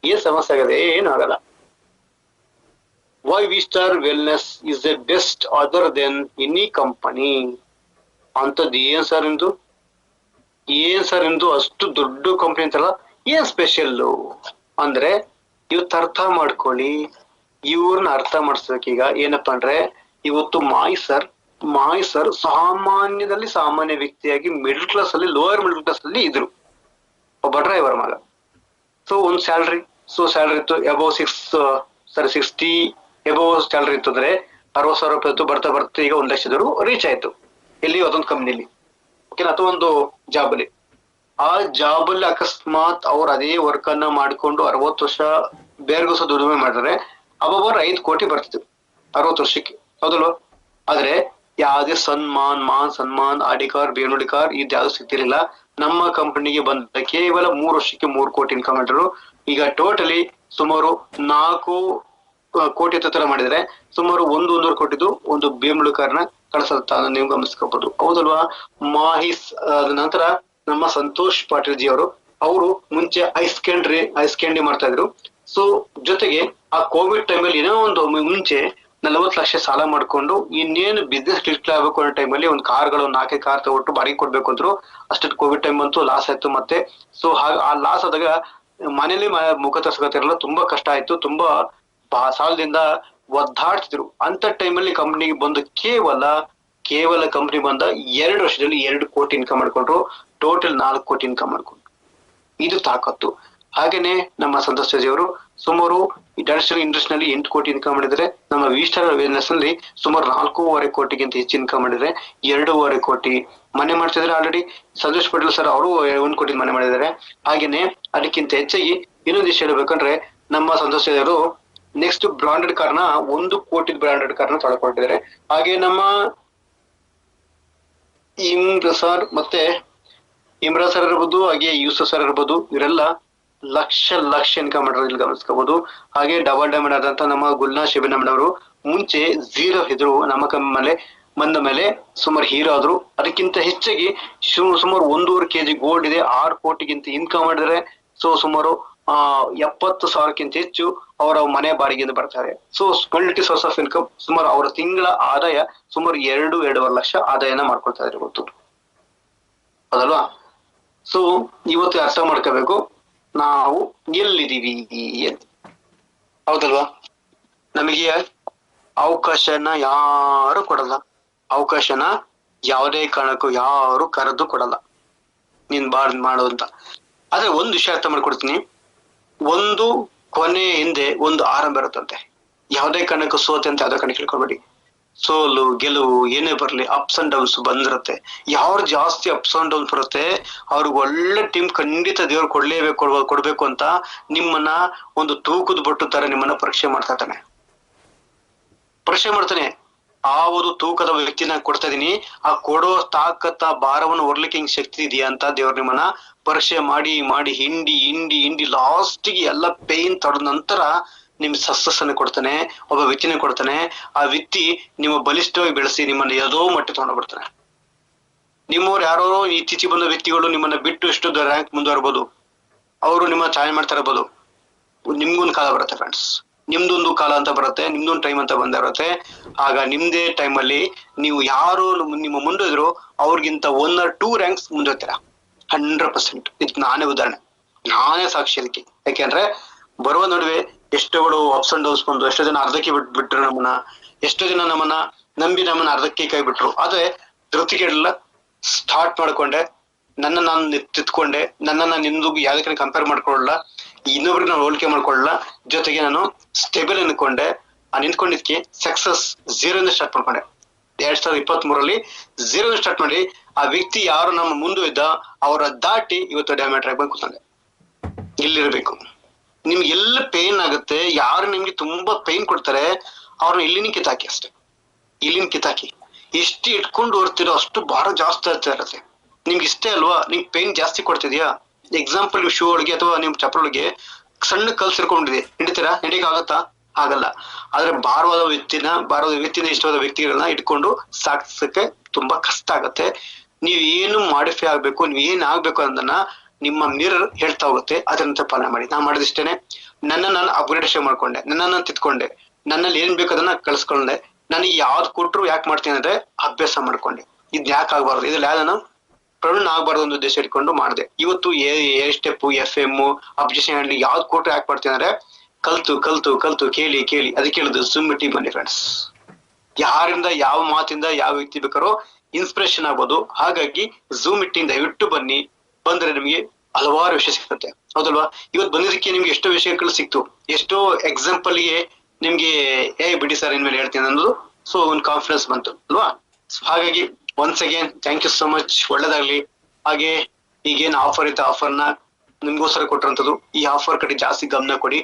S1: ಏನ್ ಸಮಸ್ಯೆ ಆಗದೆ? ಏನು ಆಗಲ್ಲ. Why V-Star Wellness is the best other than any company. ಅಂತದ್ ಏನ್ ಸರ್ ನಿಮ್ದು ಅಷ್ಟು ದೊಡ್ಡ ಕಂಪನಿ ಅಂತಲ್ಲ, ಏನ್ ಸ್ಪೆಷಲ್ ಅಂದ್ರೆ ಇವತ್ತು ಅರ್ಥ ಮಾಡ್ಕೊಳ್ಳಿ. ಇವ್ರನ್ನ ಅರ್ಥ ಮಾಡಿಸ್ಬೇಕೀಗ. ಏನಪ್ಪಾ ಅಂದ್ರೆ ಇವತ್ತು ಮಾಯಿ ಸರ್ ಸಾಮಾನ್ಯದಲ್ಲಿ ಸಾಮಾನ್ಯ ವ್ಯಕ್ತಿಯಾಗಿ ಮಿಡಲ್ ಕ್ಲಾಸ್ ಅಲ್ಲಿ, ಲೋಯರ್ ಮಿಡಲ್ ಕ್ಲಾಸ್ ಅಲ್ಲಿ ಇದ್ರು. ಒಬ್ಬ ಡ್ರೈವರ್ ಮಗ. ಸೊ ಒಂದು ಸ್ಯಾಲ್ರಿ ಇತ್ತು ಅಬೌವ್ 60 ಎಬೌವ್ ಸ್ಯಾಲ್ರಿ ಇತ್ತು ಅಂದ್ರೆ 60,000 ರೂಪಾಯಿ ಇತ್ತು. ಬರ್ತಾ ಈಗ 1 ಲಕ್ಷದವರು ರೀಚ್ ಆಯ್ತು. ಇಲ್ಲಿ ಅದೊಂದು ಕಂಪ್ನಿಲಿ, ಓಕೆನಾ, ಅಥವಾ ಒಂದು ಜಾಬ್ ಅಲ್ಲಿ. ಆ ಜಾಬ್ ಅಲ್ಲಿ ಅಕಸ್ಮಾತ್ ಅವ್ರು ಅದೇ ವರ್ಕ್ ಅನ್ನ ಮಾಡ್ಕೊಂಡು 60 ವರ್ಷ ಬೇರ್ಗೊಸ ದುಡಿಮೆ ಮಾಡಿದ್ರೆ ಅಬ್ಬೊಬ್ಬರು 5 ಕೋಟಿ ಬರ್ತಿದ್ರು 60 ವರ್ಷಕ್ಕೆ, ಹೌದಲ್ವಾ? ಆದ್ರೆ ಯಾವುದೇ ಮಾನ್ ಸನ್ಮಾನ್, ಆಡಿಕಾರ್, ಬೇನುಡಿಕಾರ್ ಇದ್ಯಾವ್ದು ಸಿಗ್ತಿರ್ಲಿಲ್ಲ. ನಮ್ಮ ಕಂಪನಿಗೆ ಬಂದ ಕೇವಲ 3 ವರ್ಷಕ್ಕೆ 3 ಕೋಟಿ ಇನ್ಕಮ್ ಮಾಡಿದ್ರು. ಈಗ ಟೋಟಲಿ ಸುಮಾರು 4 ಕೋಟಿ ತರ ಮಾಡಿದ್ರೆ ಸುಮಾರು 1.5 ಕೋಟಿದು ಒಂದು ಬೇಮುಳುಕಾರನ ಕಳಿಸತ್ತ ನೀವು ಗಮನಿಸ್ಕೋಬಹುದು, ಹೌದಲ್ವಾ? ಮಾಹಿಸ್ ನಂತರ ನಮ್ಮ ಸಂತೋಷ್ ಪಾಟೀಲ್ ಜಿ ಅವರು ಮುಂಚೆ ಐಸ್ ಕ್ಯಾಂಡಿ ಮಾಡ್ತಾ ಇದ್ರು. ಸೊ ಜೊತೆಗೆ ಆ ಕೋವಿಡ್ ಟೈಮಲ್ಲಿ ಏನೋ ಒಂದು ಮುಂಚೆ 40 ಲಕ್ಷ ಸಾಲ ಮಾಡ್ಕೊಂಡು ಇನ್ನೇನು ಬಿಸ್ನೆಸ್ ಕ್ಲಿಕ್ ಆಗ್ಬೇಕು ಅನ್ನೋ ಟೈಮಲ್ಲಿ ಒಂದು ಕಾರ್ಗಳು 4 ಕಾರ್ ತಗೊಟ್ಟು ಬಾಡಿಗೆ ಕೊಡ್ಬೇಕು ಅಂದ್ರು. ಅಷ್ಟು ಕೋವಿಡ್ ಟೈಮ್ ಅಂತೂ ಲಾಸ್ ಆಯ್ತು. ಮತ್ತೆ ಸೊ ಆ ಲಾಸ್ ಆದಾಗ ಮನೇಲಿ ಮುಖ ತರ್ಸ್ಕೊತಿರಲ್ಲ, ತುಂಬಾ ಕಷ್ಟ ಆಯ್ತು. ತುಂಬಾ ಸಾಲದಿಂದ ಒದ್ದಾಡ್ತಿದ್ರು. ಅಂತ ಟೈಮಲ್ಲಿ ಕಂಪ್ನಿಗೆ ಬಂದು ಕೇವಲ ಕಂಪ್ನಿ ಬಂದ 2 ವರ್ಷದಲ್ಲಿ 2 ಕೋಟಿ ಇನ್ಕಮ್ ಮಾಡ್ಕೊಂಡ್ರು. ಟೋಟಲ್ 4 ಕೋಟಿ ಇನ್ಕಮ್ ಮಾಡ್ಕೊಂಡ್ರು. ಇದು ತಾಕತ್ತು. ಹಾಗೇನೆ ನಮ್ಮ ಸಂತೋಷ್ ಅವರು ಸುಮಾರು ಇಂಡಸ್ಟ್ರಿಯಲ್ ನಲ್ಲಿ 8 ಕೋಟಿ ಇನ್ಕಮ್ ಮಾಡಿದ್ರೆ, ನಮ್ಮ V-Star Wellness ನಲ್ಲಿ ಸುಮಾರು 4.5 ಕೋಟಿಗಿಂತ ಹೆಚ್ಚು ಇನ್ಕಮ್ ಮಾಡಿದ್ರೆ 2.5 ಕೋಟಿ ಮನೆ ಮಾಡ್ತಿದ್ರೆ. ಆಲ್ರೆಡಿ ಸಂತೋಷ್ ಪಾಟೀಲ್ ಸರ್ ಅವರು 1 ಕೋಟಿ ಮನೆ ಮಾಡಿದ್ದಾರೆ. ಹಾಗೇನೆ ಅದಕ್ಕಿಂತ ಹೆಚ್ಚಾಗಿ ಇನ್ನೊಂದು ವಿಷಯ ಹೇಳ್ಬೇಕಂದ್ರೆ, ನಮ್ಮ ಸಂತೋಷ್ ಅವರು ನೆಕ್ಸ್ಟ್ ಬ್ರಾಂಡೆಡ್ ಕಾರ್ನ 1 ಕೋಟಿ ಬ್ರಾಂಡೆಡ್ ಕಾರ್ನ ತೊಳ್ಕೊಂಡಿದ್ದಾರೆ. ಹಾಗೆ ನಮ್ಮ ಇಮ್ರಾನ್ ಸರ್ ಇರ್ಬೋದು, ಹಾಗೆ ಯೂಸುಫ್ ಸರ್ ಇರ್ಬೋದು, ಇವರೆಲ್ಲ ಲಕ್ಷ ಇನ್ಕಮ್ ಮಾಡಿರೋದು ಇಲ್ಲಿ ಗಮನಿಸ್ಕೋಬಹುದು. ಹಾಗೆ ಡಬಲ್ ಡೈಮಂಡ್ ಆದಂತ ನಮ್ಮ ಗುಲ್ನಾ ಶೆಬಿನಾ ಮೇಡಮ್ ಅವರು ಮುಂಚೆ 0 ಇದ್ರು, ನಮ್ಮ ಮೇಲೆ ಬಂದ ಮೇಲೆ ಸುಮಾರು ಹೀರೋ ಆದ್ರು. ಅದಕ್ಕಿಂತ ಹೆಚ್ಚಾಗಿ ಸುಮಾರು 1.5 kg ಗೋಲ್ಡ್ ಇದೆ, 6 ಕೋಟಿಗಿಂತ ಇನ್ಕಮ್ ಮಾಡಿದ್ರೆ. ಸೊ ಸುಮಾರು 70,000ಕ್ಕಿಂತ ಹೆಚ್ಚು ಅವರ ಮನೆ ಬಾಡಿಗೆಯಿಂದ ಬರ್ತಾರೆ. So multi source of income. ಸುಮಾರು ಅವರ ತಿಂಗಳ ಆದಾಯ ಸುಮಾರು 2.5 ಲಕ್ಷ ಆದಾಯನ ಮಾಡ್ಕೊಳ್ತಾ ಇದ್ದಾರೆ ಇವತ್ತು, ಹೌದಲ್ವಾ? ಸೊ ಇವತ್ತು ಅರ್ಥ ಮಾಡ್ಕೋಬೇಕು ನಾವು ಎಲ್ಲಿದ್ದೀವಿ ಅಂತ, ಹೌದಲ್ವಾ? ನಮಗೆ ಅವಕಾಶನ ಯಾರು ಕೊಡಲ್ಲ. ಅವಕಾಶನ ಯಾವುದೇ ಕಾರಣಕ್ಕೂ ಯಾರು ಕರೆದು ಕೊಡಲ್ಲ, ನೀನ್ ಮಾಡು ಅಂತ. ಆದ್ರೆ ಒಂದು ವಿಷಯ ಅರ್ಥ ಮಾಡ್ಕೊಡ್ತೀನಿ, ಒಂದು ಕೊನೆ ಹಿಂದೆ ಒಂದು ಆರಂಭ ಇರುತ್ತಂತೆ. ಯಾವುದೇ ಕಾರಣಕ್ಕೂ ಸೋತೆ ಅಂತ ಯಾವುದೇ ಕಾರಣ ಕೇಳ್ಕೊಬೇಡಿ. ಸೋಲು ಗೆಲುವು ಏನೇ ಬರ್ಲಿ, ಅಪ್ಸ್ ಅಂಡ್ ಡೌನ್ಸ್ ಬಂದಿರುತ್ತೆ. ಯಾರು ಜಾಸ್ತಿ ಅಪ್ಸ್ ಅಂಡ್ ಡೌನ್ಸ್ ಬರುತ್ತೆ ಅವ್ರಿಗೆ ಒಳ್ಳೆ ಟೀಮ್ ಖಂಡಿತ ದೇವ್ರು ಕೊಡ್ಬೇಕು ಅಂತ ನಿಮ್ಮನ್ನ ಒಂದು ತೂಕದ ಬೊಟ್ಟು ತರ ನಿಮ್ಮನ್ನ ಪರೀಕ್ಷೆ ಮಾಡ್ತಾನೆ. ಆ ಒಂದು ತೂಕದ ವ್ಯಕ್ತಿನ ಕೊಡ್ತಾ ಇದೀನಿ, ಆ ಕೊಡೋ ತಾಕತ್ತ ಭಾರವನ್ನು ಹೊರ್ಲಿಕ್ಕೆ ಹಿಂಗ್ ಶಕ್ತಿ ಇದೆಯಾ ಅಂತ ದೇವ್ರು ನಿಮ್ಮನ್ನ ಪರೀಕ್ಷೆ ಮಾಡಿ ಹಿಂಡಿ ಲಾಸ್ಟಿಗೆ ಎಲ್ಲ ಪೇನ್ ತಡೆದ ನಂತರ ನಿಮ್ ಸಕ್ಸಸ್ ಅನ್ನು ಕೊಡ್ತಾನೆ. ಒಬ್ಬ ವ್ಯಕ್ತಿನ ಕೊಡ್ತಾನೆ. ಆ ವ್ಯಕ್ತಿ ನಿಮ್ಮ ಬಲಿಷ್ಠವಾಗಿ ಬೆಳೆಸಿ ನಿಮ್ಮನ್ನ ಯಾವುದೋ ಮಟ್ಟ ತಗೊಂಡ್ಬಿಡ್ತಾನೆ. ನಿಮ್ಮವ್ರು ಯಾರೋ ಇತ್ತೀಚೆಗೆ ಬಂದ ವ್ಯಕ್ತಿಗಳು ನಿಮ್ಮನ್ನ ಬಿಟ್ಟು ಎಷ್ಟು ರ್ಯಾಂಕ್ ಮುಂದುವರ್ಬೋದು, ಅವರು ನಿಮ್ಮ ಚಾಯ್ ಮಾಡ್ತಾ ಇರ್ಬೋದು. ನಿಮ್ಗೊಂದು ಕಾಲ ಬರುತ್ತೆ ಫ್ರೆಂಡ್ಸ್, ನಿಮ್ದೊಂದು ಕಾಲ ಅಂತ ಬರುತ್ತೆ, ನಿಮ್ದೊಂದು ಟೈಮ್ ಅಂತ ಬಂದಿರುತ್ತೆ. ಆಗ ನಿಮ್ದೇ ಟೈಮ್ ಅಲ್ಲಿ ನೀವು ಯಾರು ನಿಮ್ಮ ಮುಂದೆ ಇದ್ರು ಅವ್ರಿಗಿಂತ 1 or 2 ರ್ಯಾಂಕ್ಸ್ ಮುಂದೆ ಹೋಗ್ತೀರಾ 100%. ಇದಕ್ಕೆ ನಾನೇ ಉದಾಹರಣೆ, ನಾನೇ ಸಾಕ್ಷಿ ಅದಕ್ಕೆ. ಯಾಕೆಂದ್ರೆ ಬರುವ ನಡುವೆ ಎಷ್ಟುಗಳು ಅಪ್ಸ್ ಅಂಡ್ ಡೌನ್ಸ್ ಬಂದು, ಎಷ್ಟೋ ಜನ ಅರ್ಧಕ್ಕೆ ಬಿಟ್ರು ನಮ್ಮನ್ನ, ಎಷ್ಟೋ ಜನ ನಮ್ಮನ್ನ ನಂಬಿ ನಮ್ಮನ್ನ ಅರ್ಧಕ್ಕೆ ಕೈ ಬಿಟ್ರು. ಆದ್ರೆ ಧೃತಿಗೆಲ್ಲ ಸ್ಟಾರ್ಟ್ ಮಾಡ್ಕೊಂಡೆ, ನಾನು ತಿತ್ಕೊಂಡೆ, ನನ್ನನ್ನ ನಿಂದು ಯಾವ್ದಕ್ಕೆ ಕಂಪೇರ್ ಮಾಡ್ಕೊಳ್ಳಲ್ಲ, ಇನ್ನೊಬ್ರಿಗೆ ನಾನು ಹೋಲಿಕೆ ಮಾಡ್ಕೊಳ್ಳಲ್ಲ. ಜೊತೆಗೆ ನಾನು ಸ್ಟೇಬಲ್ ಅನ್ಕೊಂಡೆ. ನಿಂತ್ಕೊಂಡಿದ್ಕೆ ಸಕ್ಸಸ್ 0 ಸ್ಟಾರ್ಟ್ ಮಾಡ್ಕೊಂಡೆ. 2023 0 ಸ್ಟಾರ್ಟ್ ಮಾಡಿ ಆ ವ್ಯಕ್ತಿ ಯಾರು ನಮ್ಮ ಮುಂದೆ ಇದ್ದ ಅವರ ದಾಟಿ ಇವತ್ತು ಡೈಮಂಡ್ ಆಗ್ಬೇಕು ಕೂತಂದೆ. ಇಲ್ಲಿರ್ಬೇಕು. ನಿಮ್ಗೆ ಎಲ್ಲ ಪೇನ್ ಆಗುತ್ತೆ, ಯಾರು ನಿಮ್ಗೆ ತುಂಬಾ ಪೇನ್ ಕೊಡ್ತಾರೆ ಅವ್ರನ್ನ ಇಲ್ಲಿನ ಕಿತ್ತಾಕಿ, ಅಷ್ಟೇ ಇಲ್ಲಿನ ಕಿತ್ತಾಕಿ. ಎಷ್ಟು ಇಟ್ಕೊಂಡು ಓಡ್ತಿರೋ ಅಷ್ಟು ಭಾರ ಜಾಸ್ತಿ ಆಗ್ತಾ ಇರತ್ತೆ. ನಿಮ್ಗೆ ಇಷ್ಟೇ ಅಲ್ವಾ? ನಿಮ್ಗೆ ಪೇನ್ ಜಾಸ್ತಿ ಕೊಡ್ತಿದ್ಯಾ? ಎಕ್ಸಾಂಪಲ್ ಶೂ ಒಳಗೆ ಅಥವಾ ನಿಮ್ ಚಪ್ಪಲ್ ಒಳಗೆ ಸಣ್ಣ ಕಲ್ ಸೇರ್ಕೊಂಡಿದೆ, ಹಿಡಿತೀರಾ? ಹಿಡಿಯಕ್ ಆಗತ್ತಾ? ಆಗಲ್ಲ. ಆದ್ರೆ ಭಾರವಾದ ವ್ಯಕ್ತಿನ ಇಷ್ಟವಾದ ವ್ಯಕ್ತಿಗಳನ್ನ ಇಟ್ಕೊಂಡು ಸಾಕ್ಸಕ್ಕೆ ತುಂಬಾ ಕಷ್ಟ ಆಗತ್ತೆ. ನೀವ್ ಏನು ಮಾಡಿಫೈ ಆಗ್ಬೇಕು, ನೀವ್ ಏನ್ ಆಗ್ಬೇಕು ಅನ್ನೋದನ್ನ ನಿಮ್ಮ ಮಿರರ್ ಹೇಳ್ತಾ ಹೋಗುತ್ತೆ. ಅದರಂತೆ ಪಾಲನೆ ಮಾಡಿ. ನಾ ಮಾಡಿದಿಷ್ಟೇನೆ. ನಾನು ಅಪ್ಗ್ರೇಡೇಷನ್ ಮಾಡ್ಕೊಂಡೆ, ನಾನು ತಿತ್ಕೊಂಡೆ, ನನ್ನಲ್ಲಿ ಏನ್ ಬೇಕು ಅದನ್ನ ಕಳ್ಸ್ಕೊಂಡೆ. ನನಗೆ ಯಾವ್ದು ಕೊಟ್ರು ಯಾಕೆ ಮಾಡ್ತೀನಿ ಅಂದ್ರೆ ಅಭ್ಯಾಸ ಮಾಡ್ಕೊಂಡೆ. ಇದ್ ಯಾಕೆ ಆಗ್ಬಾರ್ದು, ಇದ್ರಲ್ಲಿ ನಾನು ಪ್ರವೀಣ್ ಆಗ್ಬಾರ್ದು ಒಂದು ಉದ್ದೇಶ ಇಟ್ಕೊಂಡು ಮಾಡಿದೆ. ಇವತ್ತು A step, FM, objection handling ಯಾವ್ದು ಕೊಟ್ರು ಯಾಕೆ ಮಾಡ್ತೀನಿ ಅಂದ್ರೆ ಕಲ್ತು ಕೇಳಿ ಅದಕ್ಕೆ ಹೇಳುದು ಝೂಮ್ ಮೀಟಿಂಗ್ ಬನ್ನಿ ಫ್ರೆಂಡ್ಸ್. ಯಾರಿಂದ ಯಾವ ಮಾತಿಂದ ಯಾವ ವ್ಯಕ್ತಿ ಬೇಕಾರೋ ಇನ್ಸ್ಪಿರೇಷನ್ ಆಗ್ಬೋದು. ಹಾಗಾಗಿ ಝೂಮ್ ಮೀಟಿಂಗ್ ದಯವಿಟ್ಟು ಬನ್ನಿ. ಬಂದ್ರೆ ನಿಮ್ಗೆ ಹಲವಾರು ವಿಷಯ ಸಿಗುತ್ತೆ, ಹೌದಲ್ವಾ? ಇವತ್ತು ಬಂದಿದ್ದಕ್ಕೆ ನಿಮ್ಗೆ ಎಷ್ಟೋ ವಿಷಯಗಳು ಸಿಕ್ತು, ಎಷ್ಟೋ ಎಕ್ಸಾಂಪಲ್ಗೆ ನಿಮ್ಗೆ ಬಿಡಿ ಸರ್ ಇನ್ಮೇಲೆ ಹೇಳ್ತೀನಿ ಅನ್ನೋದು ಸೊ ಒಂದು ಕಾನ್ಫಿಡೆನ್ಸ್ ಬಂತು ಅಲ್ವಾ? ಹಾಗಾಗಿ once again thank you so much. ಒಳ್ಳೇದಾಗ್ಲಿ. ಹಾಗೆ ಈಗೇನ್ ಆಫರ್ ಇತ್ತು, ಆಫರ್ನ ನಿಮ್ಗೋಸ್ಕರ ಕೊಟ್ಟಿರೋಂಥದ್ದು. ಈ ಆಫರ್ ಕಡೆ ಜಾಸ್ತಿ ಗಮನ ಕೊಡಿ.